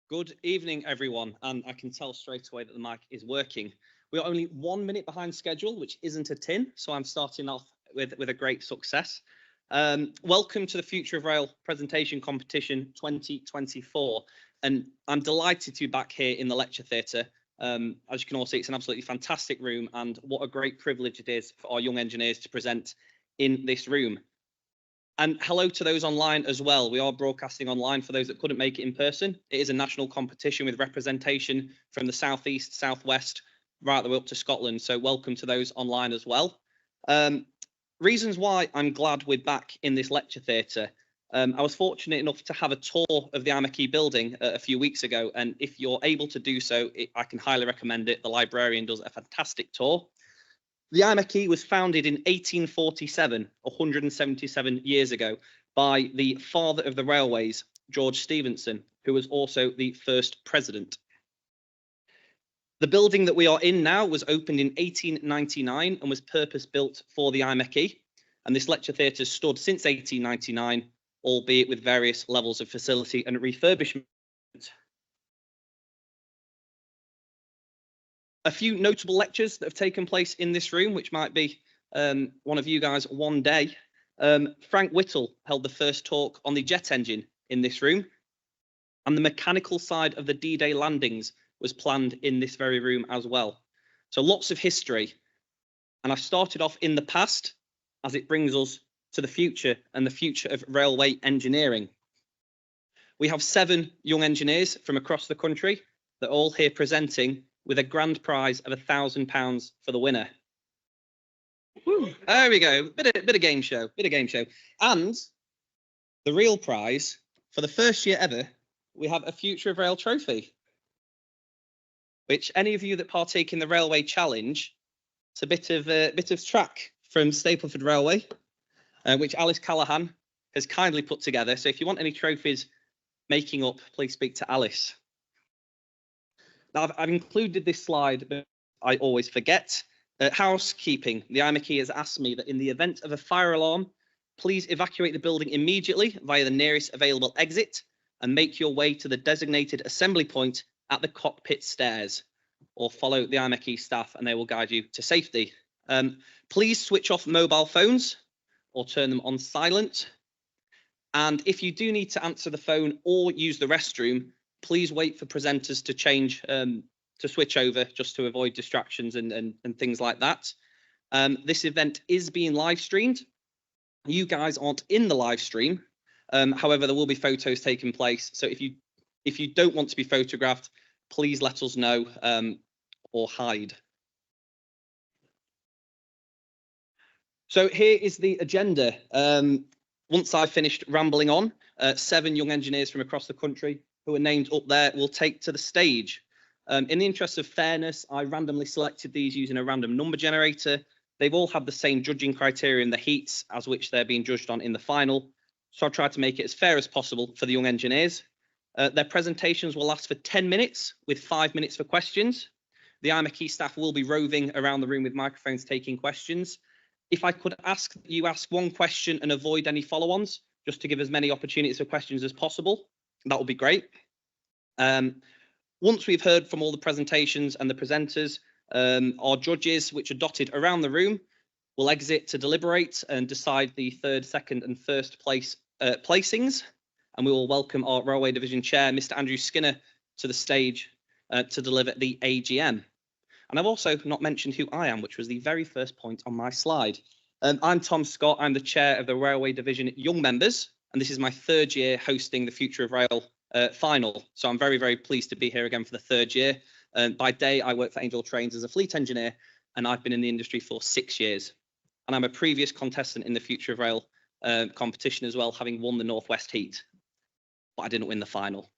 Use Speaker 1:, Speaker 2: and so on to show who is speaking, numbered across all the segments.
Speaker 1: Good evening, everyone, and I can tell straight away that the mic is working. We are only 1 minute behind schedule, which isn't a tin, so I'm starting off with a great success. Welcome to the Future of Rail Presentation Competition 2024, and I'm delighted to be back here in the lecture theatre. As you can all see, it's an absolutely fantastic room, and what a great privilege it is for our young engineers to present in this room. And hello to those online as well. We are broadcasting online for those that couldn't make it in person. It is a national competition with representation from the southeast, southwest, right the way up to Scotland. So welcome to those online as well. Reasons why I'm glad we're back in this lecture theatre. I was fortunate enough to have a tour of the IMechE building a few weeks ago. And if you're able to do so, I can highly recommend it. The librarian does a fantastic tour. The IMechE was founded in 1847, 177 years ago, by the father of the railways, George Stephenson, who was also the first president. The building that we are in now was opened in 1899 and was purpose-built for the IMechE, and this lecture theatre has stood since 1899, albeit with various levels of facility and refurbishment. A few notable lectures that have taken place in this room, which might be one of you guys one day. Frank Whittle held the first talk on the jet engine in this room, and the mechanical side of the D-Day landings was planned in this very room as well. So lots of history, and I've started off in the past as it brings us to the future and the future of railway engineering. We have 7 young engineers from across the country that are all here presenting with a grand prize of £1,000 for the winner. Woo, there we go, bit of game show, And the real prize, for the first year ever, we have a Future of Rail trophy, which any of you that partake in the Railway Challenge, it's a bit of track from Stapleford Railway, which Alice Callahan has kindly put together. So if you want any trophies making up, please speak to Alice. Now, I've included this slide, but I always forget. Housekeeping. The IMechE has asked me that in the event of a fire alarm, please evacuate the building immediately via the nearest available exit and make your way to the designated assembly point at the cockpit stairs, or follow the IMechE staff and they will guide you to safety. Please switch off mobile phones or turn them on silent. And if you do need to answer the phone or use the restroom, please wait for presenters to change, to switch over, just to avoid distractions and things like that. This event is being live streamed. You guys aren't in the live stream. However, there will be photos taking place. So if you don't want to be photographed, please let us know or hide. So here is the agenda. Once I've finished rambling on, 7 young engineers from across the country who are named up there will take to the stage. In the interest of fairness, I randomly selected these using a random number generator. They've all had the same judging criteria in the heats as which they're being judged on in the final. So I tried to make it as fair as possible for the young engineers. Their presentations will last for 10 minutes with 5 minutes for questions. The IMechE staff will be roving around the room with microphones taking questions. If I could ask that you ask one question and avoid any follow-ons, just to give as many opportunities for questions as possible, that would be great. Once we've heard from all the presentations and the presenters, our judges, which are dotted around the room, will exit to deliberate and decide the 3rd, 2nd and 1st place placings. And we will welcome our Railway Division Chair, Mr. Andrew Skinner, to the stage to deliver the AGM. And I've also not mentioned who I am, which was the very first point on my slide. I'm Tom Scott. I'm the chair of the Railway Division Young Members, and this is my 3rd year hosting the Future of Rail final. So I'm very, very pleased to be here again for the 3rd year. By day, I work for Angel Trains as a fleet engineer, and I've been in the industry for 6 years. And I'm a previous contestant in the Future of Rail competition as well, having won the Northwest Heat. But I didn't win the final.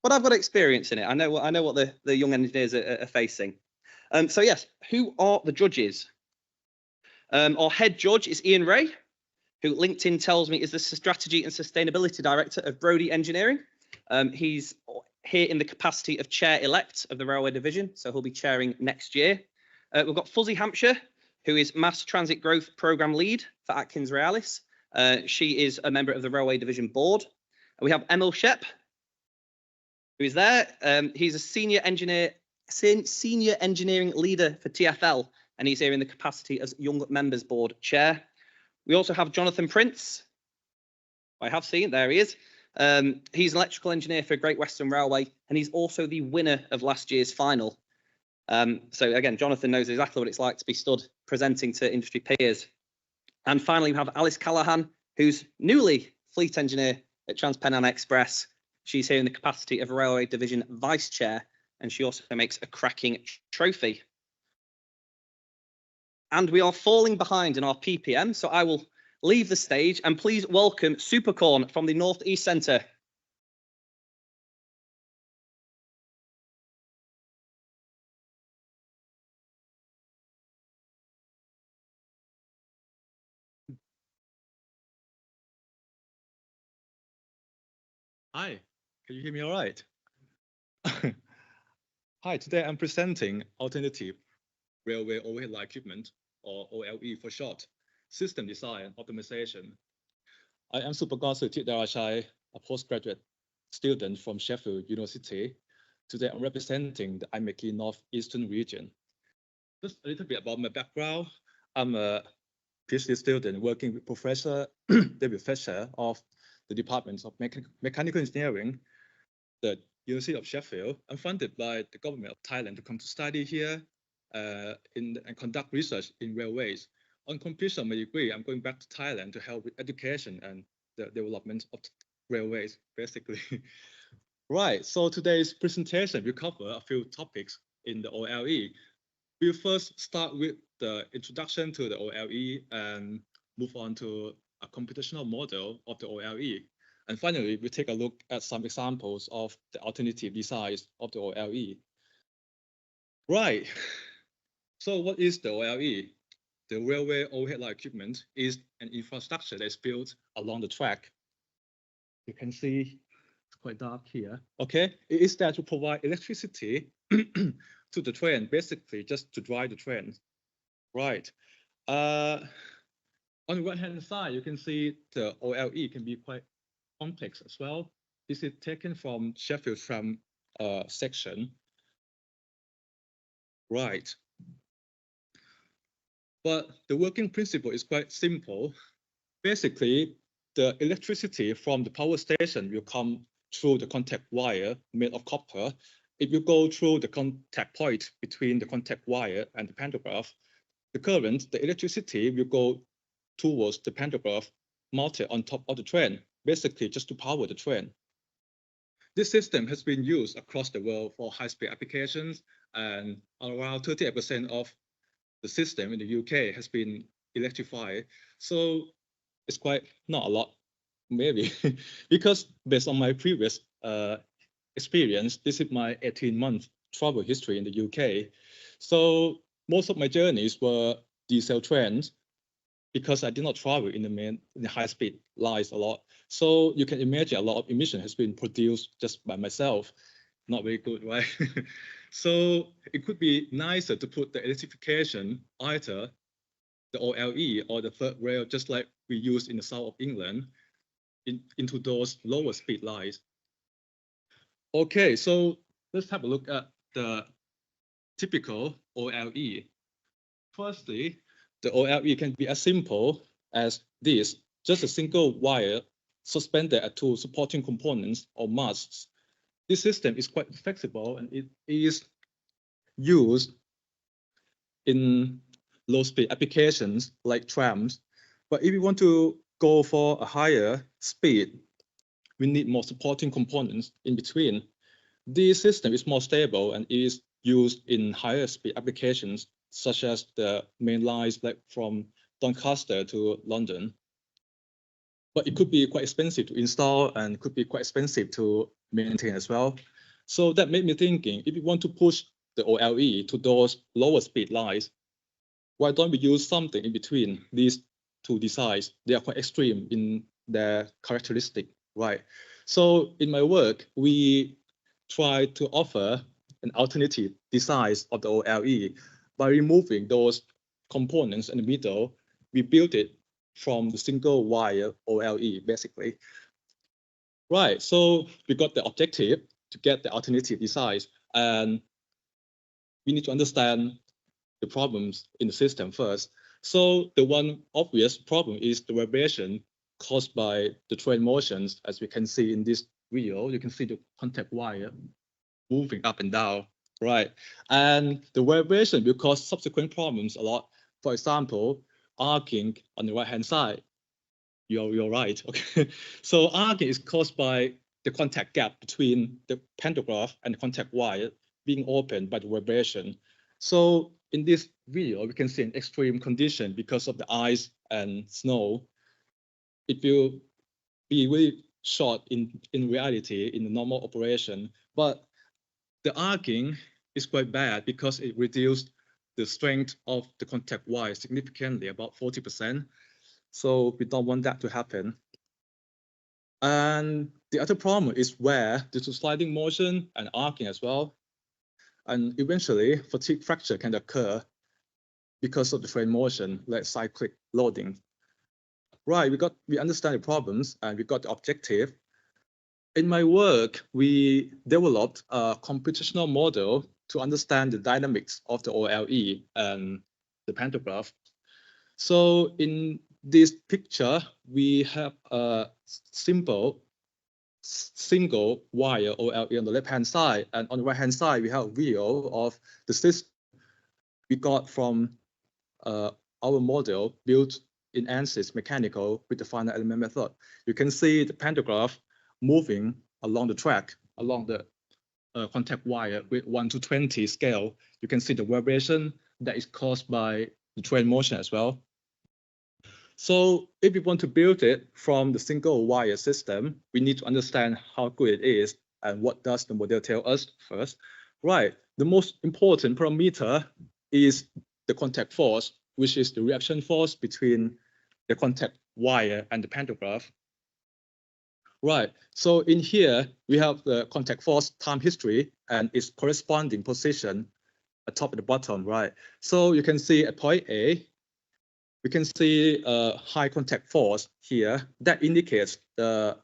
Speaker 1: But I've got experience in it. I know what the young engineers are facing. So yes, who are the judges? Our head judge is Ian Ray, who LinkedIn tells me is the Strategy and Sustainability Director of Brodie Engineering. He's here in the capacity of Chair-elect of the Railway Division, so he'll be chairing next year. We've got Fuzzy Hampshire, who is Mass Transit Growth Programme Lead for Atkins Realis. She is a member of the Railway Division Board. We have Emil Shep, who is there. He's a senior engineering leader for TfL, and he's here in the capacity as Young Members Board Chair. We also have Jonathan Prince. I have seen, there he is. He's an electrical engineer for Great Western Railway, and he's also the winner of last year's final. So again, Jonathan knows exactly what it's like to be stood presenting to industry peers. And finally, we have Alice Callaghan, who's newly fleet engineer at TransPennine Express. She's here in the capacity of Railway Division Vice Chair, and she also makes a cracking trophy. And we are falling behind in our PPM, so I will leave the stage and please welcome Supercorn from the North East Centre.
Speaker 2: Hi, can you hear me all right? Hi, today I'm presenting Alternative Railway Overhead Line Equipment, or OLE for short, System Design Optimization. I am Supercorn Tashai, a postgraduate student from Sheffield University. Today I'm representing the IMechE Northeastern region. Just a little bit about my background. I'm a PhD student working with Professor David Fisher of the Department of Mechanical Engineering, the University of Sheffield. I'm funded by the government of Thailand to come to study here and conduct research in railways. On completion of my degree, I'm going back to Thailand to help with education and the development of railways, basically. Right, so today's presentation will cover a few topics in the OLE. We'll first start with the introduction to the OLE and move on to a computational model of the OLE. And finally, we take a look at some examples of the alternative designs of the OLE. Right, so what is the OLE? The railway overhead line equipment is an infrastructure that is built along the track. You can see it's quite dark here. Okay, it is there to provide electricity to the train, basically just to drive the train. Right. On the right-hand side, you can see the OLE can be quite complex as well. This is taken from Sheffield tram section. Right. But the working principle is quite simple. Basically, the electricity from the power station will come through the contact wire made of copper. It will go through the contact point between the contact wire and the pantograph. The current, the electricity will go towards the pantograph mounted on top of the train, basically just to power the train. This system has been used across the world for high-speed applications, and around 38% of the system in the UK has been electrified. So it's quite not a lot, maybe, because based on my previous experience, this is my 18-month travel history in the UK. So most of my journeys were diesel trains because I did not travel in the high-speed lines a lot. So you can imagine a lot of emission has been produced just by myself. Not very good, right? So it could be nicer to put the electrification, either the OLE or the third rail, just like we use in the south of England, into those lower speed lines. Okay, so let's have a look at the typical OLE. Firstly, the OLE can be as simple as this, just a single wire suspended at two supporting components or masts. This system is quite flexible and it is used in low-speed applications like trams. But if you want to go for a higher speed, we need more supporting components in between. This system is more stable and is used in higher speed applications, such as the main lines like from Doncaster to London. But it could be quite expensive to install and could be quite expensive to maintain as well. So that made me thinking, if you want to push the OLE to those lower speed lines, why don't we use something in between these two designs? They are quite extreme in their characteristic, right? So in my work, we try to offer an alternative design of the OLE. By removing those components in the middle, we built it from the single wire OLE, basically. Right, so we got the objective to get the alternative designs. And we need to understand the problems in the system first. So the one obvious problem is the vibration caused by the train motions. As we can see in this video, you can see the contact wire moving up and down, right? And the vibration will cause subsequent problems a lot. For example, arcing on the right-hand side. You're right, okay. So arcing is caused by the contact gap between the pantograph and the contact wire being opened by the vibration. So in this video, we can see an extreme condition because of the ice and snow. It will be really short in reality in the normal operation, but the arcing is quite bad because it reduced the strength of the contact wire significantly, about 40%. So we don't want that to happen. And the other problem is where due to sliding motion and arcing as well. And eventually fatigue fracture can occur because of the train motion, like cyclic loading. Right, we understand the problems and we got the objective. In my work, we developed a computational model to understand the dynamics of the OLE and the pantograph. So in this picture, we have a simple single wire OLE on the left-hand side, and on the right-hand side, we have a video of the system we got from our model built in ANSYS mechanical with the finite element method. You can see the pantograph moving along the track, along the contact wire with 1 to 20 scale. You can see the vibration that is caused by the train motion as well. So if we want to build it from the single wire system, we need to understand how good it is and what does the model tell us first. Right, the most important parameter is the contact force, which is the reaction force between the contact wire and the pantograph. Right, so in here, we have the contact force time history and its corresponding position at top and the bottom, right? So you can see at point A, we can see a high contact force here that indicates the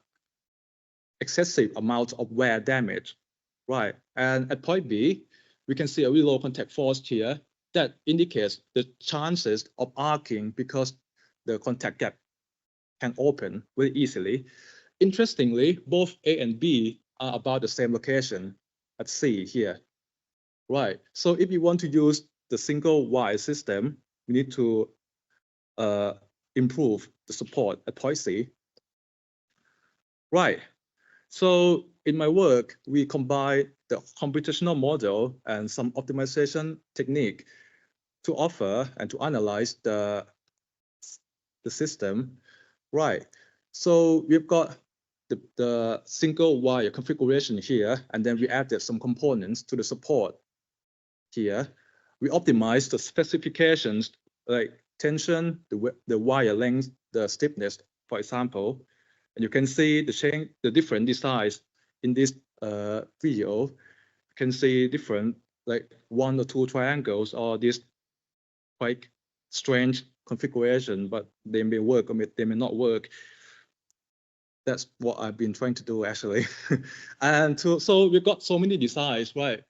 Speaker 2: excessive amount of wear damage, right? And at point B, we can see a really low contact force here that indicates the chances of arcing because the contact gap can open very easily. Interestingly, both A and B are about the same location at C here, right? So if you want to use the single wire system, we need to improve the support at point C. Right, so in my work, we combine the computational model and some optimization technique to offer and to analyze the system. Right, so we've got the single wire configuration here, and then we added some components to the support here. We optimized the specifications like tension, the wire length, the stiffness, for example. And you can see the different designs in this video. You can see different, like 1 or 2 triangles or this quite strange configuration, but they may work or they may not work. That's what I've been trying to do actually. And so we've got so many designs, right?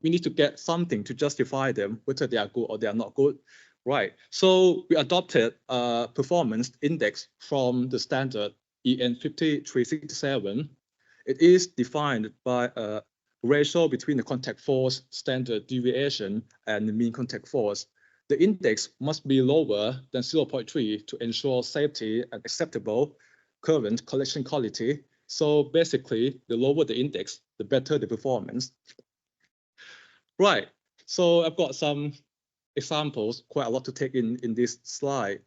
Speaker 2: We need to get something to justify them, whether they are good or they are not good. Right, so we adopted a performance index from the standard EN 50367. It is defined by a ratio between the contact force standard deviation and the mean contact force. The index must be lower than 0.3 to ensure safety and acceptable current collection quality. So basically, the lower the index, the better the performance. Right, so I've got some examples, quite a lot to take in this slide.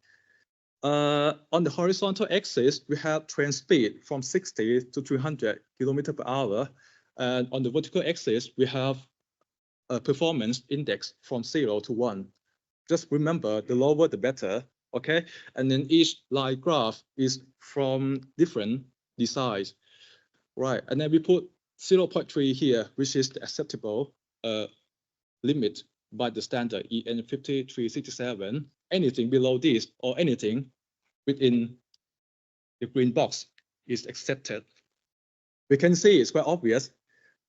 Speaker 2: On the horizontal axis, we have train speed from 60 to 300 kilometers per hour. And on the vertical axis, we have a performance index from 0 to 1. Just remember, the lower, the better, okay? And then each line graph is from different designs, right? And then we put 0.3 here, which is the acceptable limit by the standard EN 50367. Anything below this or anything within the green box is accepted. We can see it's quite obvious.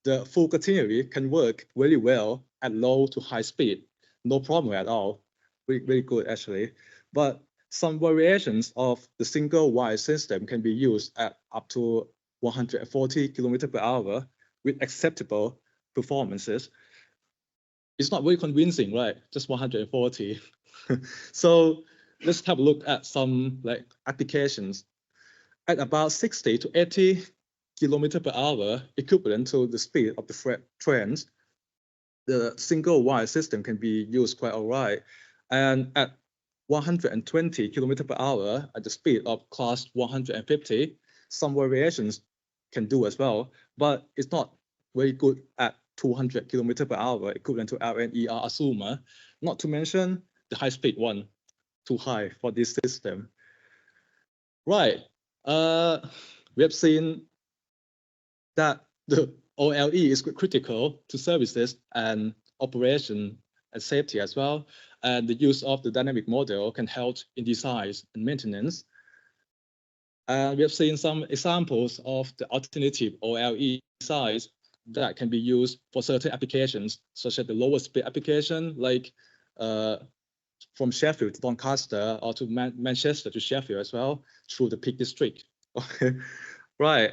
Speaker 2: the full catenary can work very well at low to high speed. No problem at all. Very good, actually. But some variations of the single wire system can be used at up to 140 kilometers per hour with acceptable performances. It's not very convincing, right? Just 140. So let's have a look at some like applications. At about 60 to 80 kilometers per hour, equivalent to the speed of the trains, the single wire system can be used quite all right. And at 120 kilometers per hour, at the speed of class 150, some variations can do as well, but it's not very good at 200 kilometers per hour, equivalent to LNER Asuma, not to mention the high speed one, too high for this system. Right, we have seen that the OLE is critical to services and operation and safety as well. And the use of the dynamic model can help in design and maintenance. And we have seen some examples of the alternative OLE designs that can be used for certain applications, such as the lower speed application, like from Sheffield to Doncaster or to Manchester to Sheffield as well, through the Peak District. Okay, right.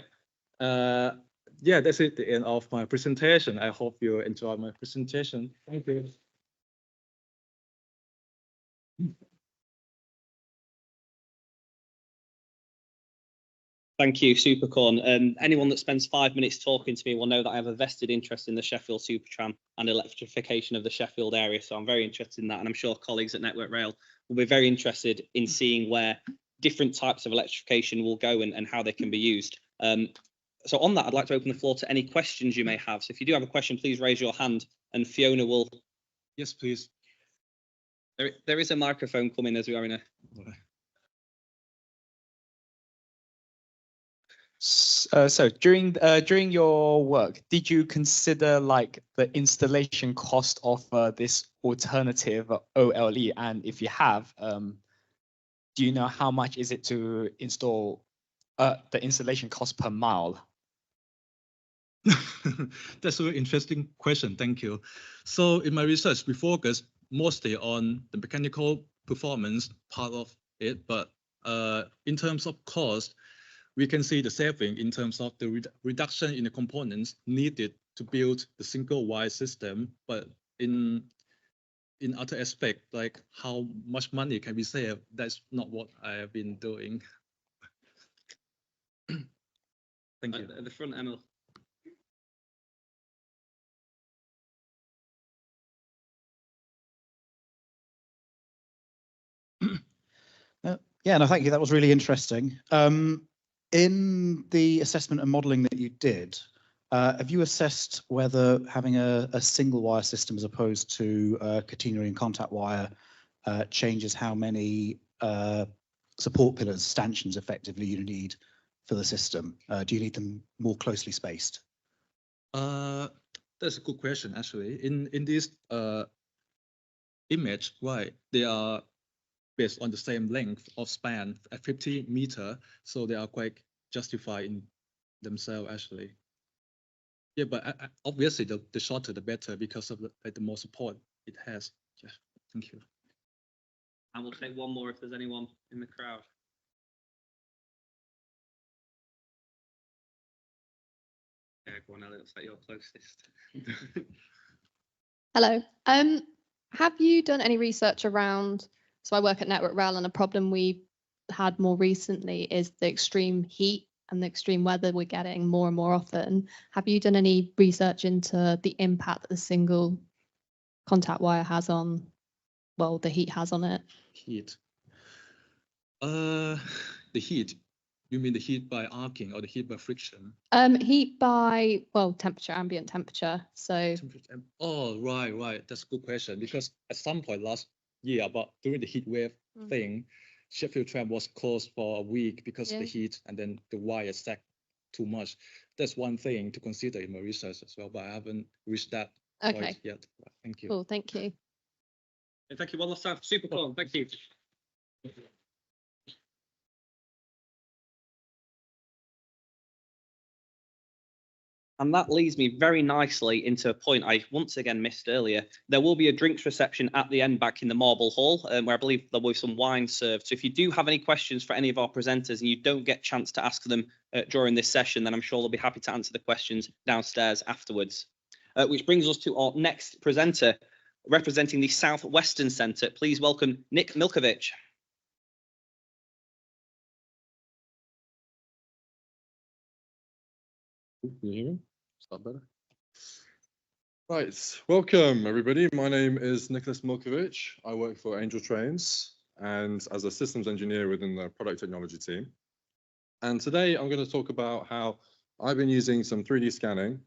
Speaker 2: Yeah, that's it, the end of my presentation. I hope you enjoyed my presentation. Thank you.
Speaker 1: Thank you, Supercorn. Anyone that spends 5 minutes talking to me will know that I have a vested interest in the Sheffield Supertram and electrification of the Sheffield area. So I'm very interested in that. And I'm sure colleagues at Network Rail will be very interested in seeing where different types of electrification will go and how they can be used. So on that, I'd like to open the floor to any questions you may have. So if you do have a question, please raise your hand and Fiona will.
Speaker 2: Yes, please.
Speaker 1: There is a microphone coming as we are in a.
Speaker 3: So during your work, did you consider like the installation cost of this alternative OLE? And if you have, do you know how much is it to install the installation cost per mile?
Speaker 2: That's a very interesting question. Thank you. So in my research, we focus mostly on the mechanical performance part of it, but in terms of cost, we can see the saving in terms of the reduction in the components needed to build the single wire system. But in other aspect, like how much money can we save, that's not what I have been doing. Thank you.
Speaker 1: At the front, Emil.
Speaker 4: Yeah, no, thank you. That was really interesting. In the assessment and modelling that you did, have you assessed whether having a single wire system as opposed to catenary and contact wire changes how many support pillars, stanchions, effectively you need for the system? Do you need them more closely spaced?
Speaker 2: That's a good question, actually. In this image, right, they are based on the same length of span at 50 meters, so they are quite justified in themselves, actually. Yeah, but obviously the shorter the better because of the more support it has. Yeah, thank you.
Speaker 1: And we'll take one more if there's anyone in the crowd. Yeah, go on, Elliot, looks like you're closest.
Speaker 5: Hello. Have you done any research around, so I work at Network Rail, and a problem we've had more recently is the extreme heat and the extreme weather we're getting more and more often. Have you done any research into the impact that the single contact wire has on, well, the heat has on it?
Speaker 2: Heat. The heat. You mean the heat by arcing or the heat by friction?
Speaker 5: Heat by, well, temperature, ambient temperature. So.
Speaker 2: Oh, right. That's a good question, because at some point last year, about during the heat wave thing, Sheffield tram was closed for a week because of the heat, and then the wire sagged too much. That's one thing to consider in my research as well, but I haven't reached that point yet. Thank you.
Speaker 5: Cool, thank you.
Speaker 1: And thank you one last time. Supercorn, thank you. And that leads me very nicely into a point I once again missed earlier. There will be a drinks reception at the end back in the Marble Hall, where I believe there will be some wine served. So if you do have any questions for any of our presenters and you don't get a chance to ask them during this session, then I'm sure they'll be happy to answer the questions downstairs afterwards. Which brings us to our next presenter, representing the South Western Centre. Please welcome Nick Milkovich.
Speaker 6: Can you hear me? Is that better? Right, welcome everybody. My name is Nicholas Milkovich. I work for Angel Trains and as a systems engineer within the product technology team. And today I'm going to talk about how I've been using some 3D scanning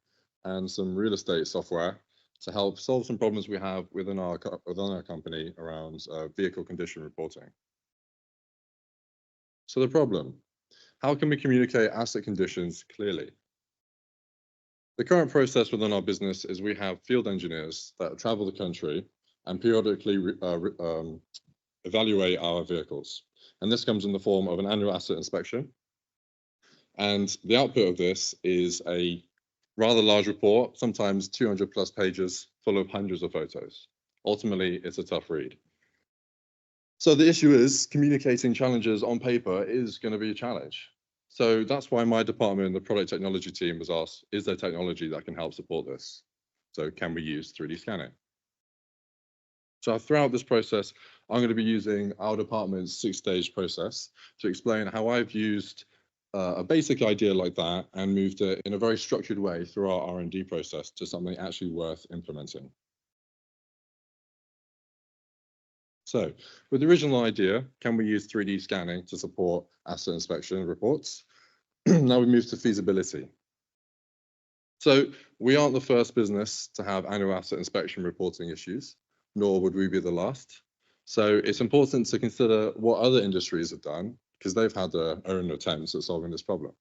Speaker 6: and some real estate software to help solve some problems we have within our company around vehicle condition reporting. So the problem, how can we communicate asset conditions clearly? The current process within our business is we have field engineers that travel the country and periodically evaluate our vehicles. And this comes in the form of an annual asset inspection. And the output of this is a rather large report, sometimes 200 plus pages, full of hundreds of photos. Ultimately, it's a tough read. So the issue is communicating challenges on paper is going to be a challenge. So that's why my department and the product technology team was asked, is there technology that can help support this? So can we use 3D scanning? So throughout this process, I'm going to be using our department's 6-stage process to explain how I've used a basic idea like that and moved it in a very structured way through our R&D process to something actually worth implementing. So with the original idea, can we use 3D scanning to support asset inspection reports? Now we move to feasibility. So we aren't the first business to have annual asset inspection reporting issues, nor would we be the last. So it's important to consider what other industries have done because they've had their own attempts at solving this problem.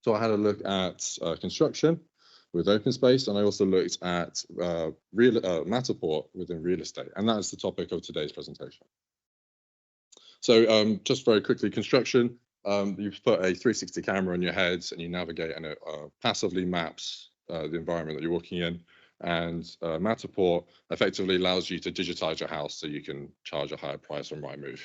Speaker 6: So I had a look at construction with open space, and I also looked at Matterport within real estate, and that is the topic of today's presentation. So just very quickly, construction, you put a 360 camera on your head and you navigate and it passively maps the environment that you're walking in. And Matterport effectively allows you to digitize your house so you can charge a higher price on Rightmove.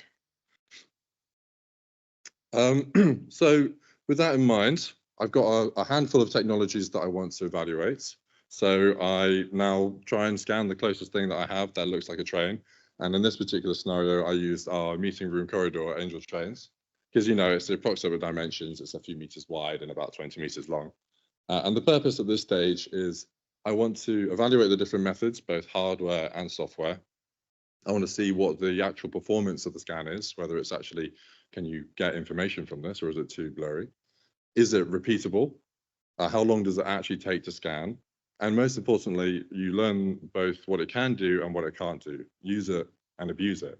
Speaker 6: So with that in mind, I've got a handful of technologies that I want to evaluate. So I now try and scan the closest thing that I have that looks like a train. And in this particular scenario, I used our meeting room corridor at Angel Trains, because, you know, it's the approximate dimensions. It's a few meters wide and about 20 meters long. And the purpose at this stage is I want to evaluate the different methods, both hardware and software. I want to see what the actual performance of the scan is, whether it's actually, can you get information from this or is it too blurry? Is it repeatable? How long does it actually take to scan? And most importantly, you learn both what it can do and what it can't do. Use it and abuse it.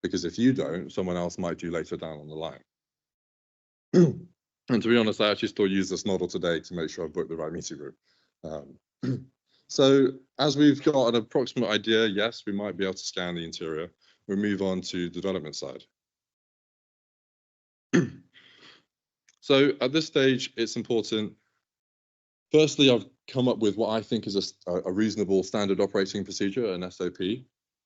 Speaker 6: Because if you don't, someone else might do later down on the line. And to be honest, I actually still use this model today to make sure I've booked the right meeting room. So as we've got an approximate idea, yes, we might be able to scan the interior. We move on to the development side. So at this stage, it's important. Firstly, I've come up with what I think is a reasonable standard operating procedure, an SOP,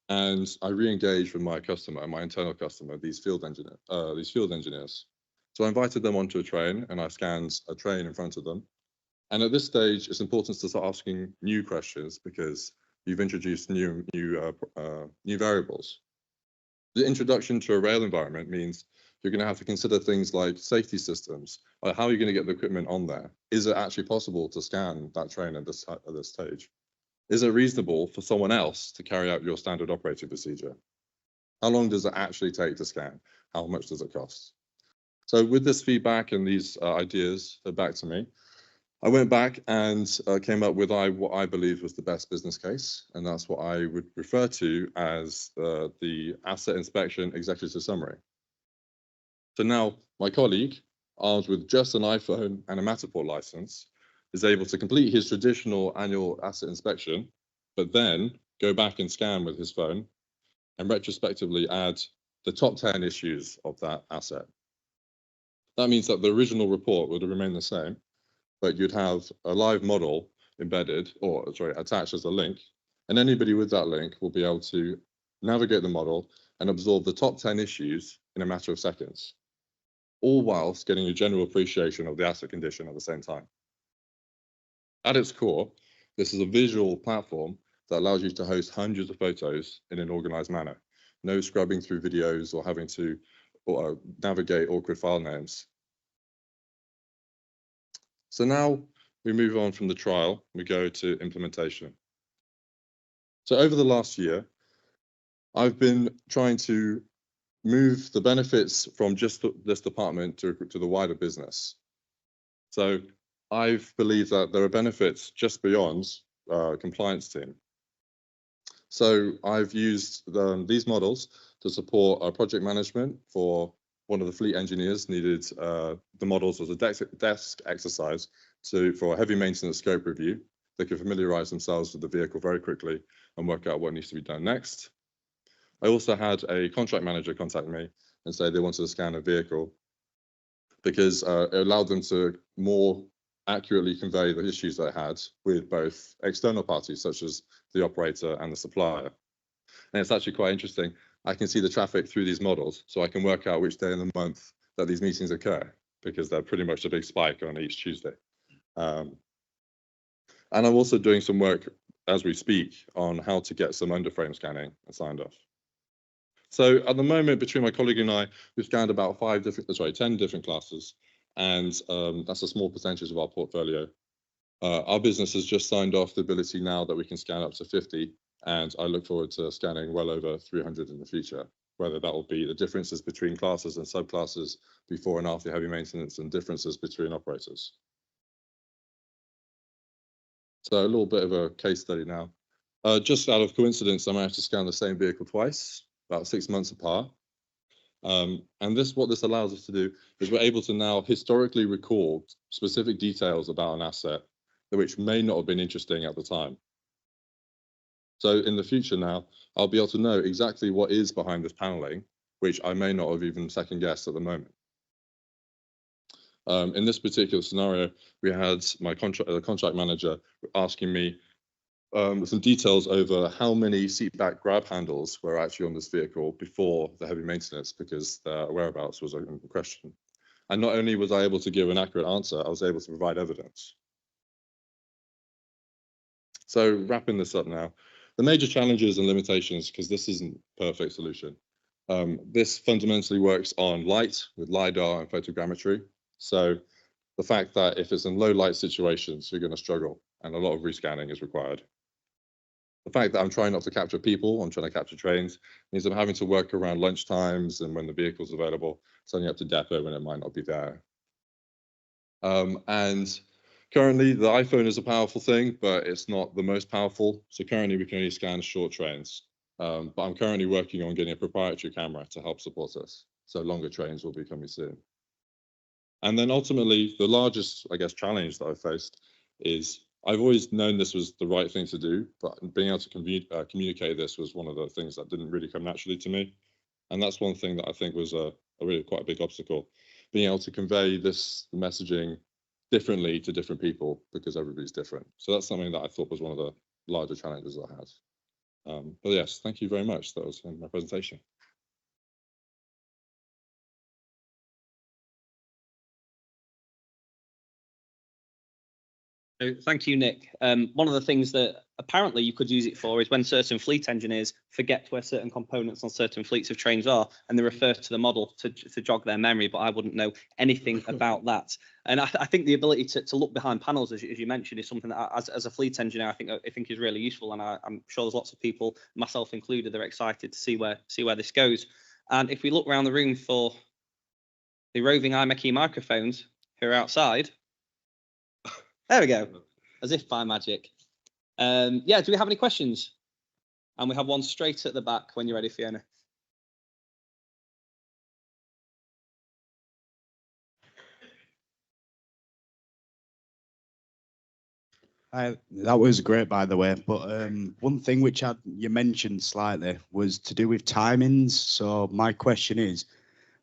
Speaker 6: and I re-engage with my customer, my internal customer, these field engineers. So I invited them onto a train, and I scanned a train in front of them. And at this stage, it's important to start asking new questions because you've introduced new variables. The introduction to a rail environment means you're going to have to consider things like safety systems. How are you going to get the equipment on there? Is it actually possible to scan that train at this stage? Is it reasonable for someone else to carry out your standard operating procedure? How long does it actually take to scan? How much does it cost? So with this feedback and these ideas back to me, I went back and came up with what I believe was the best business case, and that's what I would refer to as the asset inspection executive summary. So now my colleague, armed with just an iPhone and a Matterport license, is able to complete his traditional annual asset inspection, but then go back and scan with his phone and retrospectively add the top 10 issues of that asset. That means that the original report would remain the same, but you'd have a live model embedded, or sorry, attached as a link, and anybody with that link will be able to navigate the model and absorb the top 10 issues in a matter of seconds, all whilst getting a general appreciation of the asset condition at the same time. At its core, this is a visual platform that allows you to host hundreds of photos in an organized manner. No scrubbing through videos or having to navigate awkward file names. So now we move on from the trial, we go to implementation. So over the last year, I've been trying to move the benefits from just this department to the wider business. So I've believed that there are benefits just beyond compliance team. So I've used these models to support our project management. For one of the fleet engineers needed the models as a desk exercise for a heavy maintenance scope review. They can familiarize themselves with the vehicle very quickly and work out what needs to be done next. I also had a contract manager contact me and say they wanted to scan a vehicle because it allowed them to more accurately convey the issues they had with both external parties, such as the operator and the supplier. And it's actually quite interesting. I can see the traffic through these models, so I can work out which day in the month that these meetings occur, because they're pretty much a big spike on each Tuesday. And I'm also doing some work as we speak on how to get some underframe scanning signed off. So at the moment, between my colleague and I, we've scanned about 10 different classes, and that's a small percentage of our portfolio. Our business has just signed off the ability now that we can scan up to 50, and I look forward to scanning well over 300 in the future, whether that will be the differences between classes and subclasses before and after heavy maintenance, and differences between operators. So a little bit of a case study now. Just out of coincidence, I managed to scan the same vehicle twice, about 6 months apart. And what this allows us to do is we're able to now historically record specific details about an asset which may not have been interesting at the time. So in the future now, I'll be able to know exactly what is behind this paneling, which I may not have even second guessed at the moment. In this particular scenario, we had my contract manager asking me some details over how many seat back grab handles were actually on this vehicle before the heavy maintenance, because their whereabouts was in question. And not only was I able to give an accurate answer, I was able to provide evidence. So wrapping this up now, the major challenges and limitations, because this isn't a perfect solution. This fundamentally works on light with LiDAR and photogrammetry. So the fact that if it's in low light situations, you're going to struggle, and a lot of rescanning is required. The fact that I'm trying not to capture people, I'm trying to capture trains, means I'm having to work around lunch times and when the vehicle's available, sending up to depot when it might not be there. And currently the iPhone is a powerful thing, but it's not the most powerful. So currently we can only scan short trains. But I'm currently working on getting a proprietary camera to help support us. So longer trains will be coming soon. And then ultimately, the largest, I guess, challenge that I've faced is I've always known this was the right thing to do, but being able to communicate this was one of the things that didn't really come naturally to me. And that's one thing that I think was a really quite a big obstacle, being able to convey this messaging differently to different people, because everybody's different. So that's something that I thought was one of the larger challenges I had. But yes, thank you very much. That was my presentation.
Speaker 1: So thank you, Nick. One of the things that apparently you could use it for is when certain fleet engineers forget where certain components on certain fleets of trains are, and they refer to the model to jog their memory, but I wouldn't know anything about that. And I think the ability to look behind panels, as you mentioned, is something that as a fleet engineer, I think is really useful. And I'm sure there's lots of people, myself included, they're excited to see where this goes. And if we look around the room for the roving IMechE microphones who are outside, there we go, as if by magic. Yeah, do we have any questions? And we have one straight at the back when you're ready, Fiona.
Speaker 7: That was great, by the way. But one thing which you mentioned slightly was to do with timings. So my question is,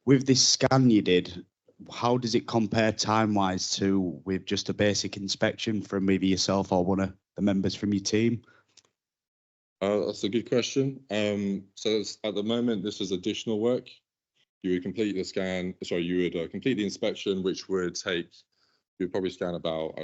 Speaker 7: with this scan you did, how does it compare time-wise to with just a basic inspection from maybe yourself or one of the members from your team?
Speaker 6: That's a good question. So at the moment, this is additional work. You would complete the scan, sorry, you would complete the inspection, which would take, you'd probably scan about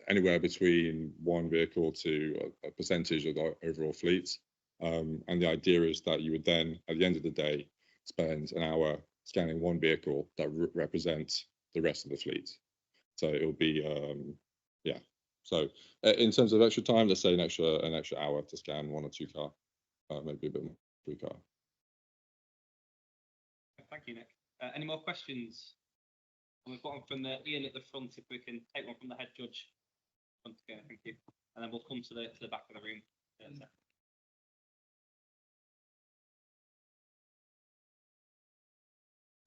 Speaker 6: anywhere between one vehicle to a percentage of the overall fleet. And the idea is that you would then, at the end of the day, spend an hour scanning one vehicle that represents the rest of the fleet. So it will be, yeah. So in terms of extra time, let's say an extra hour to scan one or two car, maybe a bit more, 3 car.
Speaker 1: Thank you, Nick. Any more questions? We've got one from Ian at the front. If we can take one from the head judge. Thank you. And then we'll come to the back of the room.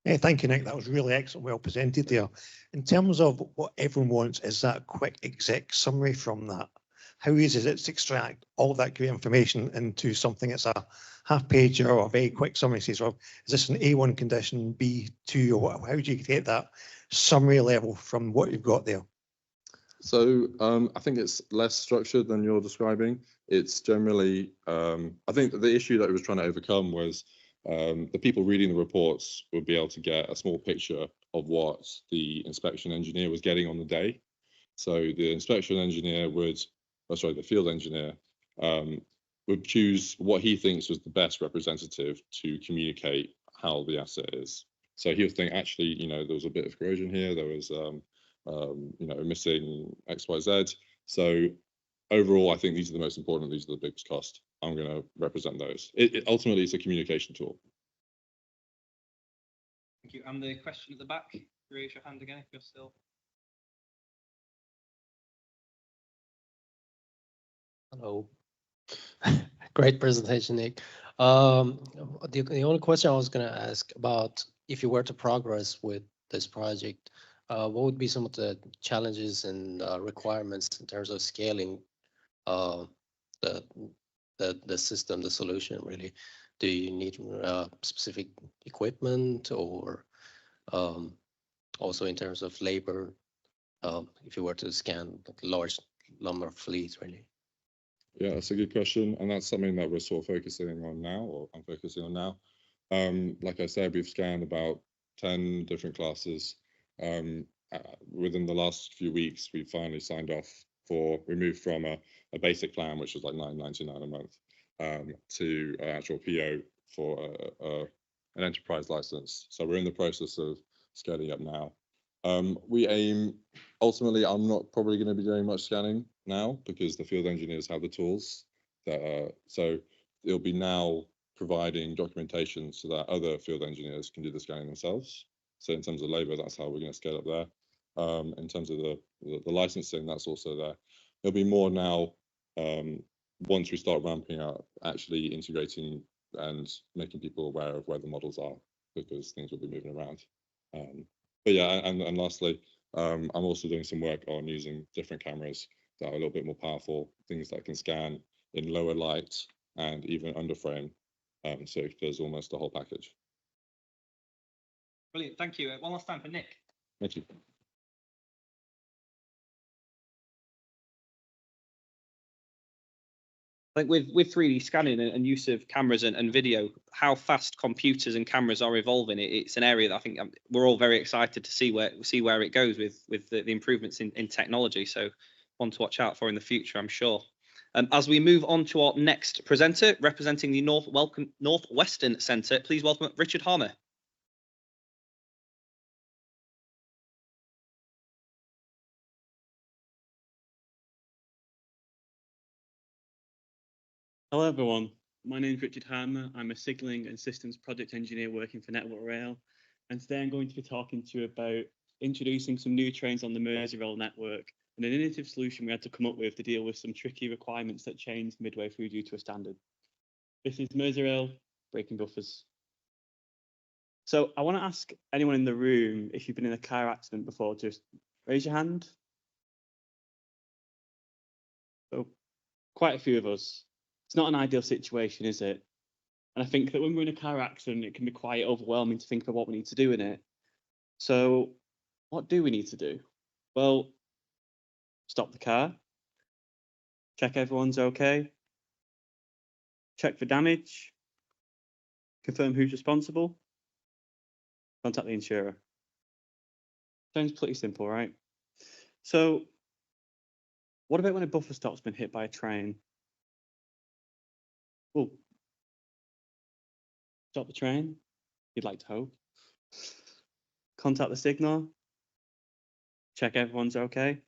Speaker 8: Hey, thank you, Nick. That was really excellent, well presented there. In terms of what everyone wants, is that quick exec summary from that. How easy is it to extract all that great information into something that's a half page or a very quick summary? Says, well, is this an A1 condition, B2, or what? How do you get that summary level from what you've got there?
Speaker 6: So I think it's less structured than you're describing. It's generally, I think the issue that it was trying to overcome was the people reading the reports would be able to get a small picture of what the inspection engineer was getting on the day. So the inspection engineer would, the field engineer would choose what he thinks was the best representative to communicate how the asset is. So he would think, actually, there was a bit of corrosion here. There was, missing X, Y, Z. So overall, I think these are the most important. These are the biggest cost. I'm going to represent those. Ultimately, it's a communication tool.
Speaker 1: Thank you. And the question at the back, raise your hand again if you're still.
Speaker 9: Hello. Great presentation, Nick. The only question I was going to ask about, if you were to progress with this project, what would be some of the challenges and requirements in terms of scaling the system, the solution, really? Do you need specific equipment, or also in terms of labor, if you were to scan a large number of fleets, really?
Speaker 6: Yeah, that's a good question. And that's something that we're sort of focusing on now, or I'm focusing on now. Like I said, we've scanned about 10 different classes. Within the last few weeks, we finally signed off we moved from a basic plan, which was like $9.99 a month, to an actual PO for an enterprise license. So we're in the process of scaling up now. We aim, ultimately, I'm not probably going to be doing much scanning now because the field engineers have the tools. So it'll be now providing documentation so that other field engineers can do the scanning themselves. So in terms of labor, that's how we're going to scale up there. In terms of the licensing, that's also there. There'll be more now, once we start ramping up, actually integrating and making people aware of where the models are, because things will be moving around. But yeah, and lastly, I'm also doing some work on using different cameras that are a little bit more powerful, things that can scan in lower light and even under frame. So there's almost a whole package.
Speaker 1: Brilliant, thank you. One last time for Nick.
Speaker 6: Thank you.
Speaker 1: I think with 3D scanning and use of cameras and video, how fast computers and cameras are evolving, it's an area that I think we're all very excited to see where it goes with the improvements in technology. So one to watch out for in the future, I'm sure. As we move on to our next presenter, representing the Northwestern Centre, please welcome Richard Harner.
Speaker 10: Hello everyone, my name is Richard Harner. I'm a signalling and systems project engineer working for Network Rail, and today I'm going to be talking to you about introducing some new trains on the Merseyrail network and an innovative solution we had to come up with to deal with some tricky requirements that changed midway through due to a standard. This is Merseyrail braking buffers. So I want to ask anyone in the room, if you've been in a car accident before, just raise your hand. So quite a few of us. It's not an ideal situation, is it? And I think that when we're in a car accident, it can be quite overwhelming to think about what we need to do in it. So what do we need to do? Well, stop the car, check everyone's okay, check for damage, confirm who's responsible, contact the insurer. Sounds pretty simple, right? So what about when a buffer stop's been hit by a train? Well, stop the train, you'd like to hope. Contact the signal, check everyone's okay,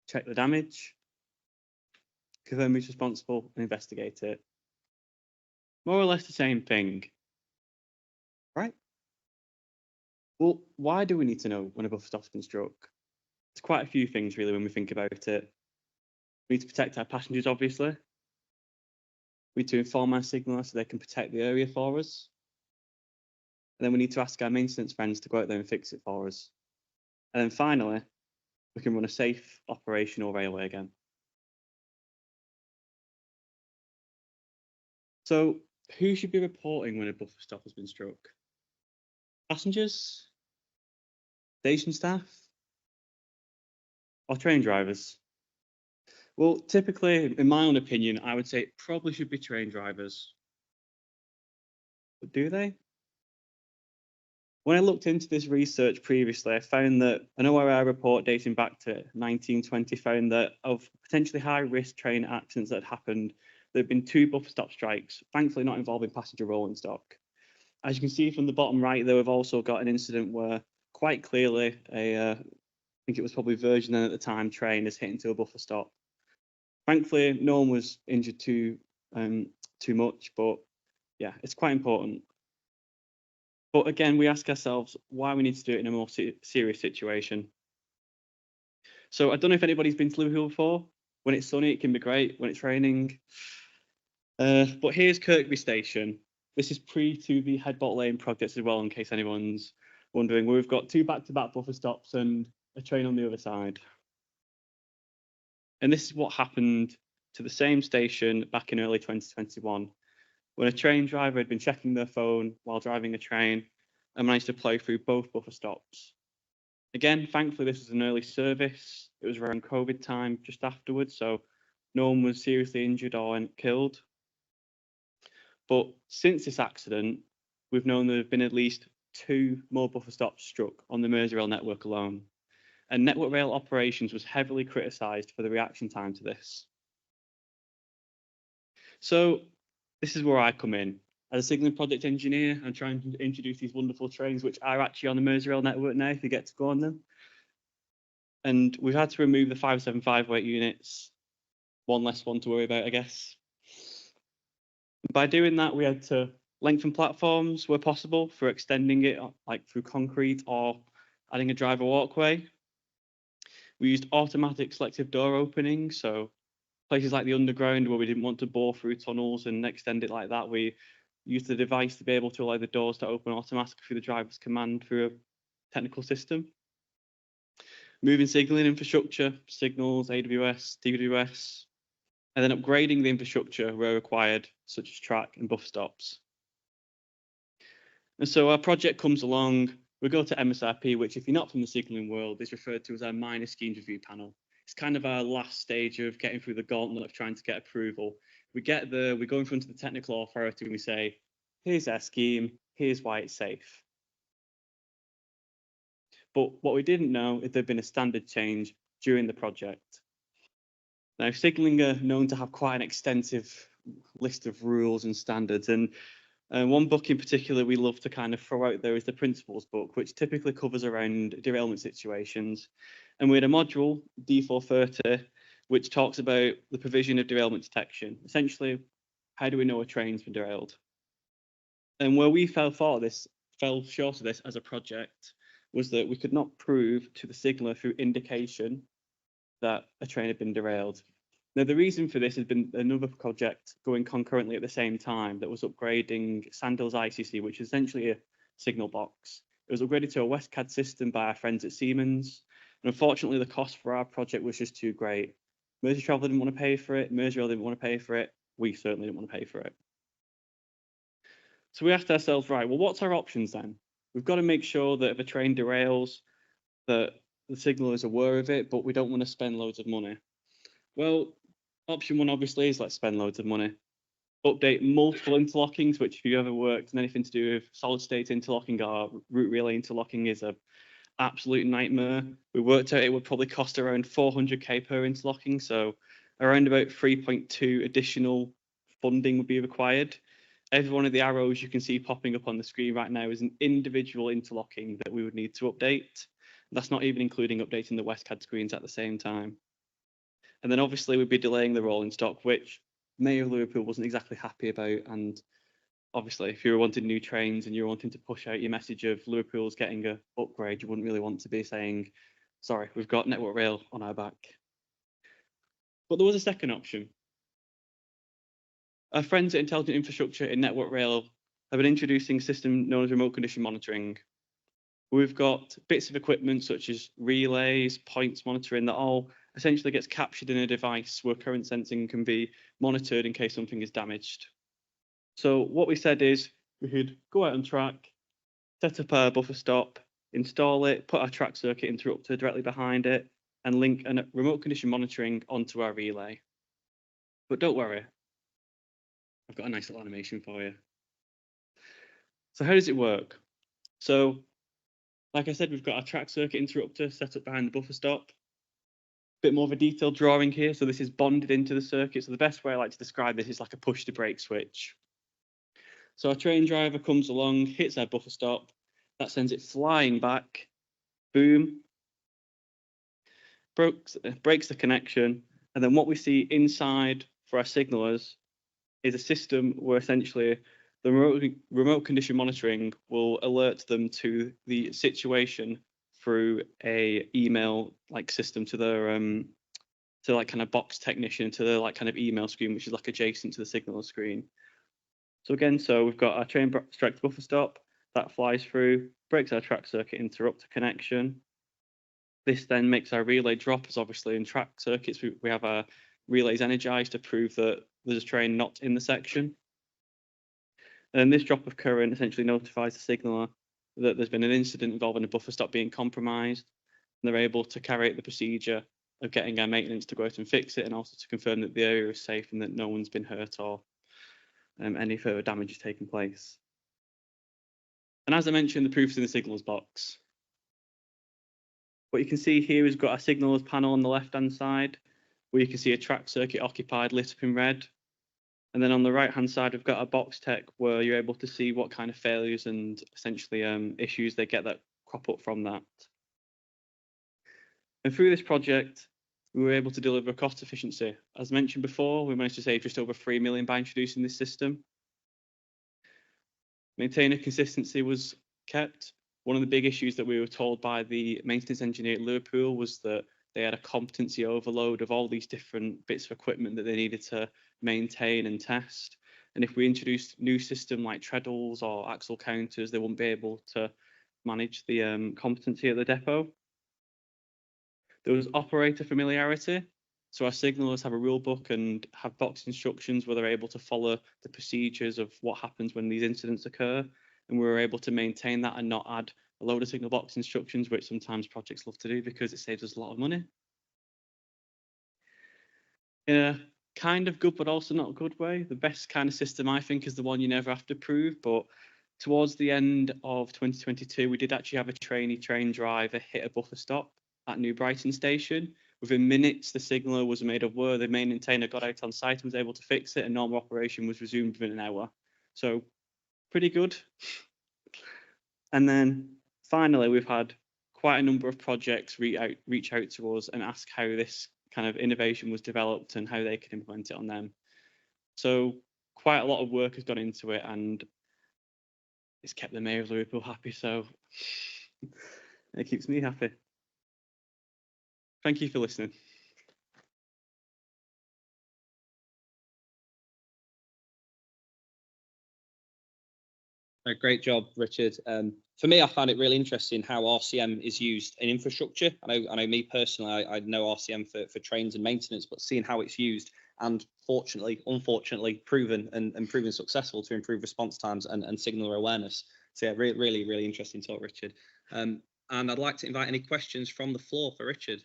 Speaker 10: check the damage, confirm who's responsible, and investigate it. More or less the same thing, right? Well, why do we need to know when a buffer stop's been struck? It's quite a few things really when we think about it. We need to protect our passengers, obviously. We need to inform our signaller so they can protect the area for us. And then we need to ask our maintenance friends to go out there and fix it for us. And then finally, we can run a safe operational railway again. So who should be reporting when a buffer stop has been struck? Passengers? Station staff? Or train drivers? Well, typically, in my own opinion, I would say it probably should be train drivers. But do they? When I looked into this research previously, I found that an ORR report dating back to 1920 found that of potentially high-risk train accidents that had happened, there have been 2 buffer stop strikes, thankfully not involving passenger rolling stock. As you can see from the bottom right, though, we've also got an incident where quite clearly I think it was probably Virgin then at the time, train is hit into a buffer stop. Thankfully, no one was injured too much, but yeah, it's quite important. But again, we ask ourselves why we need to do it in a more serious situation. So I don't know if anybody's been to Liverpool before. When it's sunny, it can be great. When it's raining. But here's Kirkby Station. This is pre to the Headbot Lane project as well, in case anyone's wondering. We've got 2 back-to-back buffer stops and a train on the other side. And this is what happened to the same station back in early 2021, when a train driver had been checking their phone while driving a train and managed to plough through both buffer stops. Again, thankfully, this was an early service. It was around COVID time just afterwards, so no one was seriously injured or killed. But since this accident, we've known there have been at least 2 more buffer stops struck on the Merseyrail network alone. And Network Rail Operations was heavily criticised for the reaction time to this. So this is where I come in. As a signalling project engineer, I'm trying to introduce these wonderful trains, which are actually on the Merseyrail network now, if you get to go on them. And we've had to remove the 575 weight units. One less one to worry about, I guess. By doing that, we had to lengthen platforms where possible for extending it, like through concrete or adding a driver walkway. We used automatic selective door opening, so places like the underground where we didn't want to bore through tunnels and extend it like that, we used the device to be able to allow the doors to open automatically through the driver's command through a technical system. Moving signalling infrastructure, signals, AWS, DWS, and then upgrading the infrastructure where required, such as track and buffer stops. And so our project comes along, we go to MSRP, which if you're not from the signalling world, is referred to as our minor schemes review panel. It's kind of our last stage of getting through the gauntlet of trying to get approval. We get there, we go in front of the technical authority and we say, here's our scheme, here's why it's safe. But what we didn't know is there'd been a standard change during the project. Now, signalling are known to have quite an extensive list of rules and standards, and one book in particular we love to kind of throw out there is the principles book, which typically covers around derailment situations. And we had a module, D430, which talks about the provision of derailment detection. Essentially, how do we know a train's been derailed? And where we fell short of this as a project was that we could not prove to the signaller through indication that a train had been derailed. Now, the reason for this has been another project going concurrently at the same time that was upgrading Sandhills ICC, which is essentially a signal box. It was upgraded to a WestCAD system by our friends at Siemens. And unfortunately, the cost for our project was just too great. Merseytravel didn't want to pay for it. Merseyrail didn't want to pay for it. We certainly didn't want to pay for it. So we asked ourselves, right, well, what's our options then? We've got to make sure that if a train derails, that the signal is aware of it, but we don't want to spend loads of money. Well, option one obviously is let's spend loads of money. Update multiple interlockings, which if you've ever worked in anything to do with solid state interlocking or route relay interlocking is a absolute nightmare. We worked out it would probably cost around 400k per interlocking, so around about 3.2 additional funding would be required. Every one of the arrows you can see popping up on the screen right now is an individual interlocking that we would need to update. That's not even including updating the WestCAD screens at the same time. And then obviously we'd be delaying the rolling stock, which Mayor of Liverpool wasn't exactly happy about. And obviously if you were wanting new trains and you were wanting to push out your message of Liverpool's getting an upgrade, you wouldn't really want to be saying, sorry, we've got Network Rail on our back. But there was a second option. Our friends at Intelligent Infrastructure in Network Rail have been introducing a system known as remote condition monitoring. We've got bits of equipment such as relays, points monitoring that all essentially gets captured in a device where current sensing can be monitored in case something is damaged. So what we said is we could go out on track, set up our buffer stop, install it, put our track circuit interrupter directly behind it, and link a remote condition monitoring onto our relay. But don't worry, I've got a nice little animation for you. So how does it work? So, like I said, we've got our track circuit interrupter set up behind the buffer stop. Bit more of a detailed drawing here. So this is bonded into the circuit. So the best way I like to describe this is like a push to brake switch. So our train driver comes along, hits our buffer stop. That sends it flying back. Boom. Breaks the connection. And then what we see inside for our signalers is a system where essentially the remote condition monitoring will alert them to the situation through a email like system to their to like kind of box technician to the like kind of email screen, which is like adjacent to the signaler screen. So again, so we've got our train strike buffer stop that flies through, breaks our track circuit interrupter connection. This then makes our relay drop, as obviously in track circuits we have our relays energized to prove that there's a train not in the section. And this drop of current essentially notifies the signaler that there's been an incident involving a buffer stop being compromised, and they're able to carry out the procedure of getting our maintenance to go out and fix it, and also to confirm that the area is safe and that no one's been hurt or any further damage has taken place. And as I mentioned, the proof's in the signals box. What you can see here is we've got our signals panel on the left-hand side, where you can see a track circuit occupied lit up in red. And then on the right-hand side, we've got a box tech where you're able to see what kind of failures and essentially issues they get that crop up from that. And through this project, we were able to deliver cost efficiency. As mentioned before, we managed to save just over 3 million by introducing this system. Maintainer consistency was kept. One of the big issues that we were told by the maintenance engineer at Liverpool was that they had a competency overload of all these different bits of equipment that they needed to maintain and test. And if we introduced new system like treadles or axle counters, they wouldn't be able to manage the competency at the depot. There was operator familiarity. So our signalers have a rule book and have box instructions where they're able to follow the procedures of what happens when these incidents occur. And we were able to maintain that and not add a load of signal box instructions, which sometimes projects love to do because it saves us a lot of money. In a kind of good but also not good way, the best kind of system I think is the one you never have to prove. But towards the end of 2022, we did actually have a train driver hit a buffer stop at New Brighton station. Within minutes, the signaler was made aware, the maintainer got out on site and was able to fix it, and normal operation was resumed within an hour. So pretty good. And then finally, we've had quite a number of projects reach out to us and ask how this kind of innovation was developed and how they could implement it on them. So quite a lot of work has gone into it, and it's kept the Mayor of Liverpool happy, so it keeps me happy. Thank you for listening.
Speaker 1: Great job, Richard. For me, I found it really interesting how RCM is used in infrastructure. I know me personally, I know RCM for trains and maintenance, but seeing how it's used and unfortunately proven and proven successful to improve response times and signaler awareness So yeah, really interesting talk, Richard. And I'd like to invite any questions from the floor for Richard.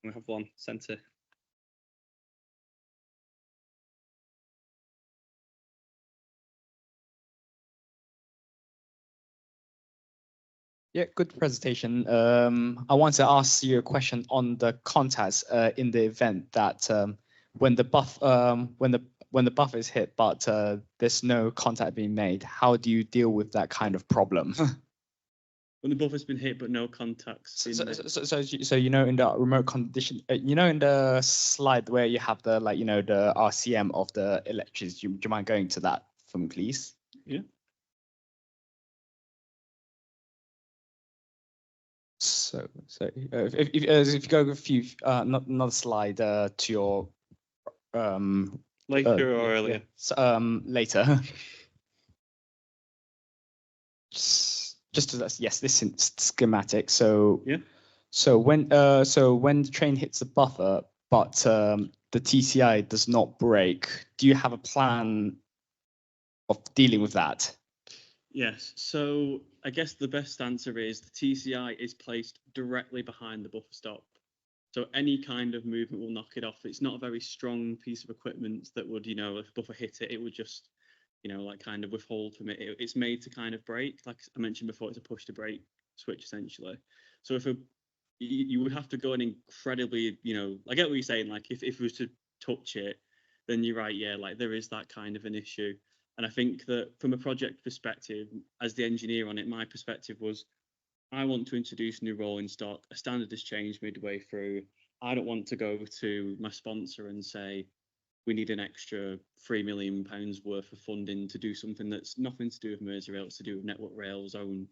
Speaker 1: We have one centre.
Speaker 3: Yeah, good presentation. I want to ask you a question on the context in the event that when the buffer is hit, but there's no contact being made. How do you deal with that kind of problem?
Speaker 10: When the buffer's been hit but no contacts.
Speaker 3: So you know, in the remote condition, you know, in the slide where you have the the RCM of the electricity. Do you mind going to that for me, please?
Speaker 10: Yeah.
Speaker 3: So if you go a few another slide to your
Speaker 10: Later or earlier?
Speaker 3: So, later. Just as yes, this is schematic. So
Speaker 10: yeah.
Speaker 3: So when the train hits the buffer, but the TCI does not break, do you have a plan of dealing with that?
Speaker 10: Yes. So I guess the best answer is the TCI is placed directly behind the buffer stop. So any kind of movement will knock it off. It's not a very strong piece of equipment that would, if a buffer hit it, it would just, like kind of withhold from it. It's made to kind of break. Like I mentioned before, it's a push to break switch essentially. So if you would have to go in incredibly, I get what you're saying. Like if it was to touch it, then you're right. Yeah, like there is that kind of an issue. And I think that from a project perspective, as the engineer on it, my perspective was, I want to introduce a new rolling stock. A standard has changed midway through. I don't want to go to my sponsor and say, we need an extra £3 million worth of funding to do something that's nothing to do with Merseyrail, it's to do with Network Rail's own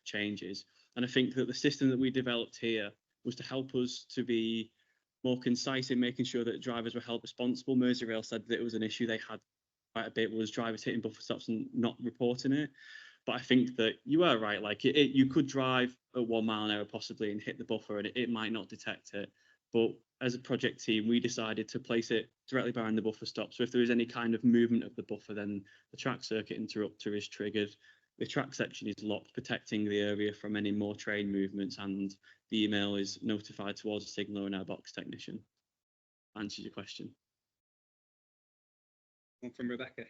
Speaker 10: changes. And I think that the system that we developed here was to help us to be more concise in making sure that drivers were held responsible. Merseyrail said that it was an issue they had quite a bit, was drivers hitting buffer stops and not reporting it. But I think that you are right. Like you could drive at 1 mile an hour possibly and hit the buffer and it might not detect it. But as a project team, we decided to place it directly behind the buffer stop. So if there is any kind of movement of the buffer, then the track circuit interrupter is triggered. The track section is locked, protecting the area from any more train movements, and the email is notified towards a signaller and our box technician. Answers your question.
Speaker 1: One from Rebecca.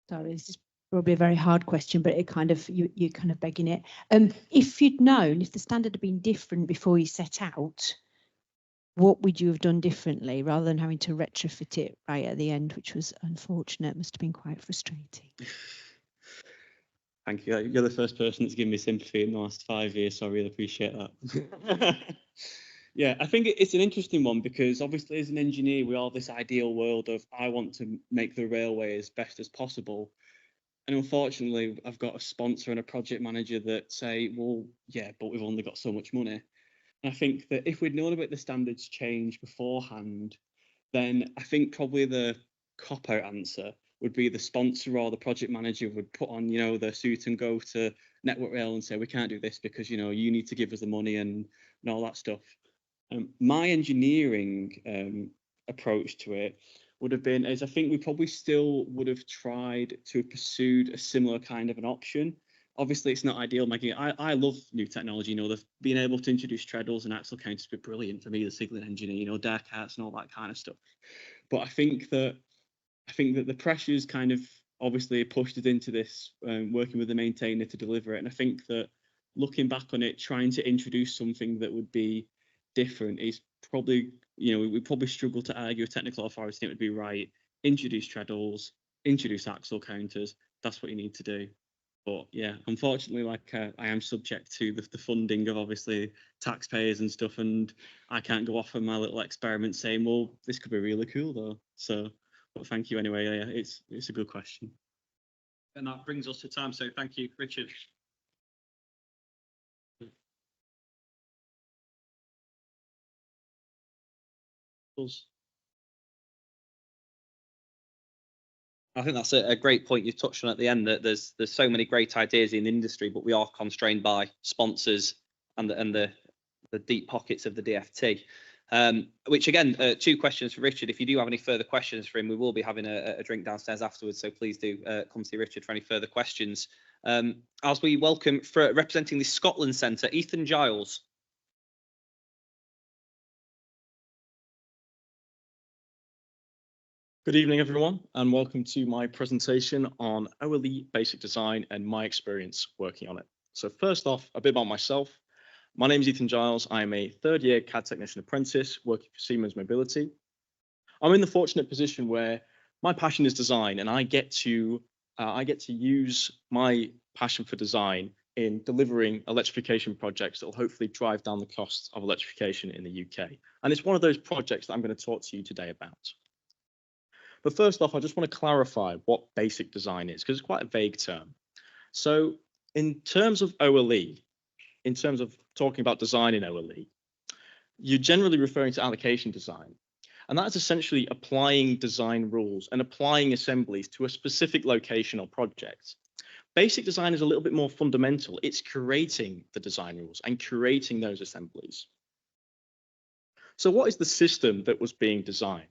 Speaker 11: Sorry, this is probably a very hard question, but it kind of you're kind of begging it. If you'd known, if the standard had been different before you set out, what would you have done differently rather than having to retrofit it right at the end, which was unfortunate? Must have been quite frustrating.
Speaker 10: Thank you. You're the first person that's given me sympathy in the last 5 years, so I really appreciate that. Yeah, I think it's an interesting one because obviously as an engineer, we all have this ideal world of I want to make the railway as best as possible. And unfortunately, I've got a sponsor and a project manager that say, well, yeah, but we've only got so much money. And I think that if we'd known about the standards change beforehand, then I think probably the cop-out answer would be the sponsor or the project manager would put on, their suit and go to Network Rail and say, we can't do this because, you need to give us the money and all that stuff. My engineering approach to it would have been, as I think we probably still would have tried to have pursued a similar kind of an option. Obviously, it's not ideal, Maggie. I love new technology. Being able to introduce treadles and axle counters would be brilliant for me, the signaling engineer. Dark arts and all that kind of stuff. But I think that the pressures kind of obviously pushed us into this, working with the maintainer to deliver it. And I think that looking back on it, trying to introduce something that would be different is probably, we probably struggle to argue a technical authority. It would be right. Introduce treadles, introduce axle counters. That's what you need to do. But yeah, unfortunately, I am subject to the funding of obviously taxpayers and stuff, and I can't go off on my little experiment saying, well, this could be really cool though. So, but thank you anyway. Yeah, it's a good question.
Speaker 1: And that brings us to time. So thank you, Richard. I think that's a great point you touched on at the end, that there's so many great ideas in the industry, but we are constrained by sponsors and the deep pockets of the DFT. Which again, 2 questions for Richard. If you do have any further questions for him, we will be having a drink downstairs afterwards. So please do come see Richard for any further questions. As we welcome, for representing the Scotland Centre, Ethan Giles.
Speaker 12: Good evening, everyone, and welcome to my presentation on OLE basic design and my experience working on it. So first off, a bit about myself. My name is Ethan Giles. I am a 3rd-year CAD technician apprentice working for Siemens Mobility. I'm in the fortunate position where my passion is design, and I get to use my passion for design in delivering electrification projects that will hopefully drive down the costs of electrification in the UK. And it's one of those projects that I'm going to talk to you today about. But first off, I just want to clarify what basic design is, because it's quite a vague term. So in terms of OLE, in terms of talking about design in OLE, you're generally referring to allocation design. And that's essentially applying design rules and applying assemblies to a specific location or project. Basic design is a little bit more fundamental. It's creating the design rules and creating those assemblies. So what is the system that was being designed?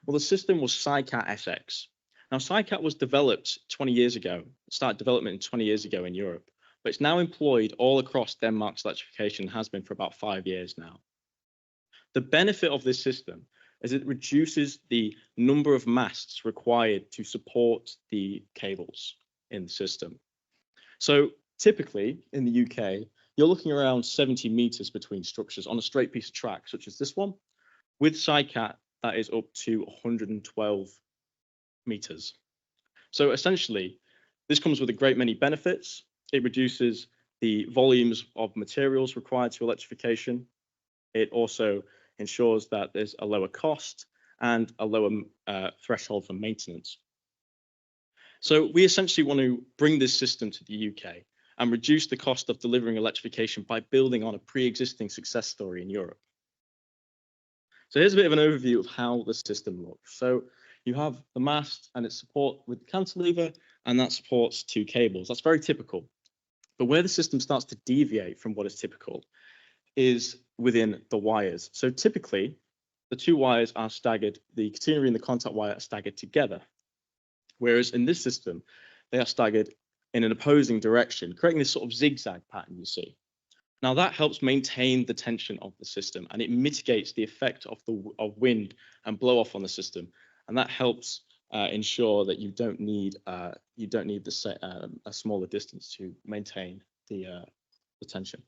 Speaker 12: Well, the system was SciCat SX. Now, SciCat was developed 20 years ago, started development 20 years ago in Europe, but it's now employed all across Denmark's electrification, has been for about 5 years now. The benefit of this system is it reduces the number of masts required to support the cables in the system. So typically in the UK, you're looking around 70 meters between structures on a straight piece of track, such as this one. With SciCat, that is up to 112 meters. So essentially, this comes with a great many benefits. It reduces the volumes of materials required to electrification. It also ensures that there's a lower cost and a lower threshold for maintenance. So we essentially want to bring this system to the UK and reduce the cost of delivering electrification by building on a pre-existing success story in Europe. So here's a bit of an overview of how the system looks. So you have the mast and its support with the cantilever, and that supports 2 cables. That's very typical. But where the system starts to deviate from what is typical is within the wires. So typically, the 2 wires are staggered, the catenary and the contact wire are staggered together. Whereas in this system, they are staggered in an opposing direction, creating this sort of zigzag pattern you see. Now that helps maintain the tension of the system, and it mitigates the effect of wind and blow off on the system, and that helps ensure that you don't need a smaller distance to maintain the tension.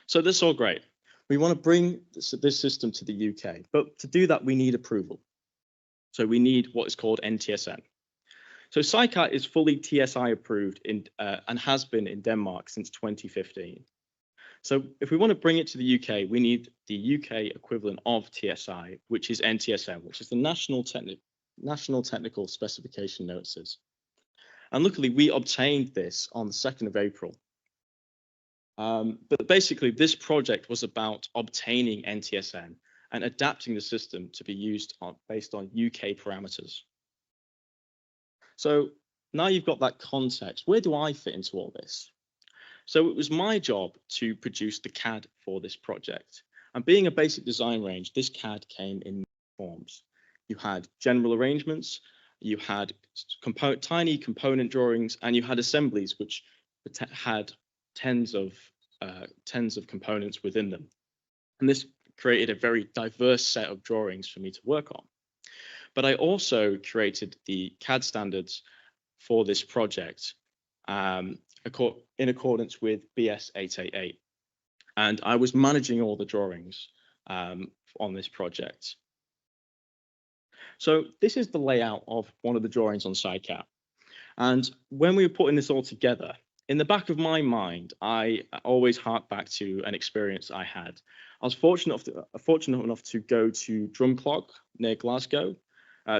Speaker 12: So this is all great. We want to bring this system to the UK, but to do that we need approval. So we need what is called NTSN. So SciCat is fully TSI approved and has been in Denmark since 2015. So if we want to bring it to the UK, we need the UK equivalent of TSI, which is NTSN, which is the National Technical Specification Notices. And luckily, we obtained this on the 2nd of April. But basically, this project was about obtaining NTSN and adapting the system to be used based on UK parameters. So now you've got that context. Where do I fit into all this? So it was my job to produce the CAD for this project. And being a basic design range, this CAD came in forms. You had general arrangements, you had tiny component drawings, and you had assemblies which had tens of components within them. And this created a very diverse set of drawings for me to work on. But I also created the CAD standards for this project in accordance with BS 888. And I was managing all the drawings on this project. So this is the layout of one of the drawings on SciCat. And when we were putting this all together, in the back of my mind, I always hark back to an experience I had. I was fortunate enough to go to Drumclog near Glasgow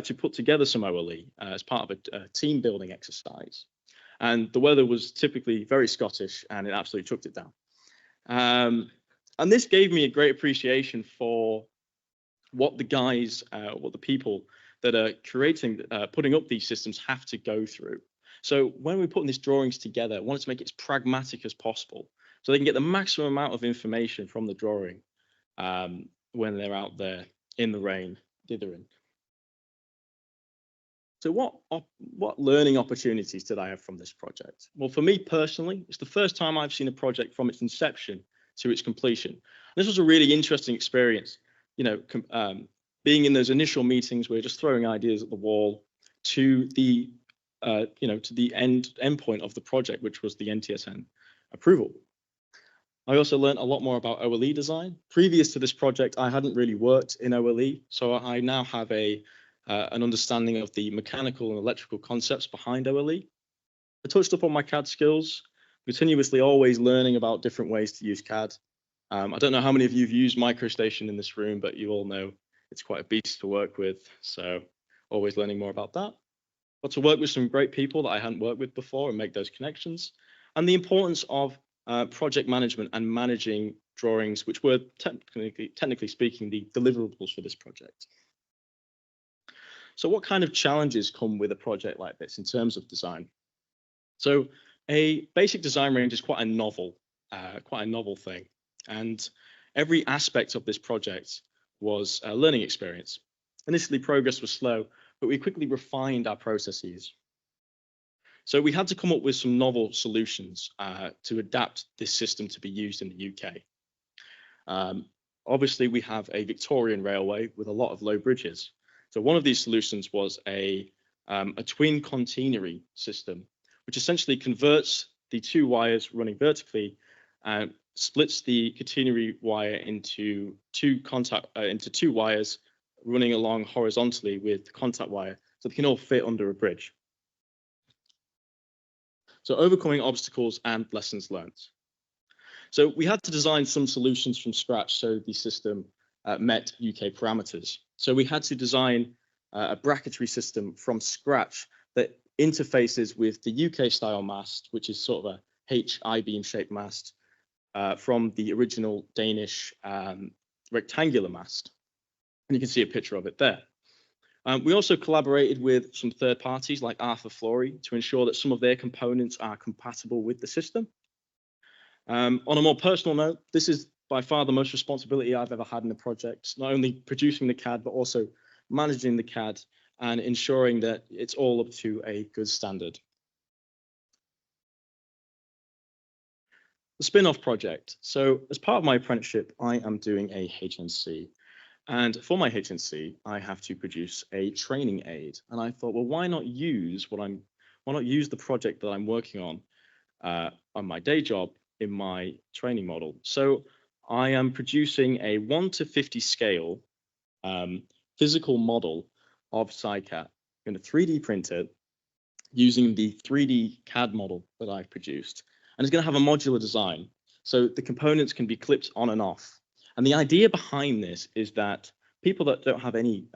Speaker 12: to put together some OLE as part of a team building exercise. And the weather was typically very Scottish, and it absolutely chucked it down. And this gave me a great appreciation for what the people that are putting up these systems have to go through. So when we're putting these drawings together, I wanted to make it as pragmatic as possible so they can get the maximum amount of information from the drawing when they're out there in the rain, dithering. So what learning opportunities did I have from this project? Well, for me personally, it's the first time I've seen a project from its inception to its completion. This was a really interesting experience, being in those initial meetings where you're just throwing ideas at the wall to the to the end point of the project, which was the NTSN approval. I also learned a lot more about OLE design. Previous to this project, I hadn't really worked in OLE, so I now have an understanding of the mechanical and electrical concepts behind OLE. I touched up on my CAD skills, continuously always learning about different ways to use CAD. I don't know how many of you have used MicroStation in this room, but you all know it's quite a beast to work with, so always learning more about that. Got to work with some great people that I hadn't worked with before and make those connections. And the importance of project management and managing drawings, which were technically speaking, the deliverables for this project. So what kind of challenges come with a project like this in terms of design? So a basic design range is quite a novel thing. And every aspect of this project was a learning experience. Initially, progress was slow, but we quickly refined our processes. So we had to come up with some novel solutions to adapt this system to be used in the UK. Obviously, we have a Victorian railway with a lot of low bridges. So one of these solutions was a twin catenary system, which essentially converts the two wires running vertically and splits the catenary wire into two wires running along horizontally with the contact wire, so they can all fit under a bridge. So overcoming obstacles and lessons learned. So we had to design some solutions from scratch so the system met UK parameters. So we had to design a bracketry system from scratch that interfaces with the UK style mast, which is sort of a I-beam shaped mast from the original Danish rectangular mast. And you can see a picture of it there. We also collaborated with some third parties like Arthur Flory to ensure that some of their components are compatible with the system. On a more personal note, this is by far the most responsibility I've ever had in a project, not only producing the CAD, but also managing the CAD and ensuring that it's all up to a good standard. The spin-off project. So as part of my apprenticeship, I am doing a HNC. And for my HNC, I have to produce a training aid. And I thought, well, why not use the project that I'm working on my day job in my training model? So I am producing a 1:50 scale physical model of SciCat. I'm going to 3D print it using the 3D CAD model that I've produced. And it's going to have a modular design. So the components can be clipped on and off. And the idea behind this is that people that don't have any,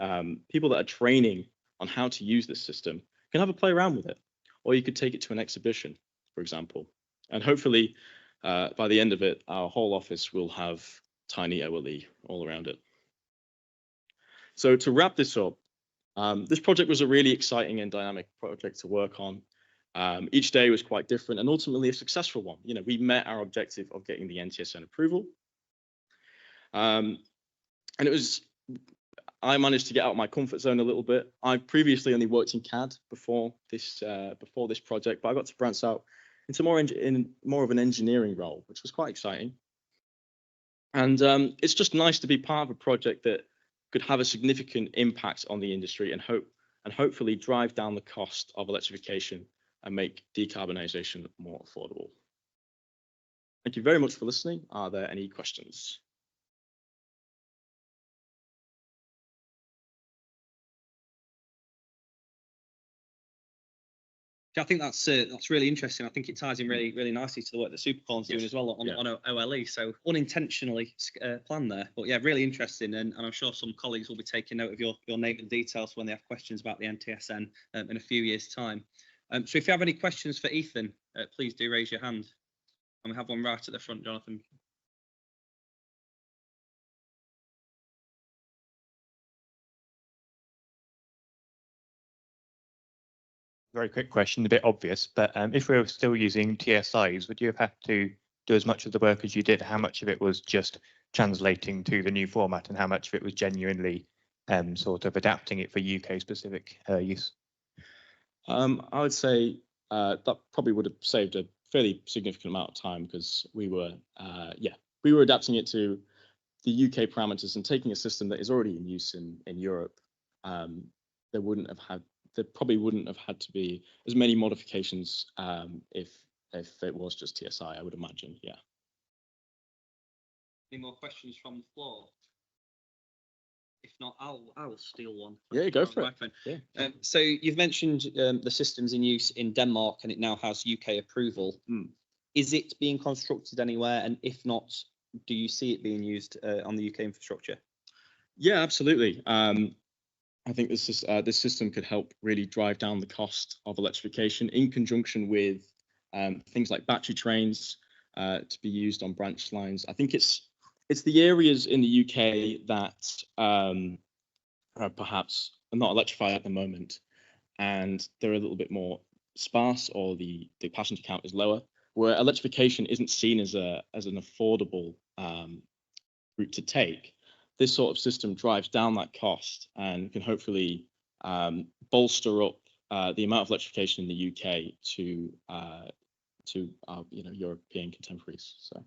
Speaker 12: people that are training on how to use this system can have a play around with it. Or you could take it to an exhibition, for example. And hopefully, by the end of it, our whole office will have tiny OLE all around it. So to wrap this up, this project was a really exciting and dynamic project to work on. Each day was quite different and ultimately a successful one. You know, we met our objective of getting the NTSN approval. And I managed to get out of my comfort zone a little bit. I previously only worked in CAD before this project, but I got to branch out into more of an engineering role, which was quite exciting. And it's just nice to be part of a project that could have a significant impact on the industry and hopefully drive down the cost of electrification and make decarbonisation more affordable. Thank you very much for listening. Are there any questions?
Speaker 1: I think that's really interesting. I think it ties in really nicely to the work that Supercorn's doing as well on OLE. So unintentionally planned there, but yeah, really interesting. And I'm sure some colleagues will be taking note of your name and details when they have questions about the NTSN in a few years' time. So if you have any questions for Ethan, please do raise your hand. And we have one right at the front, Jonathan.
Speaker 13: Very quick question, a bit obvious, but if we were still using TSIs, would you have had to do as much of the work as you did? How much of it was just translating to the new format and how much of it was genuinely sort of adapting it for UK specific use?
Speaker 12: I would say that probably would have saved a fairly significant amount of time because we were adapting it to the UK parameters and taking a system that is already in use in Europe. There probably wouldn't have had to be as many modifications if it was just TSI, I would imagine. Yeah.
Speaker 1: Any more questions from the floor? If not, I'll steal one.
Speaker 12: Yeah, go for it.
Speaker 1: Yeah. So you've mentioned the system's in use in Denmark and it now has UK approval. Is it being constructed anywhere? And if not, do you see it being used on the UK infrastructure?
Speaker 12: Yeah, absolutely. I think this system could help really drive down the cost of electrification in conjunction with things like battery trains to be used on branch lines. I think it's the areas in the UK that are perhaps not electrified at the moment, and they're a little bit more sparse, or the passenger count is lower, where electrification isn't seen as an affordable route to take. This sort of system drives down that cost and can hopefully bolster up the amount of electrification in the UK to our European contemporaries. So,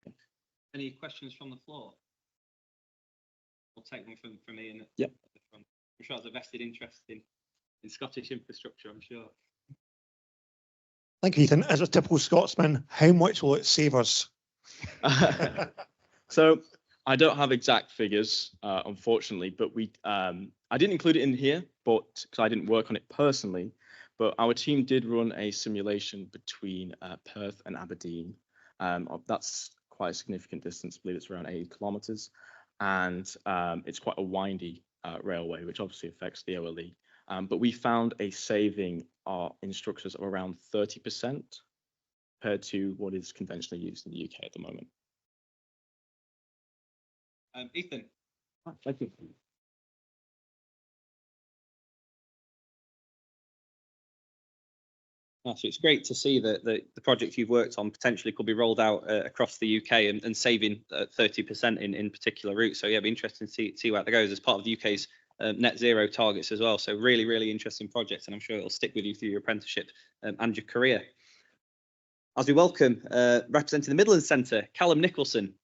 Speaker 12: yeah.
Speaker 1: Any questions from the floor? We'll take them from Ian at
Speaker 12: yep.
Speaker 1: the front. I'm sure there's a vested interest in Scottish infrastructure, I'm sure.
Speaker 8: Thank you, Ethan. As a typical Scotsman, how much will it save us?
Speaker 12: So I don't have exact figures, unfortunately, but I didn't include it in here, but because I didn't work on it personally, but our team did run a simulation between Perth and Aberdeen. That's quite a significant distance. I believe it's around 80 kilometres, and it's quite a windy railway, which obviously affects the OLE. But we found a saving in structures of around 30% compared to what is conventionally used in the UK at the moment.
Speaker 1: Ethan.
Speaker 12: Thank you.
Speaker 1: So it's great to see that the project you've worked on potentially could be rolled out across the UK and saving 30% in particular routes. So yeah, it'd be interesting to see where that goes as part of the UK's net zero targets as well. So really, really interesting project, and I'm sure it'll stick with you through your apprenticeship and your career. As we welcome representing the Midlands Centre, Callum Nicholson.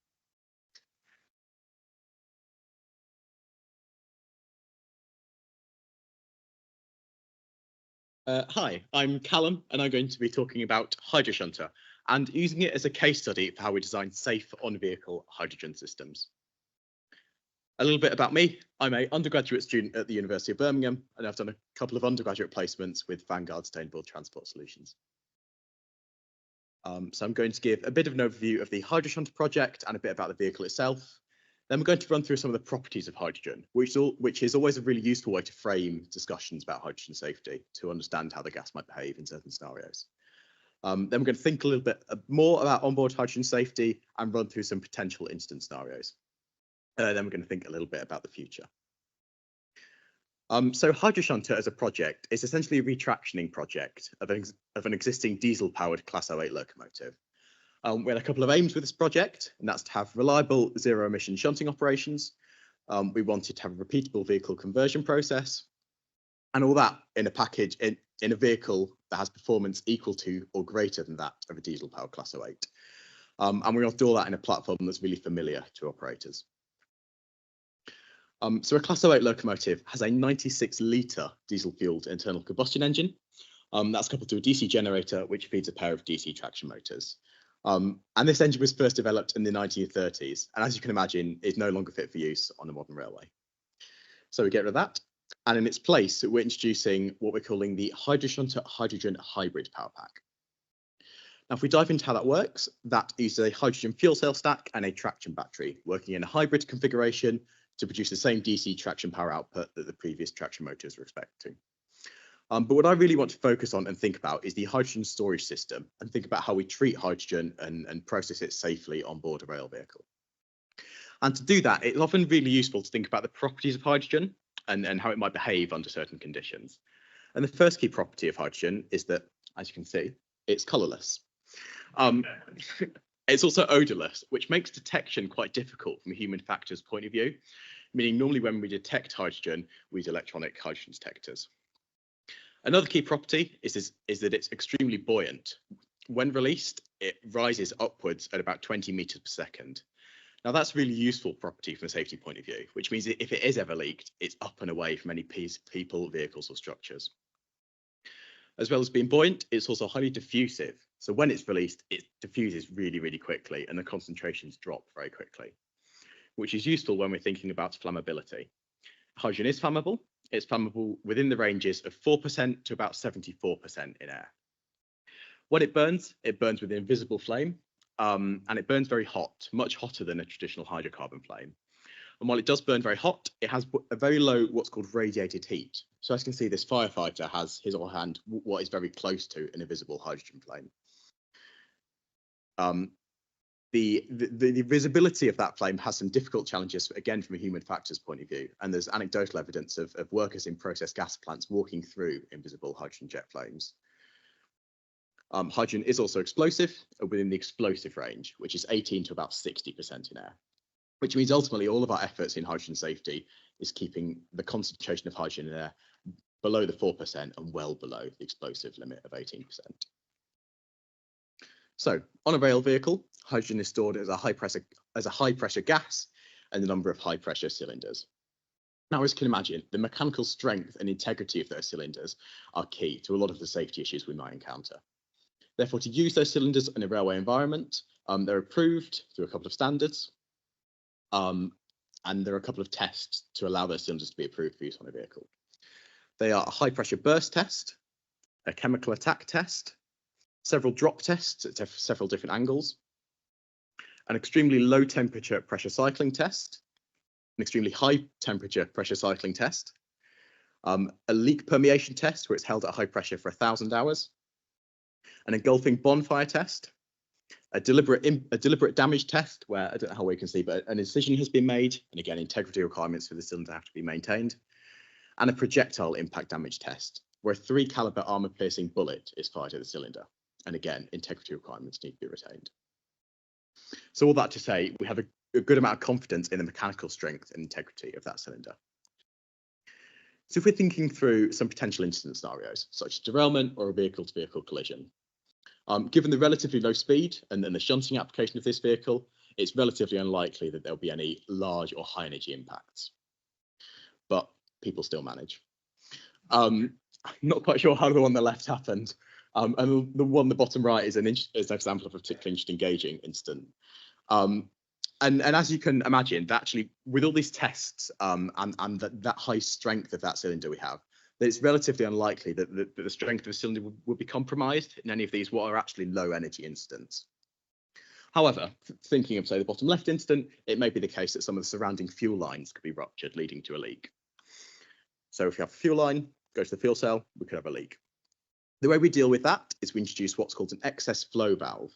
Speaker 14: Hi, I'm Callum, and I'm going to be talking about HydroSHUNTER and using it as a case study for how we design safe on-vehicle hydrogen systems. A little bit about me. I'm an undergraduate student at the University of Birmingham, and I've done a couple of undergraduate placements with Vanguard Sustainable Transport Solutions. So I'm going to give a bit of an overview of the HydroSHUNTER project and a bit about the vehicle itself. Then we're going to run through some of the properties of hydrogen, which is always a really useful way to frame discussions about hydrogen safety to understand how the gas might behave in certain scenarios. Then we're going to think a little bit more about onboard hydrogen safety and run through some potential incident scenarios. Then we're going to think a little bit about the future. So HydroSHUNTER as a project is essentially a retractioning project of an existing diesel-powered Class 08 locomotive. We had a couple of aims with this project, and that's to have reliable zero-emission shunting operations. We wanted to have a repeatable vehicle conversion process, and all that in a package in a vehicle that has performance equal to or greater than that of a diesel-powered Class 08. And we want to do all that in a platform that's really familiar to operators. So a Class 08 locomotive has a 96-litre diesel-fueled internal combustion engine. That's coupled to a DC generator, which feeds a pair of DC traction motors. And this engine was first developed in the 1930s, and as you can imagine, is no longer fit for use on a modern railway. So we get rid of that, and in its place, we're introducing what we're calling the HydroSHUNTER Hydrogen Hybrid Power Pack. Now, if we dive into how that works, that uses a hydrogen fuel cell stack and a traction battery, working in a hybrid configuration to produce the same DC traction power output that the previous traction motors were expecting. But what I really want to focus on and think about is the hydrogen storage system and think about how we treat hydrogen and process it safely on board a rail vehicle. And to do that, it's often really useful to think about the properties of hydrogen and how it might behave under certain conditions. And the first key property of hydrogen is that, as you can see, it's colourless. It's also odorless, which makes detection quite difficult from a human factors point of view, meaning normally when we detect hydrogen, we use electronic hydrogen detectors. Another key property is that it's extremely buoyant. When released, it rises upwards at about 20 meters per second. Now that's a really useful property from a safety point of view, which means that if it is ever leaked, it's up and away from any people, vehicles or structures. As well as being buoyant, it's also highly diffusive. So when it's released, it diffuses really, really quickly and the concentrations drop very quickly, which is useful when we're thinking about flammability. Hydrogen is flammable. It's flammable within the ranges of 4% to about 74% in air. When it burns with an invisible flame, and it burns very hot, much hotter than a traditional hydrocarbon flame. And while it does burn very hot, it has a very low, what's called radiated heat. So as you can see, this firefighter has his or her hand, what is very close to an invisible hydrogen flame. The visibility of that flame has some difficult challenges, again, from a human factors point of view. And there's anecdotal evidence of workers in process gas plants walking through invisible hydrogen jet flames. Hydrogen is also explosive within the explosive range, which is 18 to about 60% in air, which means ultimately all of our efforts in hydrogen safety is keeping the concentration of hydrogen in air below the 4% and well below the explosive limit of 18%. So on a rail vehicle, hydrogen is stored as a high pressure gas and a number of high pressure cylinders. Now, as you can imagine, the mechanical strength and integrity of those cylinders are key to a lot of the safety issues we might encounter. Therefore, to use those cylinders in a railway environment, they're approved through a couple of standards, and there are a couple of tests to allow those cylinders to be approved for use on a vehicle. They are a high pressure burst test, a chemical attack test, several drop tests at several different angles, an extremely low temperature pressure cycling test, an extremely high temperature pressure cycling test, a leak permeation test where it's held at high pressure for 1,000 hours, an engulfing bonfire test, a deliberate damage test where, I don't know how we can see, but an incision has been made, and again, integrity requirements for the cylinder have to be maintained, and a projectile impact damage test where a 3 caliber armor piercing bullet is fired at the cylinder. And again, integrity requirements need to be retained. So all that to say, we have a good amount of confidence in the mechanical strength and integrity of that cylinder. So if we're thinking through some potential incident scenarios, such as derailment or a vehicle-to-vehicle collision, given the relatively low speed and then the shunting application of this vehicle, it's relatively unlikely that there'll be any large or high energy impacts. But people still manage. I'm not quite sure how the one on the left happened. And the one on the bottom right is an example of a particularly interesting engaging incident. And as you can imagine, that actually, with all these tests and that high strength of that cylinder we have, that it's relatively unlikely that the strength of a cylinder would be compromised in any of these what are actually low energy incidents. However, thinking of, say, the bottom left incident, it may be the case that some of the surrounding fuel lines could be ruptured, leading to a leak. So if you have a fuel line, go to the fuel cell, we could have a leak. The way we deal with that is we introduce what's called an excess flow valve.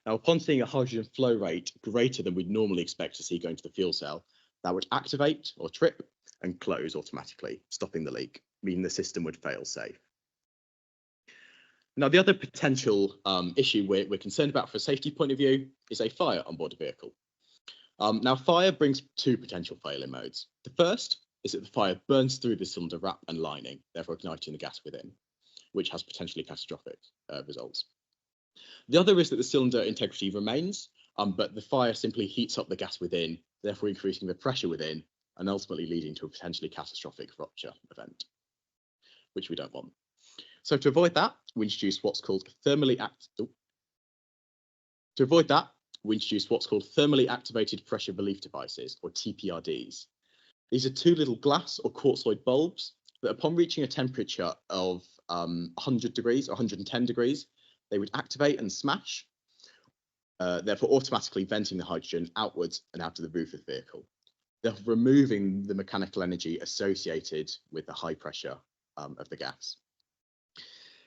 Speaker 14: Now, upon seeing a hydrogen flow rate greater than we'd normally expect to see going to the fuel cell, that would activate or trip and close automatically, stopping the leak, meaning the system would fail safe. Now, the other potential issue we're concerned about from a safety point of view is a fire on board a vehicle. Now, fire brings 2 potential failure modes. The first is that the fire burns through the cylinder wrap and lining, therefore igniting the gas within, which has potentially catastrophic results. The other is that the cylinder integrity remains, but the fire simply heats up the gas within, therefore increasing the pressure within and ultimately leading to a potentially catastrophic rupture event, which we don't want. So to avoid that, we introduce what's called thermally activated pressure relief devices, or TPRDs. These are 2 little glass or quartzoid bulbs that, upon reaching a temperature of 100 degrees or 110 degrees, they would activate and smash, therefore automatically venting the hydrogen outwards and out of the roof of the vehicle, therefore removing the mechanical energy associated with the high pressure of the gas.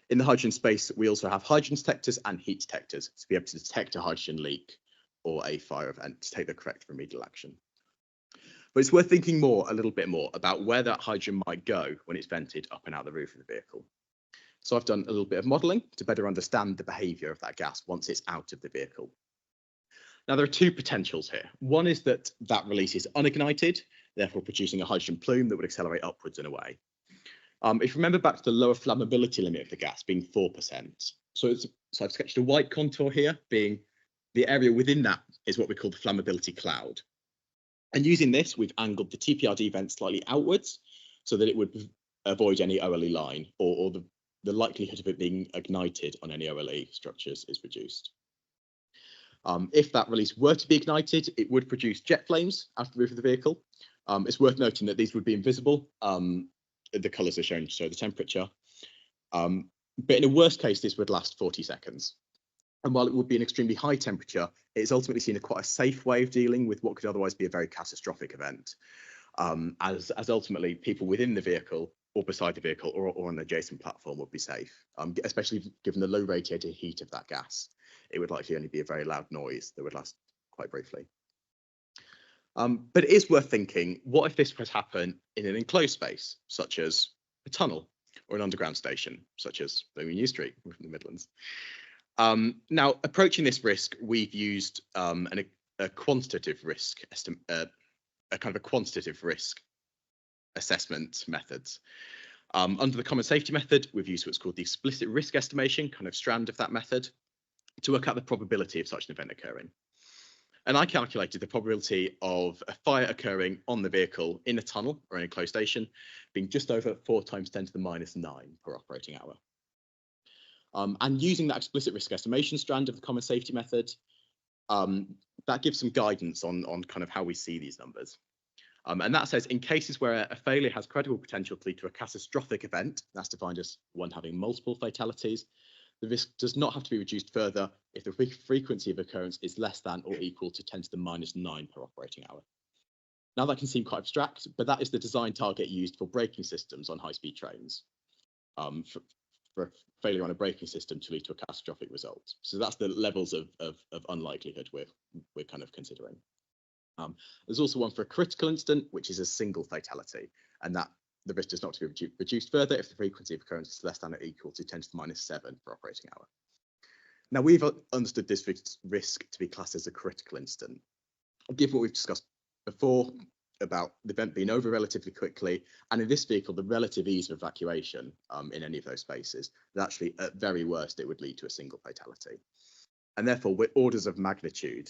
Speaker 14: In the hydrogen space, we also have hydrogen detectors and heat detectors to be able to detect a hydrogen leak or a fire event to take the correct remedial action. But it's worth thinking a little bit more about where that hydrogen might go when it's vented up and out the roof of the vehicle. So I've done a little bit of modelling to better understand the behaviour of that gas once it's out of the vehicle. Now, there are two potentials here. One is that that release is unignited, therefore producing a hydrogen plume that would accelerate upwards and away. If you remember back to the lower flammability limit of the gas being 4%, so I've sketched a white contour here, being the area within that is what we call the flammability cloud. And using this, we've angled the TPRD vent slightly outwards so that it would avoid any OLE line, or the likelihood of it being ignited on any OLE structures is reduced. If that release were to be ignited, it would produce jet flames out of the roof of the vehicle. It's worth noting that these would be invisible. The colours are shown to show the temperature. But in a worst case, this would last 40 seconds. And while it would be an extremely high temperature, it's ultimately seen as quite a safe way of dealing with what could otherwise be a very catastrophic event, as ultimately people within the vehicle or beside the vehicle or on an adjacent platform would be safe, especially given the low radiated heat of that gas. It would likely only be a very loud noise that would last quite briefly. But it is worth thinking, what if this could happen in an enclosed space, such as a tunnel or an underground station, such as Birmingham New Street from the Midlands? Now, approaching this risk, we've used a quantitative risk estimate, a kind of a quantitative risk assessment methods. Under the common safety method, we've used what's called the explicit risk estimation kind of strand of that method to work out the probability of such an event occurring. And I calculated the probability of a fire occurring on the vehicle in a tunnel or an enclosed station being just over 4 × 10⁻⁹ per operating hour. And using that explicit risk estimation strand of the common safety method, that gives some guidance on kind of how we see these numbers. And that says in cases where a failure has credible potential to lead to a catastrophic event, that's defined as one having multiple fatalities, the risk does not have to be reduced further if the frequency of occurrence is less than or equal to 10⁻⁹ per operating hour. Now that can seem quite abstract, but that is the design target used for braking systems on high-speed trains. For failure on a braking system to lead to a catastrophic result. So that's the levels of unlikelihood we're kind of considering. There's also one for a critical incident, which is a single fatality, and that the risk does not to be reduced further if the frequency of occurrence is less than or equal to 10⁻⁷ per operating hour. Now, we've understood this risk to be classed as a critical incident. Given what we've discussed before about the event being over relatively quickly, and in this vehicle, the relative ease of evacuation in any of those spaces, that actually, at very worst, it would lead to a single fatality. And therefore, we're orders of magnitude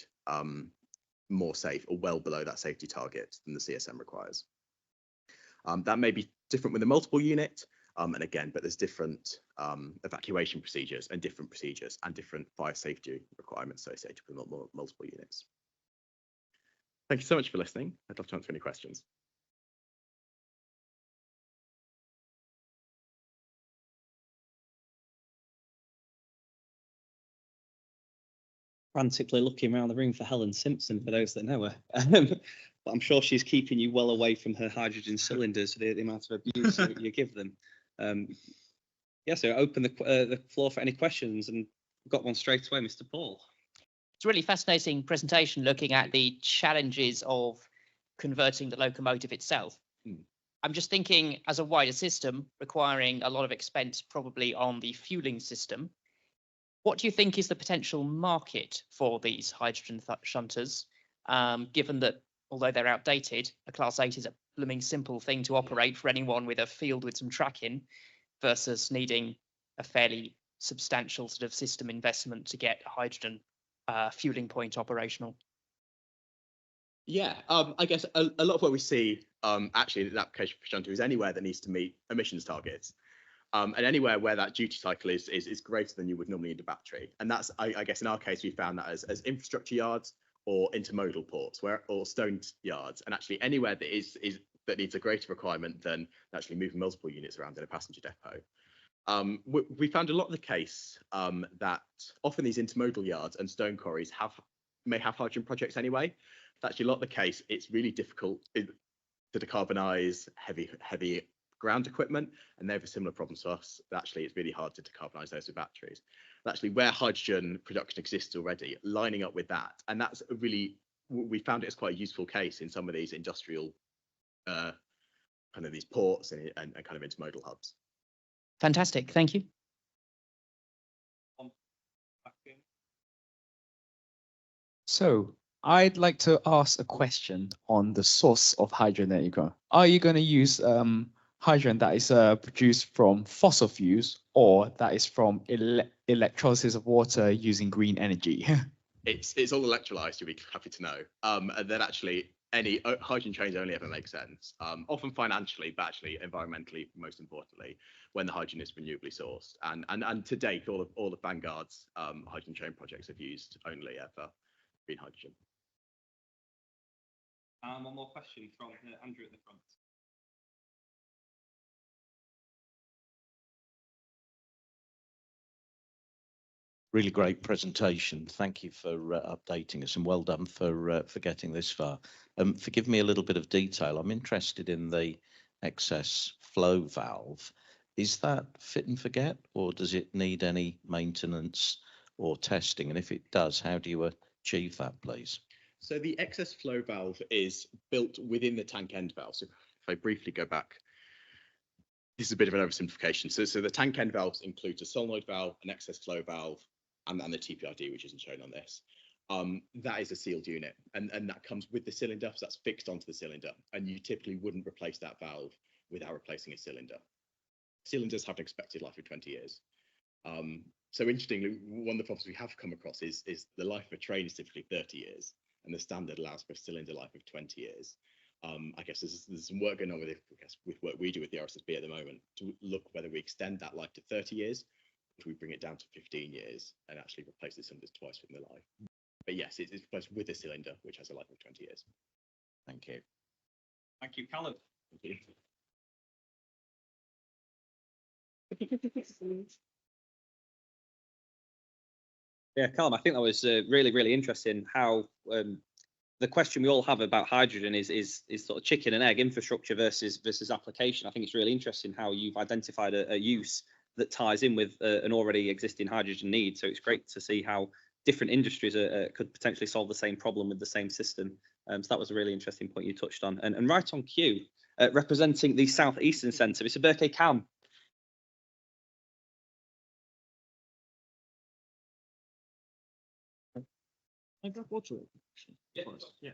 Speaker 14: more safe or well below that safety target than the CSM requires. That may be different with a multiple unit, and again, but there's different evacuation procedures and different fire safety requirements associated with multiple units. Thank you so much for listening. I'd love to answer any questions.
Speaker 1: Frantically looking around the room for Helen Simpson, for those that know her. But I'm sure she's keeping you well away from her hydrogen cylinders, the amount of abuse you give them. Yeah, so open the floor for any questions, and we've got one straight away, Mr. Paul.
Speaker 15: It's a really fascinating presentation looking at the challenges of converting the locomotive itself. I'm just thinking, as a wider system requiring a lot of expense probably on the fueling system, what do you think is the potential market for these hydrogen shunters, given that although they're outdated, a Class 8 is a blooming simple thing to operate for anyone with a field with some track in, versus needing a fairly substantial sort of system investment to get a hydrogen fueling point operational?
Speaker 14: Yeah, I guess a lot of what we see actually in the application for shunter is anywhere that needs to meet emissions targets. And anywhere where that duty cycle is greater than you would normally need a battery. And that's, I guess in our case, we found that as infrastructure yards or intermodal ports or stone yards, and actually anywhere that that needs a greater requirement than actually moving multiple units around in a passenger depot. We found a lot of the case that often these intermodal yards and stone quarries may have hydrogen projects anyway. It's actually a lot of the case, it's really difficult to decarbonize heavy ground equipment, and they have a similar problem to us. Actually, it's really hard to decarbonize those with batteries. But actually, where hydrogen production exists already, lining up with that, and that's we found it as quite a useful case in some of these industrial kind of these ports and kind of intermodal hubs.
Speaker 15: Fantastic, thank you.
Speaker 3: So I'd like to ask a question on the source of hydrogen that you got. Are you going to use hydrogen that is produced from fossil fuels, or that is from electrolysis of water using green energy?
Speaker 14: It's all electrolyzed, you'll be happy to know. And then actually any hydrogen trains only ever make sense, often financially, but actually environmentally, most importantly, when the hydrogen is renewably sourced. And to date, all of Vanguard's hydrogen train projects have used only ever green hydrogen.
Speaker 1: One more question from Andrew at the front.
Speaker 16: Really great presentation. Thank you for updating us, and well done for getting this far. Forgive me a little bit of detail. I'm interested in the excess flow valve. Is that fit and forget, or does it need any maintenance or testing? And if it does, how do you achieve that, please?
Speaker 14: So the excess flow valve is built within the tank end valve. So if I briefly go back, this is a bit of an oversimplification. So the tank end valves include a solenoid valve, an excess flow valve, and the TPRD, which isn't shown on this. That is a sealed unit, and that comes with the cylinder, so that's fixed onto the cylinder, and you typically wouldn't replace that valve without replacing a cylinder. Cylinders have an expected life of 20 years. So interestingly, one of the problems we have come across is the life of a train is typically 30 years, and the standard allows for a cylinder life of 20 years. I guess there's some work going on with work we do with the RSSB at the moment to look whether we extend that life to 30 years, or we bring it down to 15 years and actually replace the cylinders twice within the life. But yes, it's replaced with a cylinder, which has a life of 20 years.
Speaker 16: Thank you.
Speaker 1: Thank you, Callum.
Speaker 14: Thank you.
Speaker 1: Yeah, Callum, I think that was really, really interesting how the question we all have about hydrogen is sort of chicken and egg, infrastructure versus application. I think it's really interesting how you've identified a use that ties in with an already existing hydrogen need. So it's great to see how different industries could potentially solve the same problem with the same system. So that was a really interesting point you touched on. And right on cue, representing the South Eastern Centre, Mr. Burke Cam.
Speaker 12: I got water. Yeah.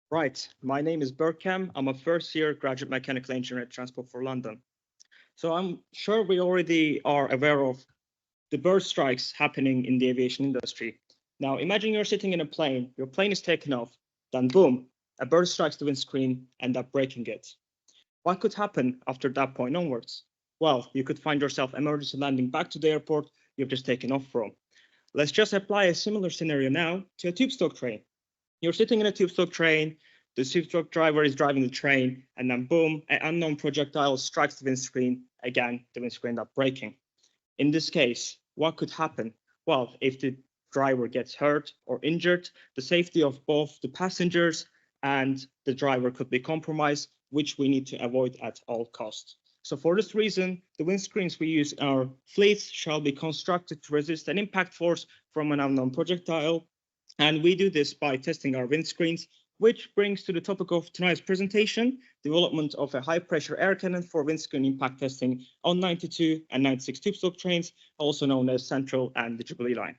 Speaker 12: Right, my name is Burkham. I'm a first-year graduate mechanical engineer at Transport for London. So I'm sure we already are aware of the bird strikes happening in the aviation industry. Now, imagine you're sitting in a plane, your plane is taken off, then boom, a bird strikes the windscreen, end up breaking it. What could happen after that point onwards? Well, you could find yourself emergency landing back to the airport you've just taken off from. Let's just apply a similar scenario now to a tube stock train. You're sitting in a tube stock train, the tube stock driver is driving the train, and then boom, an unknown projectile strikes the windscreen. Again, the windscreen ends up breaking. In this case, what could happen? Well, if the driver gets hurt or injured, the safety of both the passengers and the driver could be compromised, which we need to avoid at all costs. So for this reason, the windscreens we use in our fleets shall be constructed to resist an impact force from an unknown projectile. And we do this by testing our windscreens, which brings to the topic of tonight's presentation, development of a high pressure air cannon for windscreen impact testing on 92 and 96 tube stock trains, also known as Central and the Jubilee Line.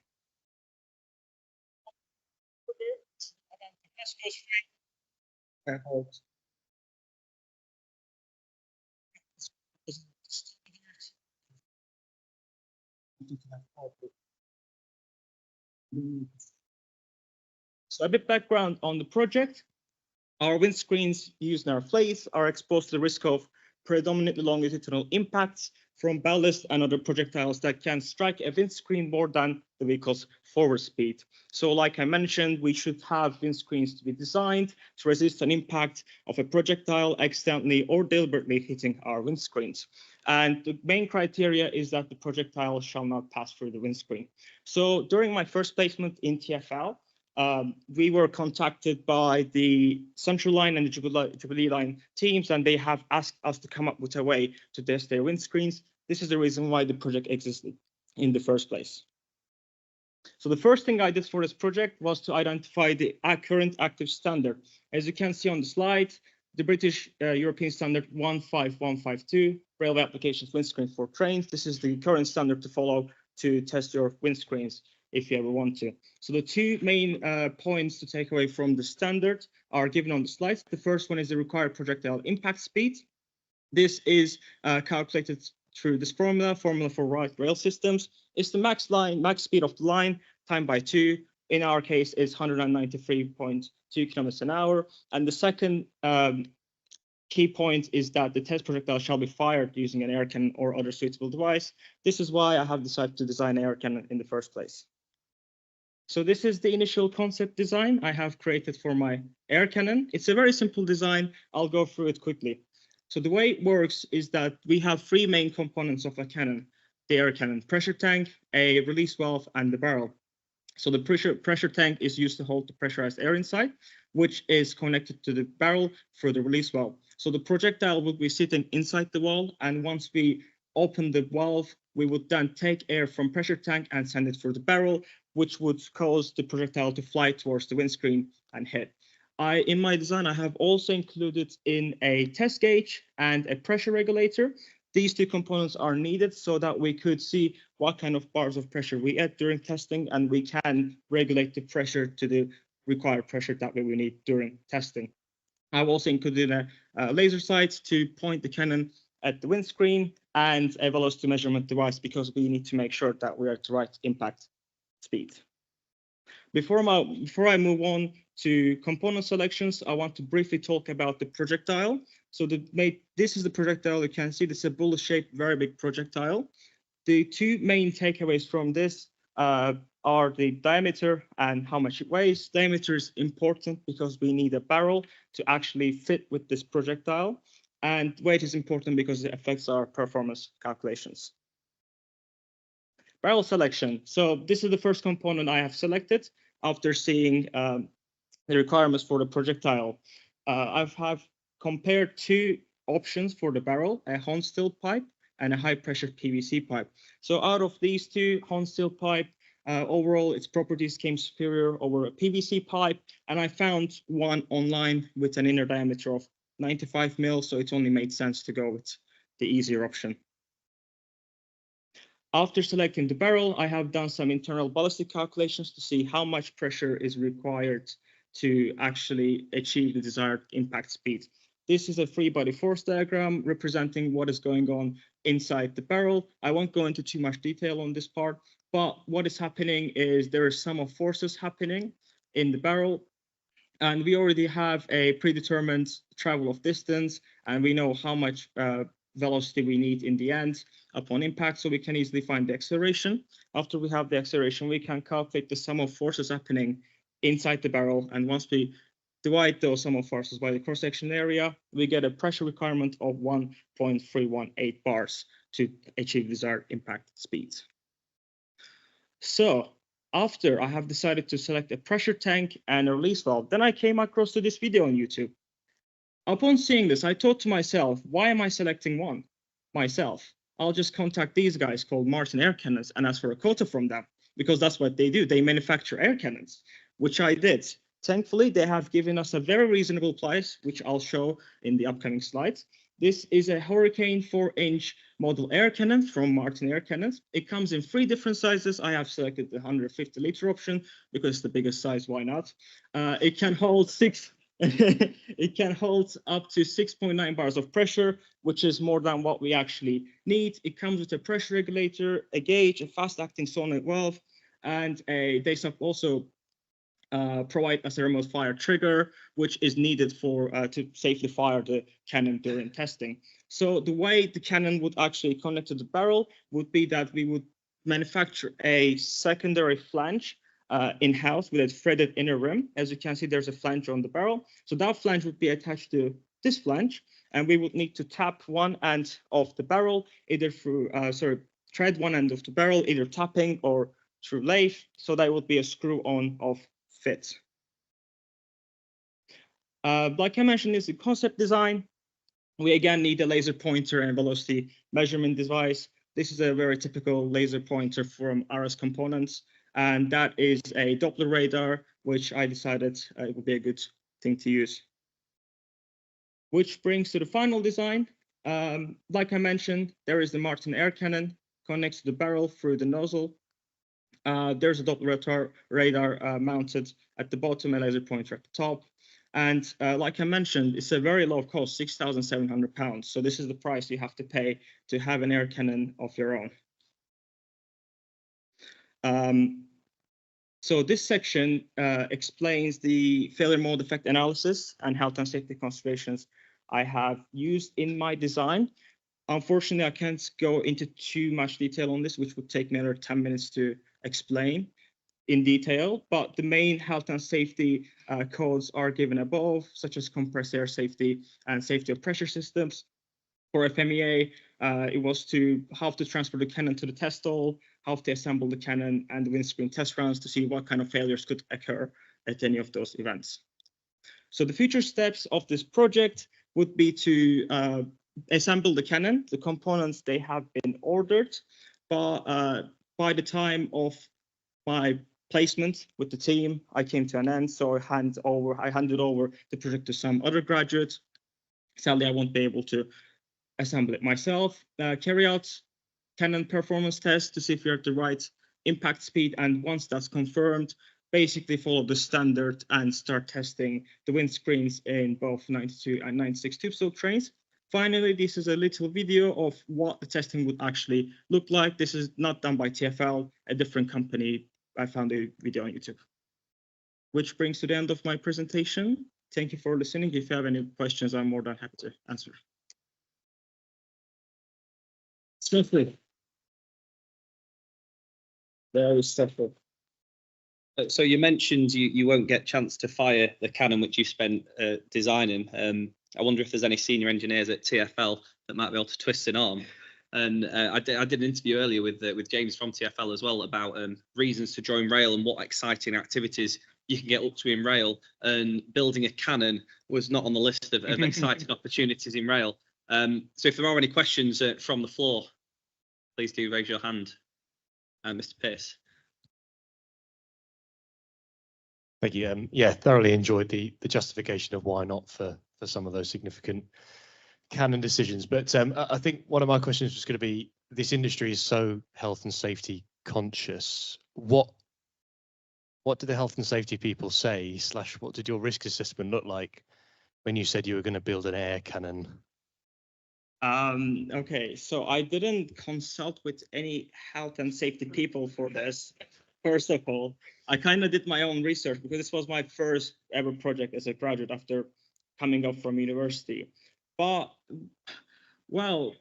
Speaker 12: So a bit background on the project. Our windscreens used in our fleets are exposed to the risk of predominantly longitudinal impacts from ballast and other projectiles that can strike a windscreen more than the vehicle's forward speed. So like I mentioned, we should have windscreens to be designed to resist an impact of a projectile accidentally or deliberately hitting our windscreens. And the main criteria is that the projectile shall not pass through the windscreen. So during my first placement in TfL, we were contacted by the Central Line and the Jubilee Line teams, and they have asked us to come up with a way to test their windscreens. This is the reason why the project existed.
Speaker 17: in the first place. So the first thing I did for this project was to identify the current active standard. As you can see on the slide, the British European standard 15152, railway applications windscreen for trains. This is the current standard to follow to test your windscreens if you ever want to. So the two main points to take away from the standard are given on the slides. The first one is the required projectile impact speed. This is calculated through this formula for rail systems. It's the max speed of the line, time by 2. In our case, is 193.2 kilometers an hour. And the second key point is that the test projectile shall be fired using an air cannon or other suitable device. This is why I have decided to design an air cannon in the first place. So this is the initial concept design I have created for my air cannon. It's a very simple design. I'll go through it quickly. So the way it works is that we have three main components of a cannon: the air cannon pressure tank, a release valve, and the barrel. So the pressure tank is used to hold the pressurized air inside, which is connected to the barrel through the release valve. So the projectile will be sitting inside the valve, and once we open the valve, we would then take air from pressure tank and send it through the barrel, which would cause the projectile to fly towards the windscreen and hit. In my design, I have also included in a test gauge and a pressure regulator. These two components are needed so that we could see what kind of bars of pressure we add during testing, and we can regulate the pressure to the required pressure that we need during testing. I've also included a laser sight to point the cannon at the windscreen and a velocity measurement device because we need to make sure that we are at the right impact speed. Before I move on to component selections, I want to briefly talk about the projectile. So this is the projectile. You can see this is a bullet-shaped, very big projectile. The two main takeaways from this are the diameter and how much it weighs. Diameter is important because we need a barrel to actually fit with this projectile. And weight is important because it affects our performance calculations. Barrel selection. So this is the first component I have selected after seeing the requirements for the projectile. I have compared two options for the barrel, a Horn-steel pipe and a high-pressure PVC pipe. So out of these two, Horn-steel pipe, overall its properties came superior over a PVC pipe, and I found one online with an inner diameter of 95 mil, so it only made sense to go with the easier option. After selecting the barrel, I have done some internal ballistic calculations to see how much pressure is required to actually achieve the desired impact speed. This is a free body force diagram representing what is going on inside the barrel. I won't go into too much detail on this part, but what is happening is there is sum of forces happening in the barrel, and we already have a predetermined travel of distance, and we know how much velocity we need in the end upon impact, so we can easily find the acceleration. After we have the acceleration, we can calculate the sum of forces happening inside the barrel, and once we divide those sum of forces by the cross-section area, we get a pressure requirement of 1.318 bars to achieve desired impact speeds. So after I have decided to select a pressure tank and a release valve, then I came across to this video on YouTube. Upon seeing this, I thought to myself, why am I selecting one myself? I'll just contact these guys called Martin Air Cannons and ask for a quota from them, because that's what they do. They manufacture air cannons, which I did. Thankfully, they have given us a very reasonable price, which I'll show in the upcoming slides. This is a Hurricane 4-inch model air cannon from Martin Air Cannons. It comes in 3 different sizes. I have selected the 150-liter option because it's the biggest size. Why not? It can hold it can hold up to 6.9 bars of pressure, which is more than what we actually need. It comes with a pressure regulator, a gauge, a fast-acting solenoid valve, and they also provide us a remote fire trigger, which is needed for to safely fire the cannon during testing. So the way the cannon would actually connect to the barrel would be that we would manufacture a secondary flange in-house with a threaded inner rim. As you can see, there's a flange on the barrel. So that flange would be attached to this flange, and we would need to tap one end of the barrel, either through, thread one end of the barrel, either tapping or through lathe. So that would be a screw-on-off fit. Like I mentioned, is the concept design. We again need a laser pointer and velocity measurement device. This is a very typical laser pointer from RS Components, and that is a Doppler radar, which I decided it would be a good thing to use. Which brings to the final design. Like I mentioned, there is the Martin air cannon connects to the barrel through the nozzle. There's a Doppler radar mounted at the bottom, a laser pointer at the top. And like I mentioned, it's a very low cost, £6,700. So this is the price you have to pay to have an air cannon of your own. So this section explains the failure mode effect analysis and health and safety considerations I have used in my design. Unfortunately, I can't go into too much detail on this, which would take me another 10 minutes to explain in detail, but the main health and safety codes are given above, such as compressed air safety and safety of pressure systems. For FMEA, it was how to transfer the cannon to the test stall, how to assemble the cannon and the windscreen test runs to see what kind of failures could occur at any of those events. So the future steps of this project would be to assemble the cannon. The components, they have been ordered, but by the time of my placement with the team, I came to an end, so I handed over the project to some other graduates. Sadly, I won't be able to assemble it myself. Carry out cannon performance tests to see if you're at the right impact speed, and once that's confirmed, basically follow the standard and start testing the windscreens in both 92 and 96 tube-stock trains. Finally, this is a little video of what the testing would actually look like. This is not done by TfL, a different company. I found a video on YouTube. Which brings to the end of my presentation. Thank you for listening. If you have any questions, I'm more than happy to answer. Stephanie. There is Stephanie.
Speaker 1: So you mentioned you won't get a chance to fire the cannon which you spent designing. I wonder if there's any senior engineers at TfL that might be able to twist an arm. And I did an interview earlier with James from TfL as well about reasons to join rail and what exciting activities you can get up to in rail. And building a cannon was not on the list of exciting opportunities in rail. So if there are any questions from the floor, please do raise your hand. Mr. Pearce.
Speaker 18: Thank you. Yeah, thoroughly enjoyed the justification of why not for some of those significant cannon decisions. But I think one of my questions was going to be, this industry is so health and safety conscious. What did the health and safety people say, / what did your risk assessment look like when you said you were going to build an air cannon?
Speaker 17: Okay, so I didn't consult with any health and safety people for this. First of all, I kind of did my own research because this was my first ever project as a graduate after coming up from university. But, well,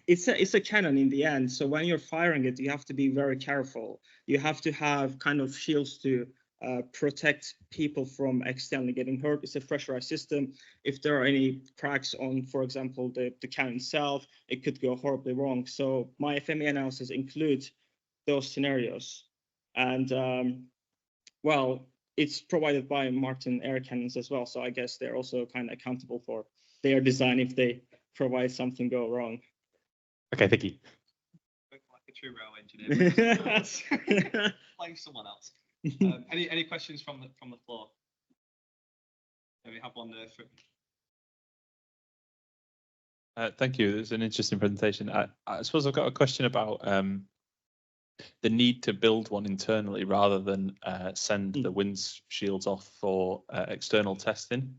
Speaker 17: it's a cannon in the end. So when you're firing it, you have to be very careful. You have to have kind of shields to protect people from externally getting hurt. It's a pressurized system. If there are any cracks on, for example, the cannon itself, it could go horribly wrong. So my FME analysis includes those scenarios. And well, it's provided by Martin air cannons as well. So I guess they're also kind of accountable for their design if they provide something go wrong.
Speaker 18: Okay, thank you.
Speaker 1: Like a true rail engineer. Playing someone else. Any questions from the floor? Do we have one there?
Speaker 19: Thank you. It's an interesting presentation. I suppose I've got a question about the need to build one internally rather than send the windshields off for external testing.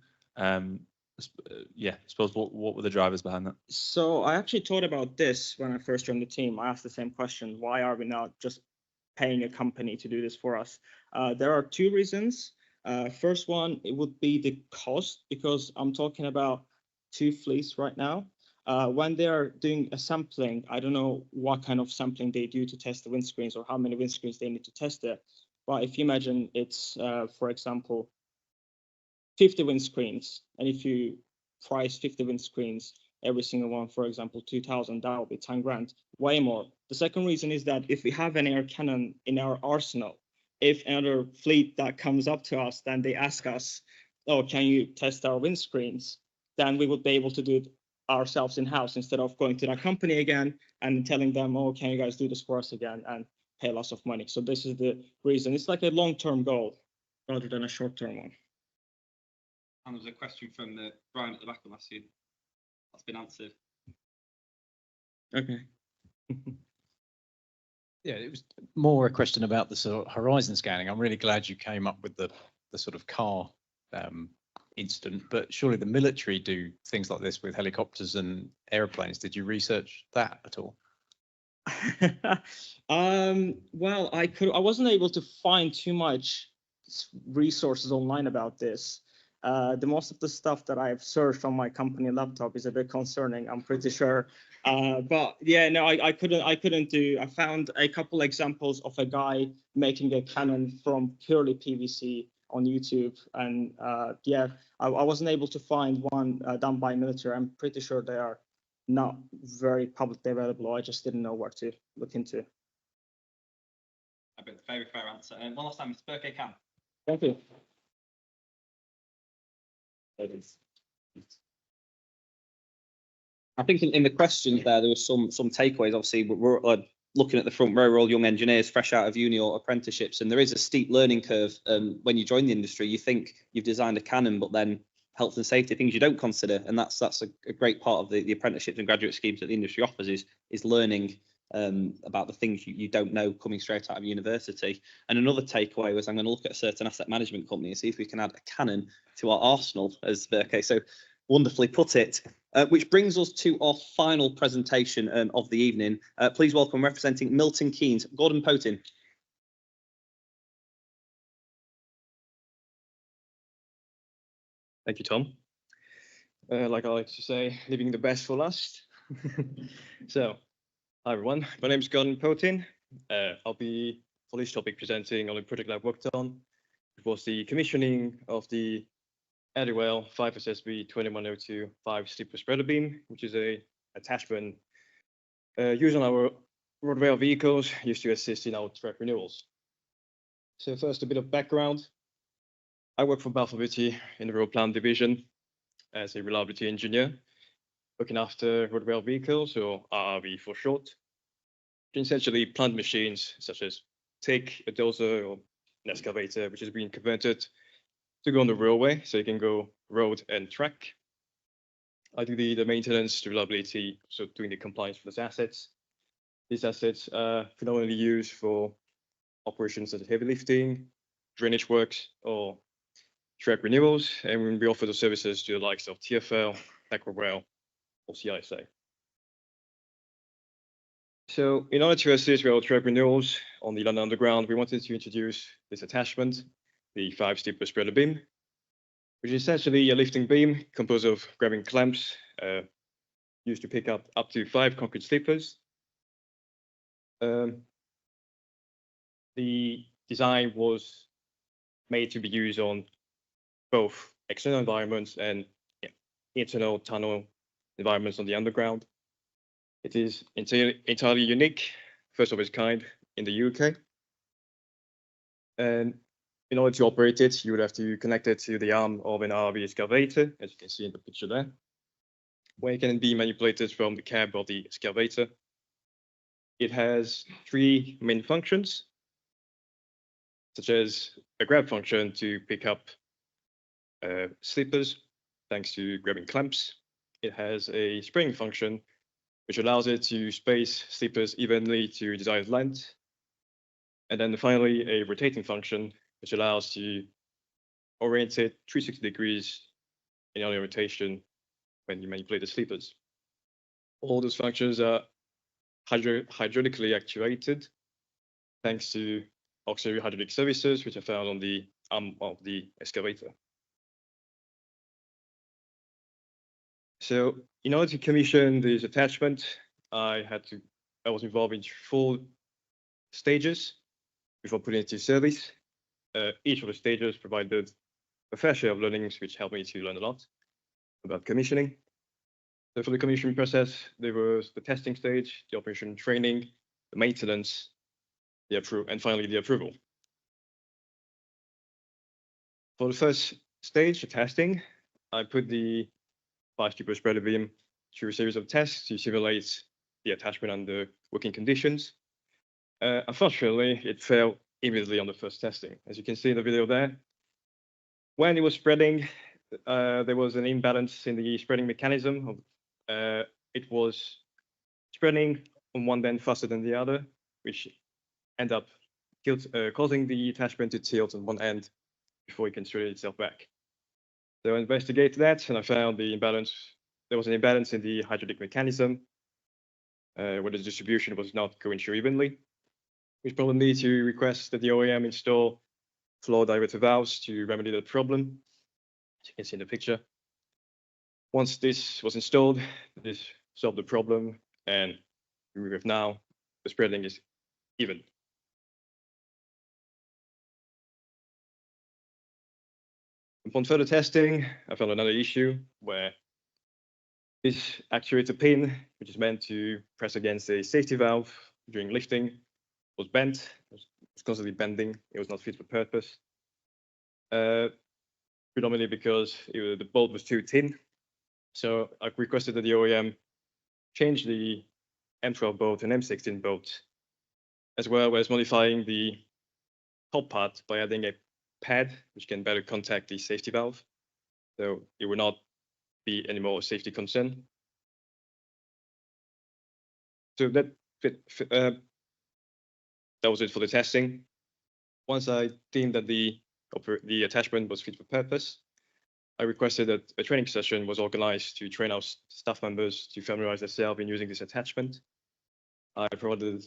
Speaker 19: Yeah, I suppose what were the drivers behind that?
Speaker 17: So I actually thought about this when I first joined the team. I asked the same question: why are we not just paying a company to do this for us? There are two reasons. First one, it would be the cost, because I'm talking about two fleets right now. When they are doing a sampling, I don't know what kind of sampling they do to test the windscreens or how many windscreens they need to test it. But if you imagine it's, for example, 50 windscreens, and if you price 50 windscreens, every single one, for example, 2,000, that will be 10 grand, way more. The second reason is that if we have an air cannon in our arsenal, if another fleet that comes up to us, then they ask us, oh, can you test our windscreens? Then we would be able to do it ourselves in-house instead of going to that company again and telling them, oh, can you guys do this for us again and pay lots of money. So this is the reason. It's like a long-term goal rather than a short-term one.
Speaker 1: And there's a question from Brian at the back of my scene. That's been answered.
Speaker 17: Okay.
Speaker 20: Yeah, it was more a question about the sort of horizon scanning. I'm really glad you came up with the sort of car incident, but surely the military do things like this with helicopters and airplanes. Did you research that at all?
Speaker 17: Well, I wasn't able to find too much resources online about this. The most of the stuff that I've searched on my company laptop is a bit concerning, I'm pretty sure. But yeah, no, I couldn't do. I found a couple examples of a guy making a cannon from purely PVC on YouTube, and yeah, I wasn't able to find one done by military. I'm pretty sure they are not very publicly available. I just didn't know where to look into.
Speaker 1: A bit very fair answer. And one last time, Mr. Burke Cam.
Speaker 17: Thank you.
Speaker 1: I think in the questions there was some takeaways. Obviously, we're looking at the front row, we're all young engineers fresh out of uni or apprenticeships, and there is a steep learning curve. When you join the industry, you think you've designed a cannon, but then health and safety things you don't consider, and that's a great part of the apprenticeships and graduate schemes that the industry offers is learning about the things you don't know coming straight out of university. And another takeaway was I'm going to look at a certain asset management company and see if we can add a cannon to our arsenal, as Verke so wonderfully put it. Which brings us to our final presentation of the evening. Please welcome, representing Milton Keynes, Gordon Potin.
Speaker 21: Thank you, Tom. Like I like to say, leaving the best for last. So, hi everyone, my name is Gordon Potin. I'll be, for this topic, presenting on a project I've worked on. It was the commissioning of the Edgewell 5 SSB 2102 5 slipper spreader beam, which is a attachment used on our road rail vehicles, used to assist in our track renewals. So first, a bit of background. I work for Balfour Beatty in the road plan division as a reliability engineer, looking after road rail vehicles, or RRV for short. Essentially plant machines such as take a dozer or an excavator, which is being converted to go on the railway, so you can go road and track. I do the maintenance, the reliability, so doing the compliance for those assets. These assets are predominantly used for operations such as heavy lifting, drainage works, or track renewals, and we offer the services to the likes of TfL, Rail, or CISA. So in order to assist rail track renewals on the London Underground, we wanted to introduce this attachment, the 5 slipper spreader beam, which is essentially a lifting beam composed of grabbing clamps used to pick up to 5 concrete slippers. The design was made to be used on both external environments and internal tunnel environments on the underground. It is entirely unique, first of its kind in the UK. And in order to operate it, you would have to connect it to the arm of an RV excavator, as you can see in the picture there, where it can be manipulated from the cab of the excavator. It has 3 main functions, such as a grab function to pick up slippers, thanks to grabbing clamps. It has a spring function, which allows it to space slippers evenly to desired length. And then finally, a rotating function, which allows to orient it 360 degrees in any rotation when you manipulate the sleepers. All those functions are hydraulically actuated, thanks to auxiliary hydraulic services, which are found on the arm of the excavator. So in order to commission this attachment, I was involved in 4 stages before putting it to service. Each of the stages provided a fair share of learnings, which helped me to learn a lot about commissioning. So for the commissioning process, there was the testing stage, the operation training, the maintenance, and finally the approval. For the first stage, the testing, I put the 5 slipper spreader beam through a series of tests to simulate the attachment under working conditions. Unfortunately, it failed immediately on the first testing. As you can see in the video there, when it was spreading, there was an imbalance in the spreading mechanism. It was spreading on one end faster than the other, which ended up causing the attachment to tilt on one end before it can straighten itself back. So I investigated that, and I found the imbalance. There was an imbalance in the hydraulic mechanism, where the distribution was not going through evenly, which probably need to request that the OEM install flow diverter valves to remedy the problem, as you can see in the picture. Once this was installed, this solved the problem, and with now the spreading is even. Upon further testing, I found another issue where this actuator pin, which is meant to press against a safety valve during lifting, was bent. It was constantly bending. It was not fit for purpose. Predominantly because the bolt was too thin. So I requested that the OEM change the M12 bolt and M16 bolt, as well as modifying the top part by adding a pad which can better contact the safety valve, so it will not be any more safety concern. So that was it for the testing. Once I deemed that the attachment was fit for purpose, I requested that a training session was organized to train our staff members to familiarize themselves in using this attachment. I provided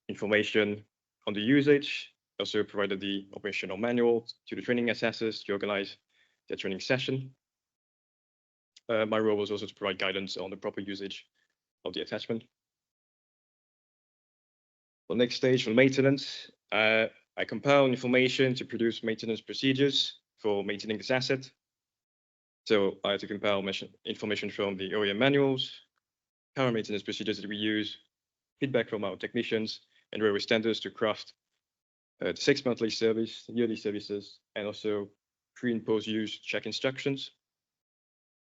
Speaker 21: information on the usage, also provided the operational manual to the training assessors to organize their training session. My role was also to provide guidance on the proper usage of the attachment. For the next stage, for maintenance, I compile information to produce maintenance procedures for maintaining this asset. So I had to compile information from the OEM manuals, current maintenance procedures that we use, feedback from our technicians, and railway standards to craft the 6 monthly service, yearly services, and also pre and post use check instructions.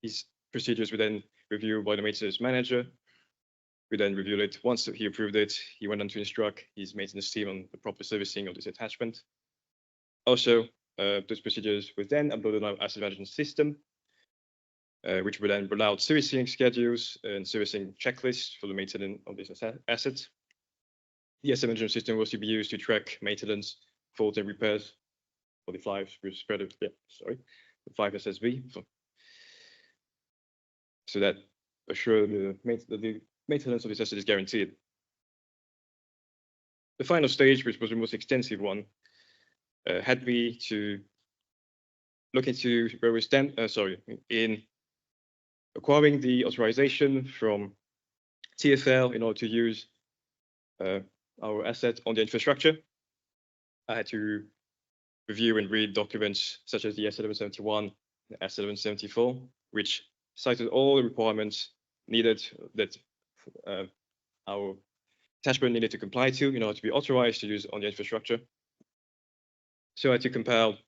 Speaker 21: These procedures were then reviewed by the maintenance manager. We then reviewed it. Once he approved it, he went on to instruct his maintenance team on the proper servicing of this attachment. Also, those procedures were then uploaded on our asset management system, which would then roll out servicing schedules and servicing checklists for the maintenance of this asset. The asset management system will also be used to track maintenance, faults, and repairs for the 5 SSV. So that assure the maintenance of this asset is guaranteed. The final stage, which was the most extensive one, had me to look into where we stand. In acquiring the authorization from TfL in order to use our asset on the infrastructure. I had to review and read documents such as the S1171 and S1174, which cited all the requirements needed that our attachment needed to comply to in order to be authorized to use on the infrastructure. So I had to compile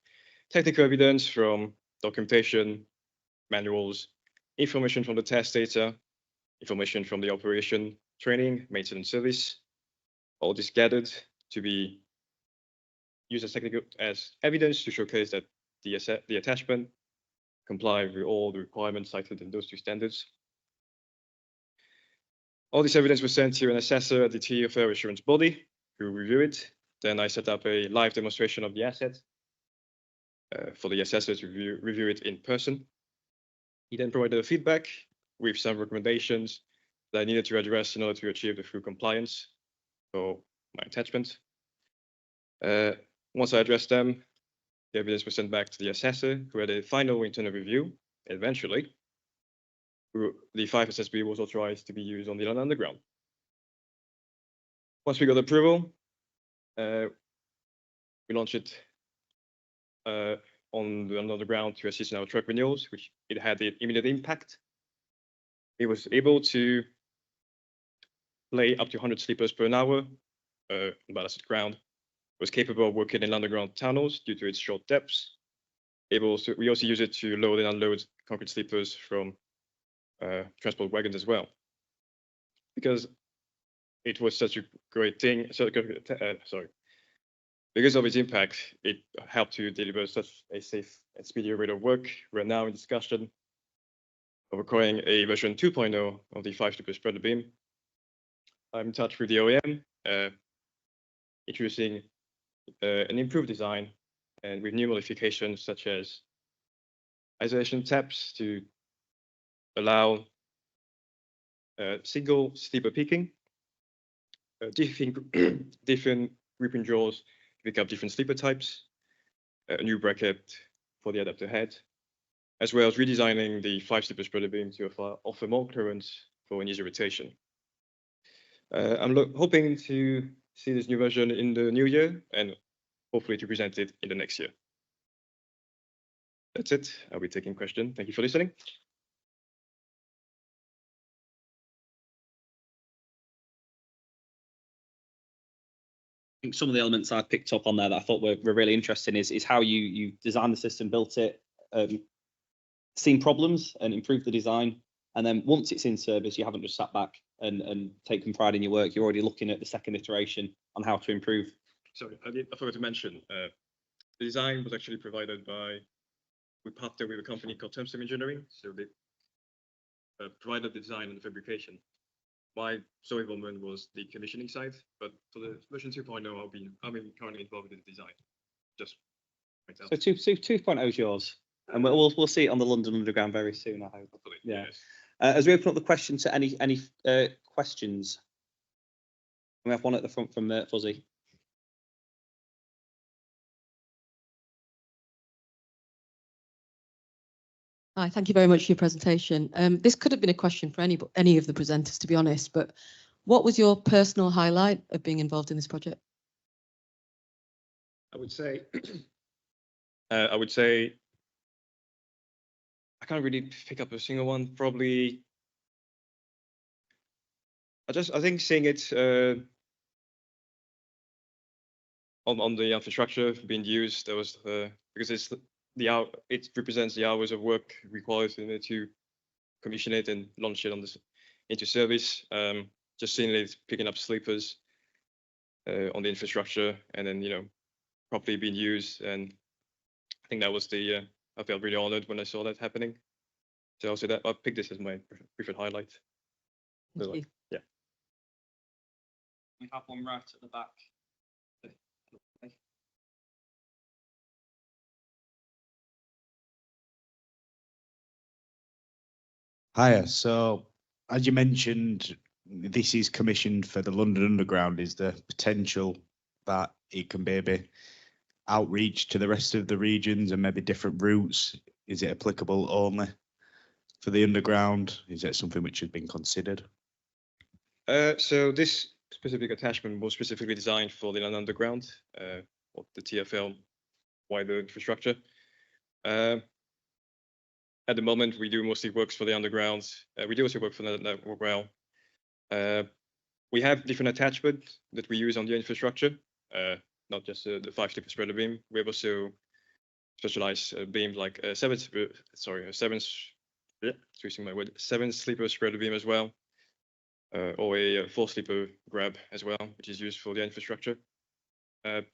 Speaker 21: technical evidence from documentation, manuals, information from the test data, information from the operation, training, maintenance service, all this gathered to be used as evidence to showcase that the attachment comply with all the requirements cited in those 2 standards. All this evidence was sent to an assessor at the TfL assurance body who reviewed it. Then I set up a live demonstration of the asset for the assessor to review it in person. He then provided a feedback with some recommendations that I needed to address in order to achieve the full compliance for my attachment. Once I addressed them, the evidence was sent back to the assessor, who had a final internal review. Eventually, the 5 SSB was authorized to be used on the London Underground. Once we got approval, we launched it on the Underground to assist in our truck renewals, which it had an immediate impact. It was able to lay up to 100 sleepers per hour on ballasted ground. It was capable of working in underground tunnels due to its short depths. We also use it to load and unload concrete sleepers from transport wagons as well, because it was such a great thing. Because of its impact, it helped to deliver such a safe and speedy rate of work. We're now in discussion of acquiring a version 2.0 of the 5-sleeper spreader beam. I'm in touch with the OEM, introducing an improved design and with new modifications such as isolation taps to allow single sleeper peaking, different gripping jaws to pick up different sleeper types, a new bracket for the adapter head, as well as redesigning the 5-sleeper spreader beam to offer more clearance for an easy rotation. I'm hoping to see this new version in the new year and hopefully to present it in the next year. That's it. I'll be taking questions. Thank you for listening.
Speaker 1: I think some of the elements I picked up on there that I thought were really interesting is how you designed the system, built it, seen problems and improved the design. And then once it's in service, you haven't just sat back and taken pride in your work. You're already looking at the second iteration on how to improve.
Speaker 21: Sorry, I forgot to mention, the design was actually provided by, we partnered with a company called Tungsten Engineering. So they provided the design and the fabrication. My sole involvement was the commissioning side, but for the version 2.0, I'm currently involved in the design. Just
Speaker 1: So 2.0 is yours, and we'll see it on the London Underground very soon, I hope.
Speaker 21: Hopefully,
Speaker 1: yeah.
Speaker 21: Yes.
Speaker 1: As we open up the question to any questions, we have one at the front from Fuzzy.
Speaker 4: Hi, thank you very much for your presentation. This could have been a question for any of the presenters, to be honest, but what was your personal highlight of being involved in this project?
Speaker 21: I would say, I can't really pick up a single one. Probably, I think seeing it on the infrastructure being used, there was because it represents the hours of work required to commission it and launch it into service. Just seeing it picking up sleepers on the infrastructure and then properly being used, and I think that was I felt really honored when I saw that happening. So I'll say that I picked this as my preferred highlight.
Speaker 4: Thank you.
Speaker 21: Yeah.
Speaker 1: We have one right at the back.
Speaker 7: Hiya. So, as you mentioned, this is commissioned for the London Underground. Is there potential that it can maybe outreach to the rest of the regions and maybe different routes? Is it applicable only for the Underground? Is that something which has been considered?
Speaker 21: So this specific attachment was specifically designed for the London Underground, or the TfL wider infrastructure. At the moment, we do mostly works for the Underground. We do also work for the Network Rail. We have different attachments that we use on the infrastructure, not just the 5-sleeper spreader beam. We have also specialized beams like a 7-sleeper spreader beam as well, or a 4-sleeper grab as well, which is used for the infrastructure. But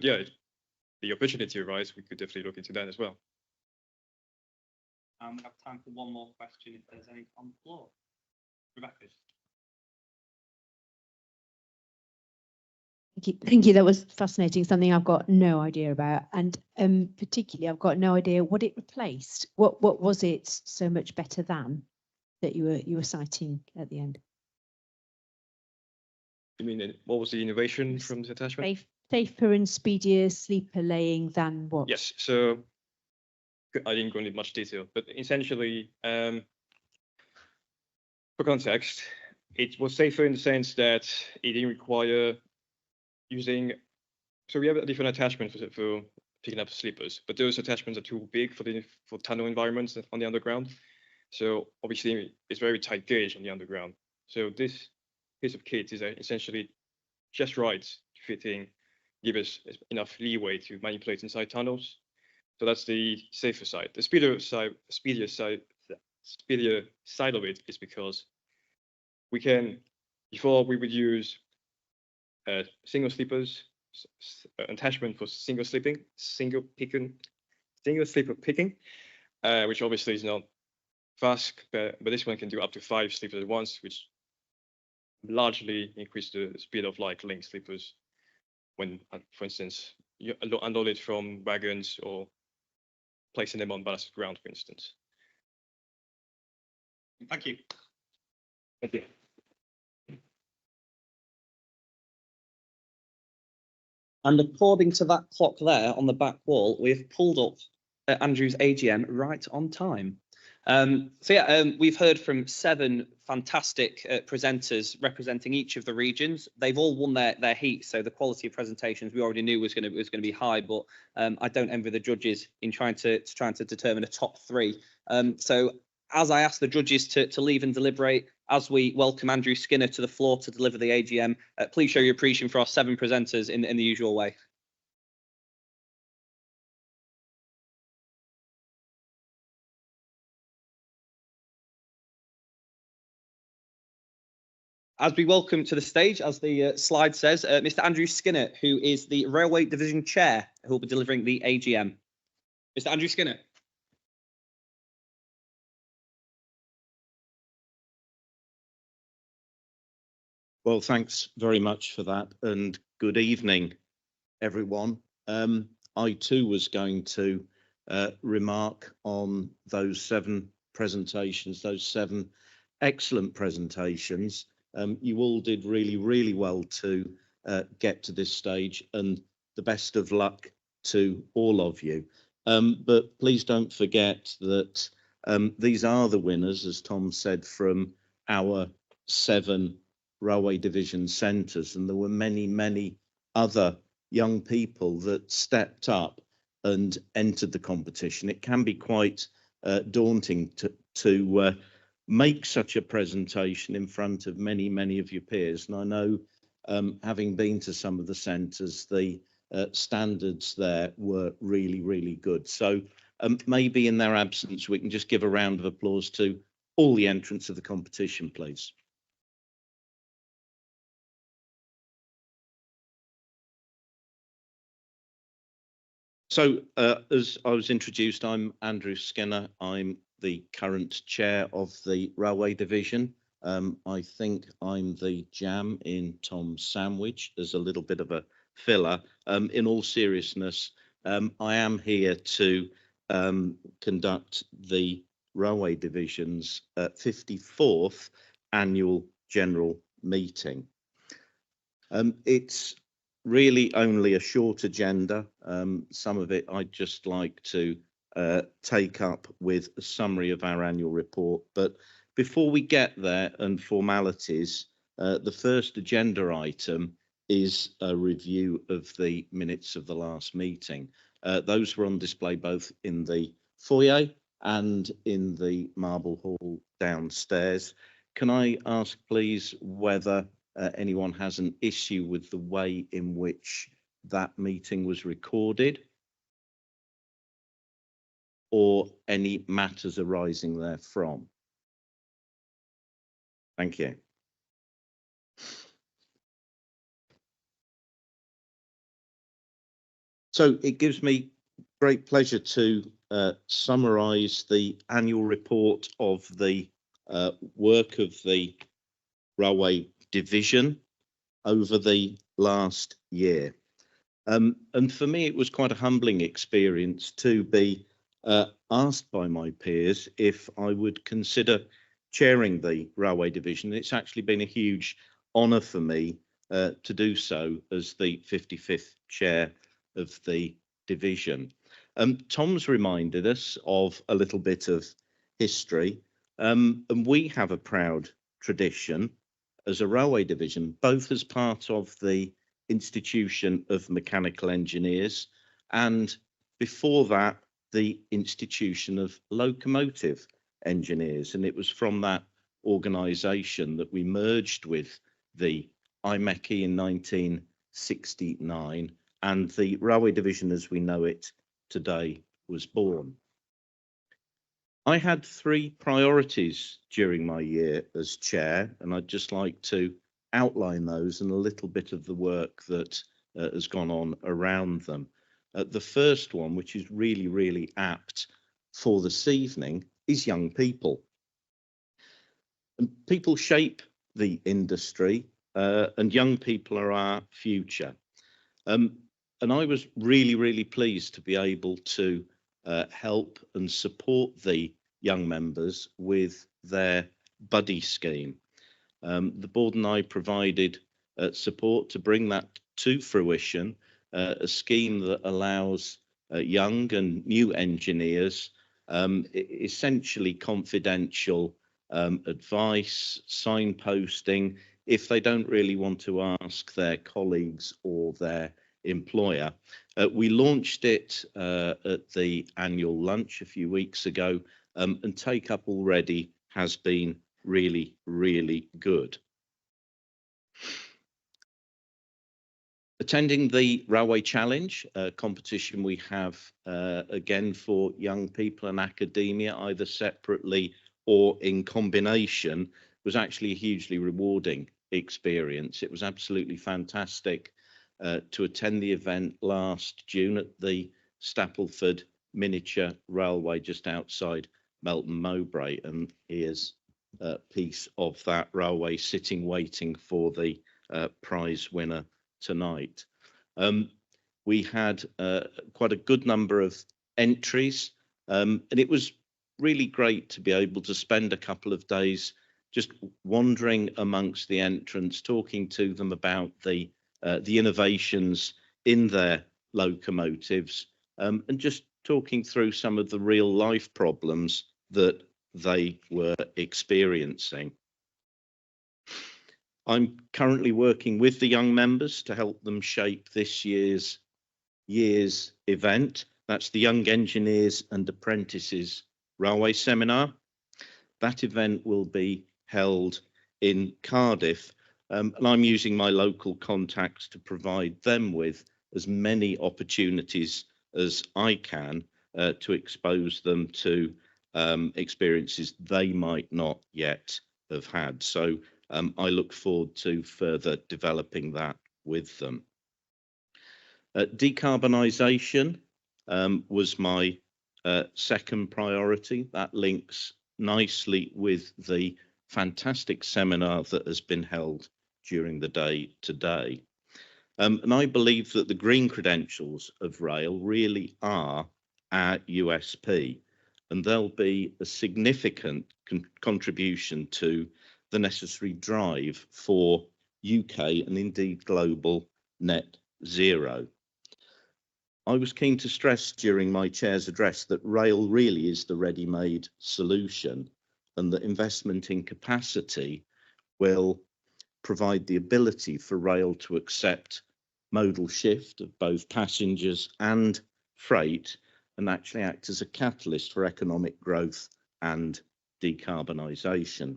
Speaker 21: yeah, the opportunity arises, we could definitely look into that as well.
Speaker 1: We have time for one more question if there's any on the floor. Rebecca.
Speaker 11: Thank you. That was fascinating. Something I've got no idea about, and particularly I've got no idea what it replaced. What was it so much better than that you were citing at the end?
Speaker 21: You mean what was the innovation from the attachment?
Speaker 11: Safer and speedier sleeper laying than what?
Speaker 21: Yes. So I didn't go into much detail, but essentially, for context, it was safer in the sense that it didn't require using. So we have a different attachment for picking up sleepers, but those attachments are too big for tunnel environments on the Underground. So obviously, it's very tight gauge on the Underground. So this piece of kit is essentially just right fitting, give us enough leeway to manipulate inside tunnels. So that's the safer side. The speedier side speedier side of it is because we can, before we would use single sleepers, attachment for single sleeper picking, which obviously is not fast, but this one can do up to 5 sleepers at once, which largely increase the speed of like linked sleepers when, for instance, you unload it from wagons or placing them on ballasted ground, for instance.
Speaker 16: Thank you.
Speaker 21: Thank you.
Speaker 1: And according to that clock there on the back wall, we've pulled up Andrew's AGM right on time. We've heard from 7 fantastic presenters representing each of the regions. They've all won their heat, so the quality of presentations we already knew was going to be high. But I don't envy the judges in trying to determine a top 3. So as I ask the judges to leave and deliberate, as we welcome Andrew Skinner to the floor to deliver the AGM, please show your appreciation for our 7 presenters in the usual way. As we welcome to the stage, as the slide says, Mr. Andrew Skinner, who is the Railway Division Chair, who will be delivering the AGM. Mr. Andrew Skinner.
Speaker 16: Well, thanks very much for that, and good evening, everyone. I too was going to remark on those 7 presentations, those 7 excellent presentations. You all did really, really well to get to this stage, and the best of luck to all of you. But please don't forget that these are the winners, as Tom said, from our 7 railway division centres, and there were many, many other young people that stepped up and entered the competition. It can be quite daunting to make such a presentation in front of many, many of your peers. And I know, having been to some of the centres, the standards there were really, really good. So maybe in their absence, we can just give a round of applause to all the entrants of the competition, please. So as I was introduced, I'm Andrew Skinner. I'm the current chair of the railway division. I think I'm the jam in Tom's sandwich as a little bit of a filler. In all seriousness, I am here to conduct the railway division's 54th annual general meeting. It's really only a short agenda. Some of it I'd just like to take up with a summary of our annual report. But before we get there and formalities, the first agenda item is a review of the minutes of the last meeting. Those were on display both in the foyer and in the Marble Hall downstairs. Can I ask, please, whether anyone has an issue with the way in which that meeting was recorded, or any matters arising therefrom? Thank you. So it gives me great pleasure to summarise the annual report of the work of the railway division over the last year. And for me, it was quite a humbling experience to be asked by my peers if I would consider chairing the railway division. It's actually been a huge honour for me to do so as the 55th chair of the division. Tom's reminded us of a little bit of history, and we have a proud tradition as a railway division, both as part of the Institution of Mechanical Engineers and before that the Institution of Locomotive Engineers. And it was from that organisation that we merged with the IMechE in 1969, and the railway division as we know it today was born. I had 3 priorities during my year as chair, and I'd just like to outline those and a little bit of the work that has gone on around them. The first one, which is really, really apt for this evening, is young people. And people shape the industry, and young people are our future. And I was really, really pleased to be able to help and support the young members with their buddy scheme. The board and I provided support to bring that to fruition, a scheme that allows young and new engineers essentially confidential advice, signposting, if they don't really want to ask their colleagues or their employer. We launched it at the annual lunch a few weeks ago, and take up already has been really, really good. Attending the Railway Challenge competition we have again for young people and academia, either separately or in combination, was actually a hugely rewarding experience. It was absolutely fantastic to attend the event last June at the Stapleford Miniature Railway just outside Melton Mowbray, and here's a piece of that railway sitting waiting for the prize winner tonight. We had quite a good number of entries, and it was really great to be able to spend a couple of days just wandering amongst the entrants, talking to them about the innovations in their locomotives, and just talking through some of the real life problems that they were experiencing. I'm currently working with the young members to help them shape this year's event. That's the Young Engineers and Apprentices Railway Seminar. That event will be held in Cardiff, and I'm using my local contacts to provide them with as many opportunities as I can to expose them to experiences they might not yet have had. So I look forward to further developing that with them. Decarbonisation was my second priority. That links nicely with the fantastic seminar that has been held during the day today. And I believe that the green credentials of rail really are our USP, and they'll be a significant contribution to the necessary drive for UK and indeed global net zero. I was keen to stress during my chair's address that rail really is the ready-made solution, and that investment in capacity will provide the ability for rail to accept modal shift of both passengers and freight, and actually act as a catalyst for economic growth and decarbonisation.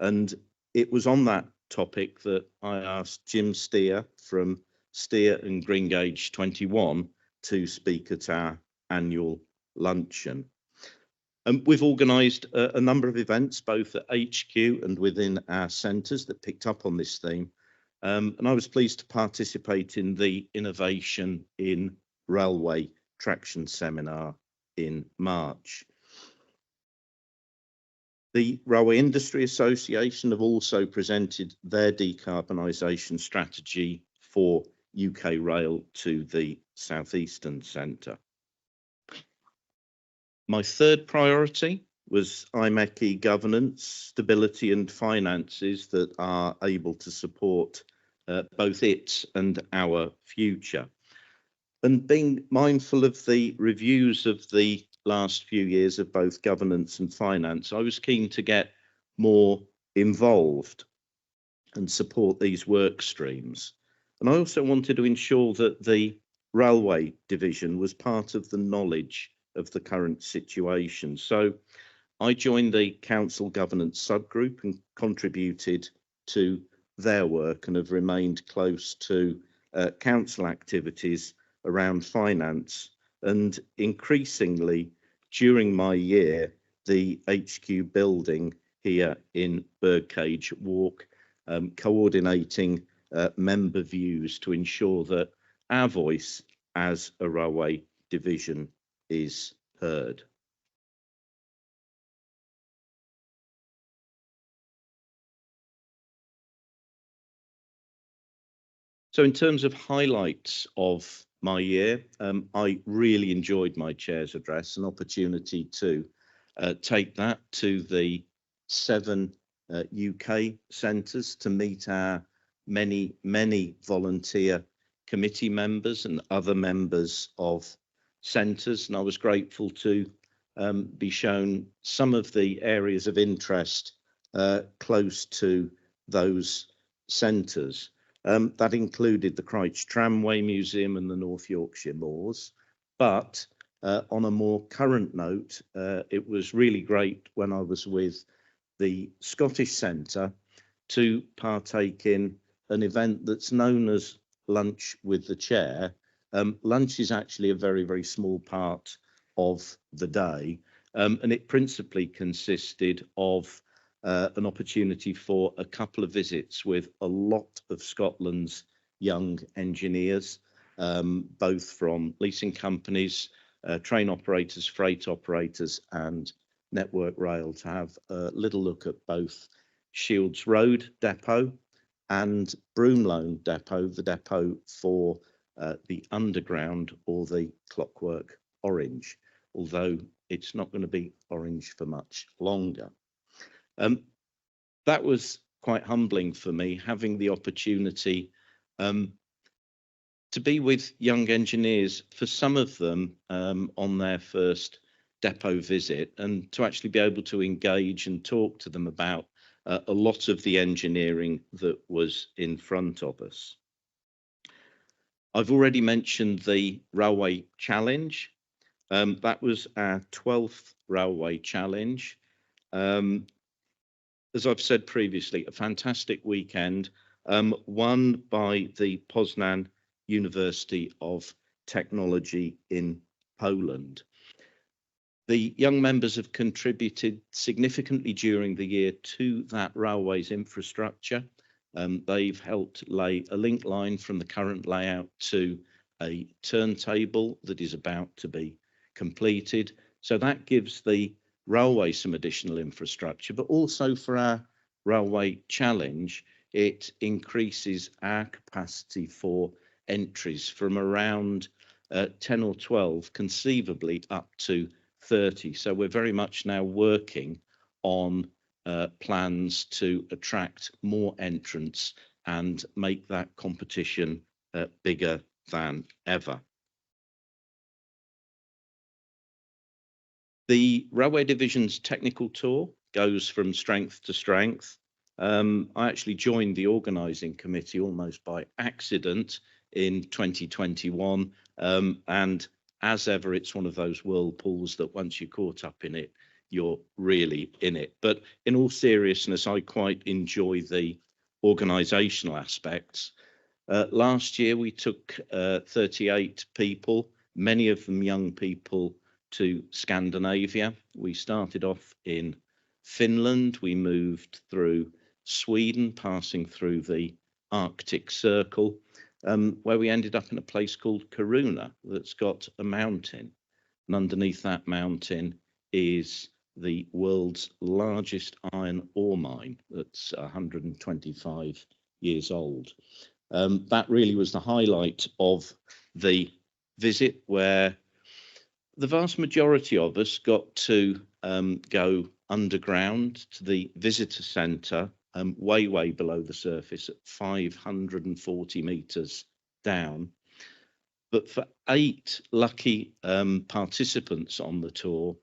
Speaker 16: And it was on that topic that I asked Jim Steer from Steer and Greengage 21 to speak at our annual luncheon. We've organised a number of events, both at HQ and within our centres, that picked up on this theme. And I was pleased to participate in the Innovation in Railway Traction Seminar in March. The Railway Industry Association have also presented their decarbonisation strategy for UK Rail to the South Eastern Centre. My third priority was IMechE governance, stability and finances that are able to support both it and our future. And being mindful of the reviews of the last few years of both governance and finance, I was keen to get more involved and support these work streams. And I also wanted to ensure that the railway division was part of the knowledge of the current situation. So I joined the council governance subgroup and contributed to their work, and have remained close to council activities around finance. And increasingly during my year, the HQ building here in Birdcage Walk, coordinating member views to ensure that our voice as a railway division is heard. So in terms of highlights of my year, I really enjoyed my chair's address, an opportunity to take that to the 7 UK centres to meet our many volunteer committee members and other members of centres. And I was grateful to be shown some of the areas of interest close to those centres. That included the Christchurch Tramway Museum and the North Yorkshire Moors. But on a more current note, it was really great when I was with the Scottish Centre to partake in an event that's known as Lunch with the Chair. Lunch is actually a very small part of the day, and it principally consisted of an opportunity for a couple of visits with a lot of Scotland's young engineers, both from leasing companies, train operators, freight operators and Network Rail, to have a little look at both Shields Road Depot and Broomloan Depot, the depot for the Underground or the Clockwork Orange, although it's not going to be orange for much longer. That was quite humbling for me, having the opportunity to be with young engineers, for some of them on their first depot visit, and to actually be able to engage and talk to them about a lot of the engineering that was in front of us. I've already mentioned the Railway Challenge. That was our 12th Railway Challenge. As I've said previously, a fantastic weekend, won by the Poznan University of Technology in Poland. The young members have contributed significantly during the year to that railway's infrastructure. They've helped lay a link line from the current layout to a turntable that is about to be completed. So that gives the railway some additional infrastructure, but also for our Railway Challenge, it increases our capacity for entries from around 10 or 12, conceivably up to 30. So we're very much now working on plans to attract more entrants and make that competition bigger than ever. The Railway Division's technical tour goes from strength to strength. I actually joined the organising committee almost by accident in 2021, and as ever, it's one of those whirlpools that once you're caught up in it, you're really in it. But in all seriousness, I quite enjoy the organisational aspects. Last year, we took 38 people, many of them young people, to Scandinavia. We started off in Finland, we moved through Sweden, passing through the Arctic Circle, where we ended up in a place called Kiruna that's got a mountain. And underneath that mountain is the world's largest iron ore mine that's 125 years old. That really was the highlight of the visit, where the vast majority of us got to go underground to the visitor centre, way below the surface at 540 metres down. But for 8 lucky participants on the tour,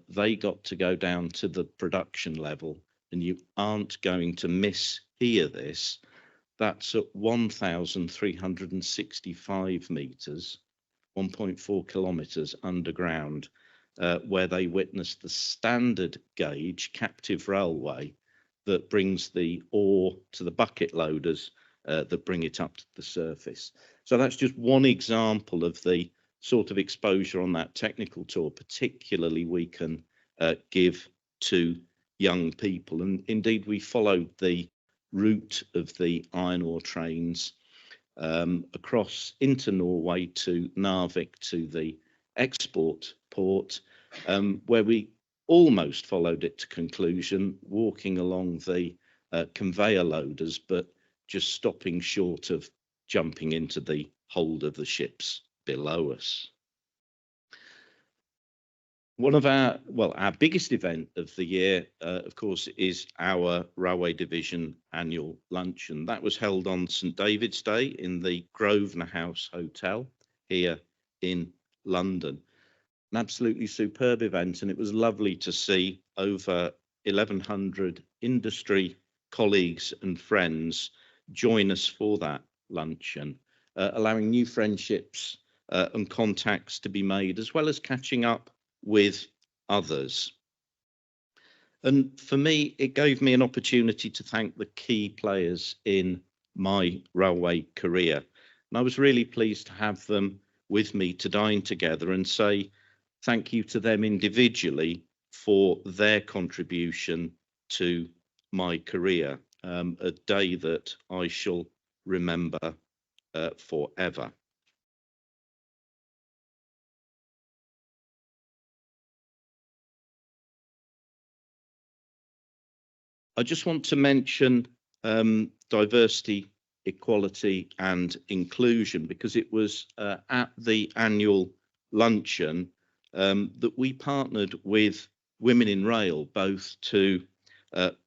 Speaker 16: they got to go down to the production level, and you aren't going to mishear this. That's at 1,365 metres, 1.4 kilometres underground, where they witnessed the standard gauge captive railway that brings the ore to the bucket loaders that bring it up to the surface. So that's just one example of the sort of exposure on that technical tour. Particularly, we can give to young people. And indeed, we followed the route of the iron ore trains across into Norway to Narvik, to the export port, where we almost followed it to conclusion, walking along the conveyor loaders, but just stopping short of jumping into the hold of the ships below us. One of our biggest event of the year, of course, is our Railway Division annual luncheon. That was held on St David's Day in the Grosvenor House Hotel here in London. An absolutely superb event, and it was lovely to see over 1,100 industry colleagues and friends join us for that luncheon, allowing new friendships and contacts to be made, as well as catching up with others. And for me, it gave me an opportunity to thank the key players in my railway career. And I was really pleased to have them with me to dine together and say thank you to them individually for their contribution to my career, a day that I shall remember forever. I just want to mention diversity, equality and inclusion, because it was at the annual luncheon that we partnered with Women in Rail, both to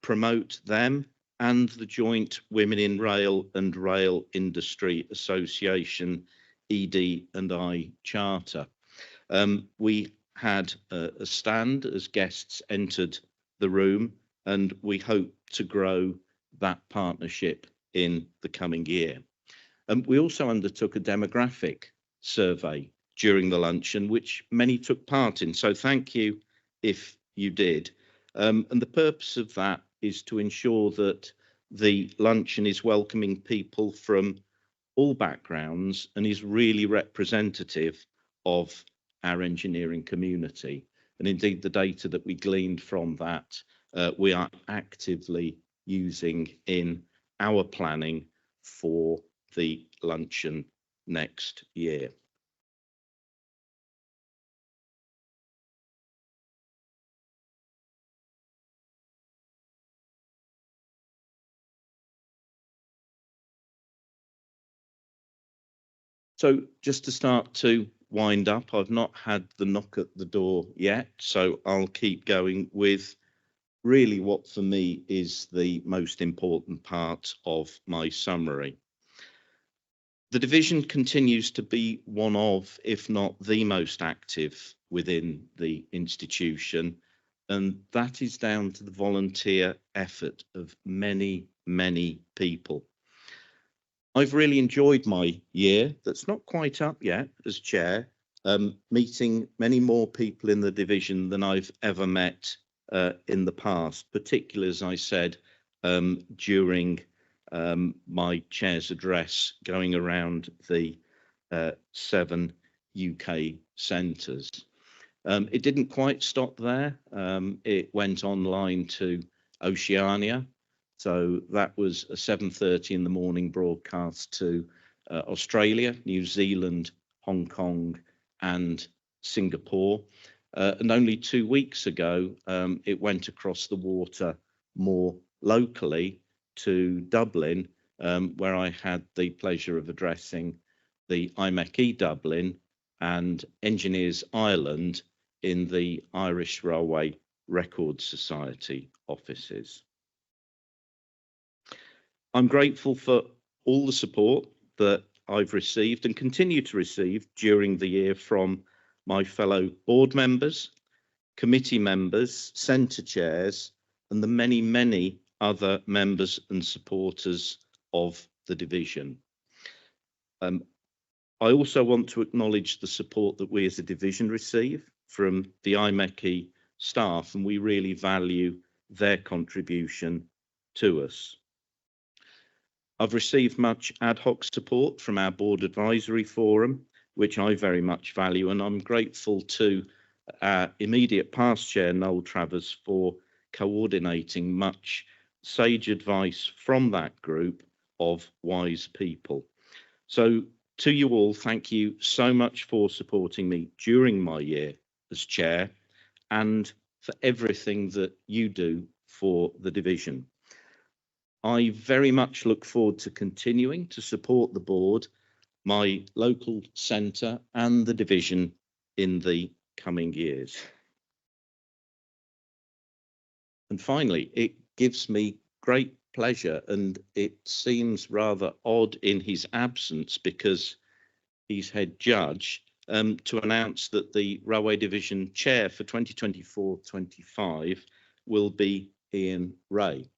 Speaker 16: promote them and the joint Women in Rail and Rail Industry Association ED&I Charter. We had a stand as guests entered the room, and we hope to grow that partnership in the coming year. We also undertook a demographic survey during the luncheon, which many took part in. So thank you if you did. And the purpose of that is to ensure that the luncheon is welcoming people from all backgrounds and is really representative of our engineering community. And indeed, the data that we gleaned from that, we are actively using in our planning for the luncheon next year. So just to start to wind up, I've not had the knock at the door yet, so I'll keep going with really what for me is the most important part of my summary. The division continues to be one of, if not the most active within the institution, and that is down to the volunteer effort of many, many people. I've really enjoyed my year that's not quite up yet as chair, meeting many more people in the division than I've ever met in the past, particularly, as I said, during my chair's address, going around the 7 UK centres. It didn't quite stop there. It went online to Oceania. So that was a 7:30 in the morning broadcast to Australia, New Zealand, Hong Kong and Singapore. And only 2 weeks ago, it went across the water more locally to Dublin, where I had the pleasure of addressing the IMechE Dublin and Engineers Ireland in the Irish Railway Record Society offices. I'm grateful for all the support that I've received and continue to receive during the year from my fellow board members, committee members, centre chairs, and the many, many other members and supporters of the division. I also want to acknowledge the support that we as a division receive from the IMechE staff, and we really value their contribution to us. I've received much ad hoc support from our board advisory forum, which I very much value, and I'm grateful to
Speaker 2: our immediate past chair, Noel Travers, for coordinating much sage advice from that group of wise people. So to you all, thank you so much for supporting me during my year as chair and for everything that you do for the division. I very much look forward to continuing to support the board, my local centre and the division in the coming years. And finally, it gives me great pleasure, and it seems rather odd in his absence because he's head judge, to announce that the Railway Division Chair for 2024-25 will be Ian Ray.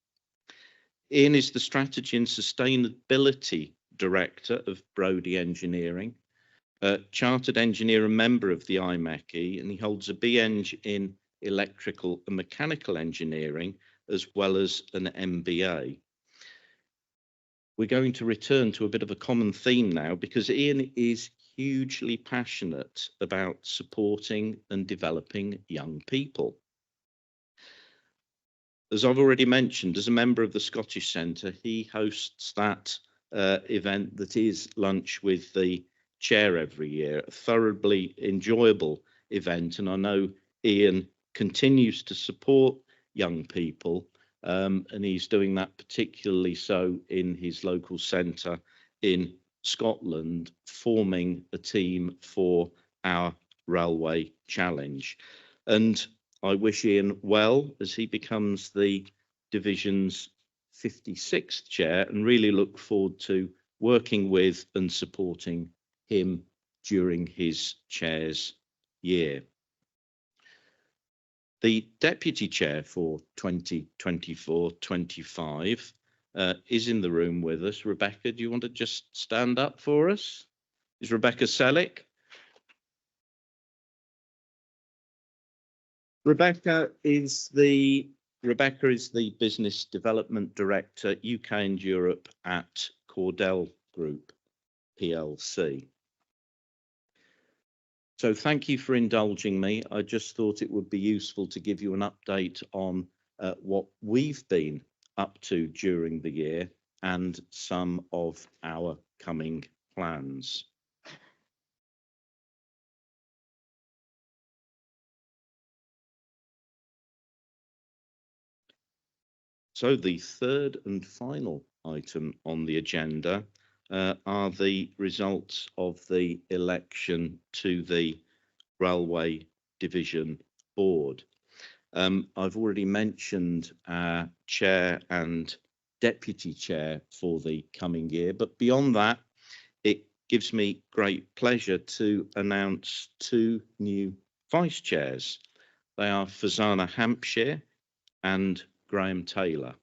Speaker 2: Ian is the Strategy and Sustainability Director of Brodie Engineering, a Chartered Engineer and member of the IMechE, and he holds a BEng in Electrical and Mechanical Engineering, as well as an MBA. We're going to return to a bit of a common theme now because Ian is hugely passionate about supporting and developing young people. As I've already mentioned, as a member of the Scottish Centre, he hosts that event that is Lunch with the Chair every year, a thoroughly enjoyable event. And I know Ian continues to support young people, and he's doing that particularly so in his local centre in Scotland, forming a team for our Railway Challenge. And I wish Ian well as he becomes the division's 56th chair, and really look forward to working with and supporting him during his chair's year. The deputy chair for 2024-25 is in the room with us. Rebecca, do you want to just stand up for us? Is Rebecca Sellick? Rebecca is the Business Development Director, UK and Europe at Cordell Group PLC. So thank you for indulging me. I just thought it would be useful to give you an update on what we've been up to during the year and some of our coming plans. So the third and final item on the agenda are the results of the election to the Railway Division Board. I've already mentioned our chair and deputy chair for the coming year, but beyond that, it gives me great pleasure to announce two new vice chairs. They are Fazana Hampshire and Graham Taylor.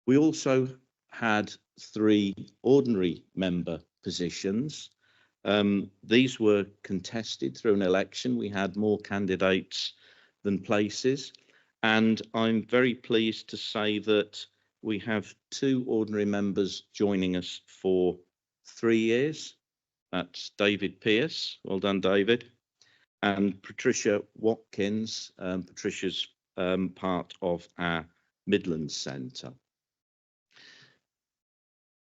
Speaker 2: We also had 3 ordinary member positions. These were contested through an election. We had more candidates than places, and I'm very pleased to say that we have 2 ordinary members joining us for 3 years. That's David Pearce, well done David, and Patricia Watkins. Patricia's part of our Midlands Centre.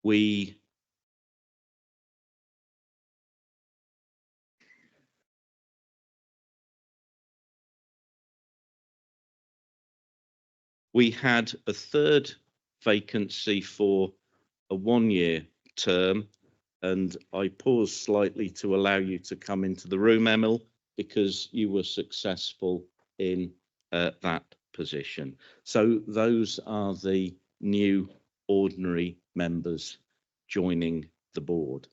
Speaker 2: We had a third vacancy for a 1-year term, and I paused slightly to allow you to come into the room, Emil, because you were successful in that position. So those are the new ordinary members joining the board.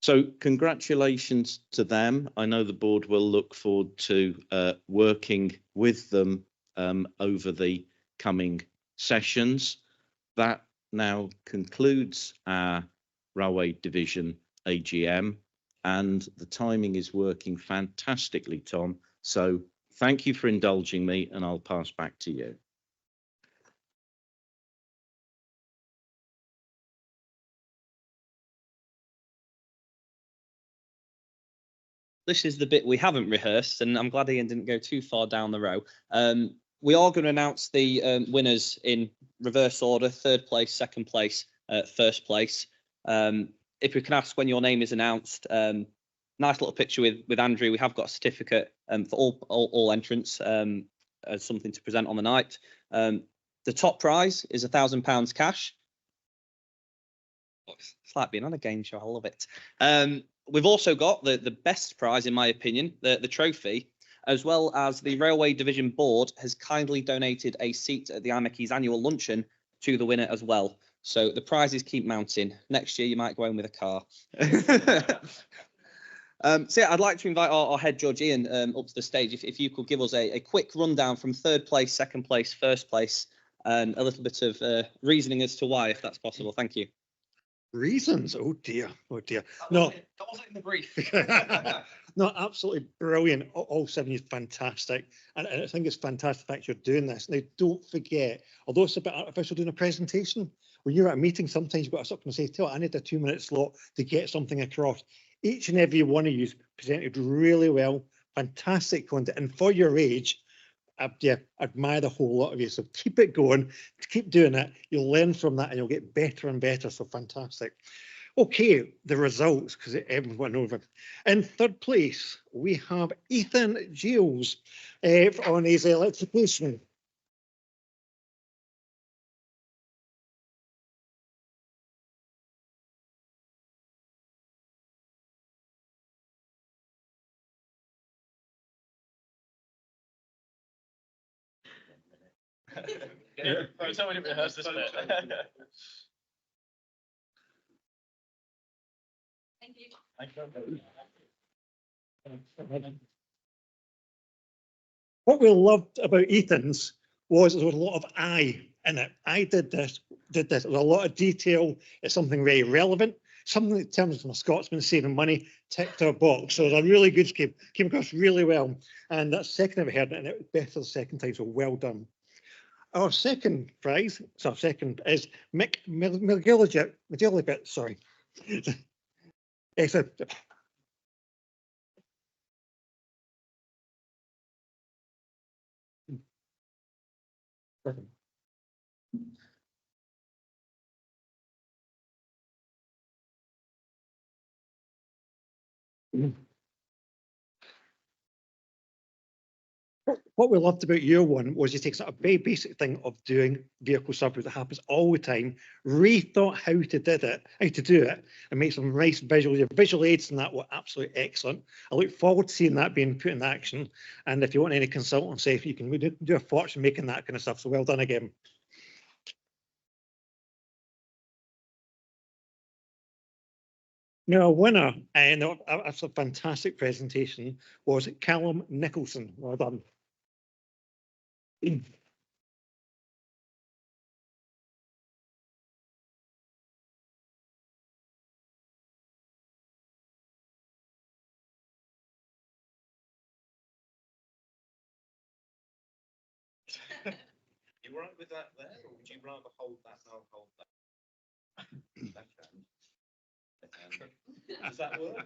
Speaker 2: So congratulations to them. I know the board will look forward to working with them over the coming sessions. That now concludes our Railway Division AGM, and the timing is working fantastically, Tom. So thank you for indulging me, and I'll pass back to you.
Speaker 1: this is the bit we haven't rehearsed, and I'm glad Ian didn't go too far down the row. We are going to announce the winners in reverse order: third place, second place, first place. If we can ask when your name is announced, nice little picture with Andrew. We have got a certificate for all entrants as something to present on the night. The top prize is £1,000 cash. It's like being on a game show. I love it. We've also got the best prize, in my opinion, the trophy, as well as the Railway Division Board has kindly donated a seat at the IMechE's annual luncheon to the winner as well. So the prizes keep mounting. Next year, you might go home with a car. So yeah, I'd like to invite our head judge, Ian, up to the stage. If you could give us a quick rundown from third place, second place, first place, and a little bit of reasoning as to why, if that's possible. Thank you.
Speaker 8: Reasons? Oh dear, oh dear. No,
Speaker 1: that wasn't in the brief.
Speaker 8: No, absolutely brilliant. All 7 is fantastic, and I think it's fantastic the fact you're doing this. Now, don't forget, although it's a bit artificial doing a presentation, when you're at a meeting, sometimes you've got something to say. Tell I need a 2-minute slot to get something across. Each and every one of you presented really well, fantastic content, and for your age, I admire the whole lot of you. So keep it going, keep doing it. You'll learn from that and you'll get better and better. So fantastic. Okay, the results, because everyone went over. In third place, we have Ethan Giles on his electrification.
Speaker 12: Someone didn't rehearse this bit.
Speaker 15: Thank you.
Speaker 8: What we loved about Ethan's was there was a lot of I in it. I did this. There's a lot of detail. It's something very relevant. Something in terms of a Scotsman saving money, ticked our box. So it was a really good scheme. Came across really well. And that's the second I've heard it, and it was better the second time. So well done. Our second prize, so our second is Milkovich, sorry. What we loved about your one was you take a very basic thing of doing vehicle surveys that happens all the time, rethought how to do it, and make some nice visuals. Your visual aids and that were absolutely excellent. I look forward to seeing that being put in action. And if you want any consultancy, you can do a fortune making that kind of stuff. So well done again. Now, a winner, and that's a fantastic presentation, was Callum Nicholson. Well done.
Speaker 2: You right with that there, or would you rather hold that and I'll hold that? Does that work?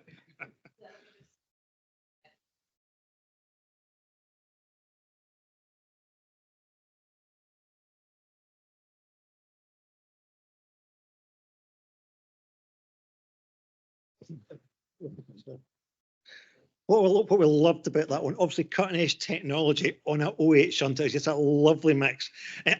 Speaker 8: What we loved about that one, obviously cutting edge technology on an 08 shunter is just a lovely mix.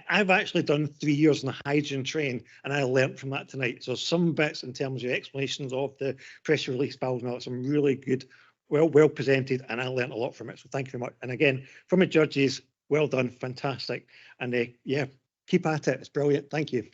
Speaker 8: I've actually done 3 years on a hydrogen train, and I learnt from that tonight. So some bits in terms of explanations of the pressure release valve and all, some really good, well presented, and I learnt a lot from it. So thank you very much. And again, from the judges, well done, fantastic. And yeah, keep at it. It's brilliant. Thank you.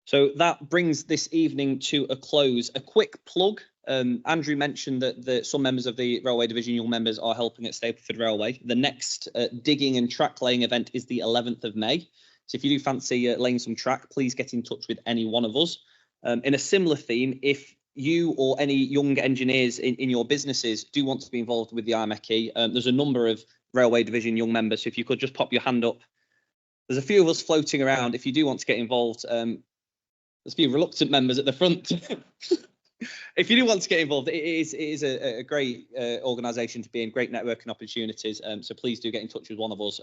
Speaker 1: So that brings this evening to a close. A quick plug. Andrew mentioned that some members of the Railway Division, young members, are helping at Stapleford Railway. The next digging and track laying event is the 11th of May. So if you do fancy laying some track, please get in touch with any one of us. In a similar theme, if you or any young engineers in your businesses do want to be involved with the IMechE, there's a number of Railway Division young members. So if you could just pop your hand up. There's a few of us floating around. If you do want to get involved, there's a few reluctant members at the front. If you do want to get involved, it is a great organisation to be in, great networking opportunities. So please do get in touch with one of us.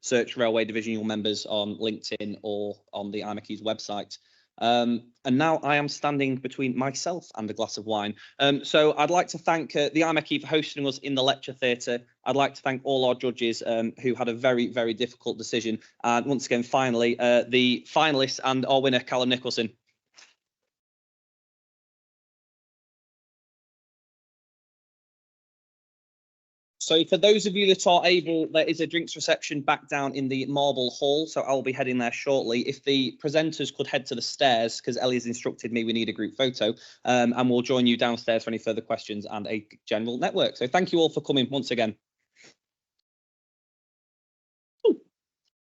Speaker 1: Search Railway Division young members on LinkedIn or on the IMechE's website. And now I am standing between myself and a glass of wine. So I'd like to thank the IMechE for hosting us in the lecture theatre. I'd like to thank all our judges who had a very, very difficult decision. And once again, finally, the finalists and our winner, Callum Nicholson. So for those of you that are able, there is a drinks reception back down in the Marble Hall. So I'll be heading there shortly. If the presenters could head to the stairs, because Ellie has instructed me we need a group photo, and we'll join you downstairs for any further questions and a general network. So thank you all for coming once again.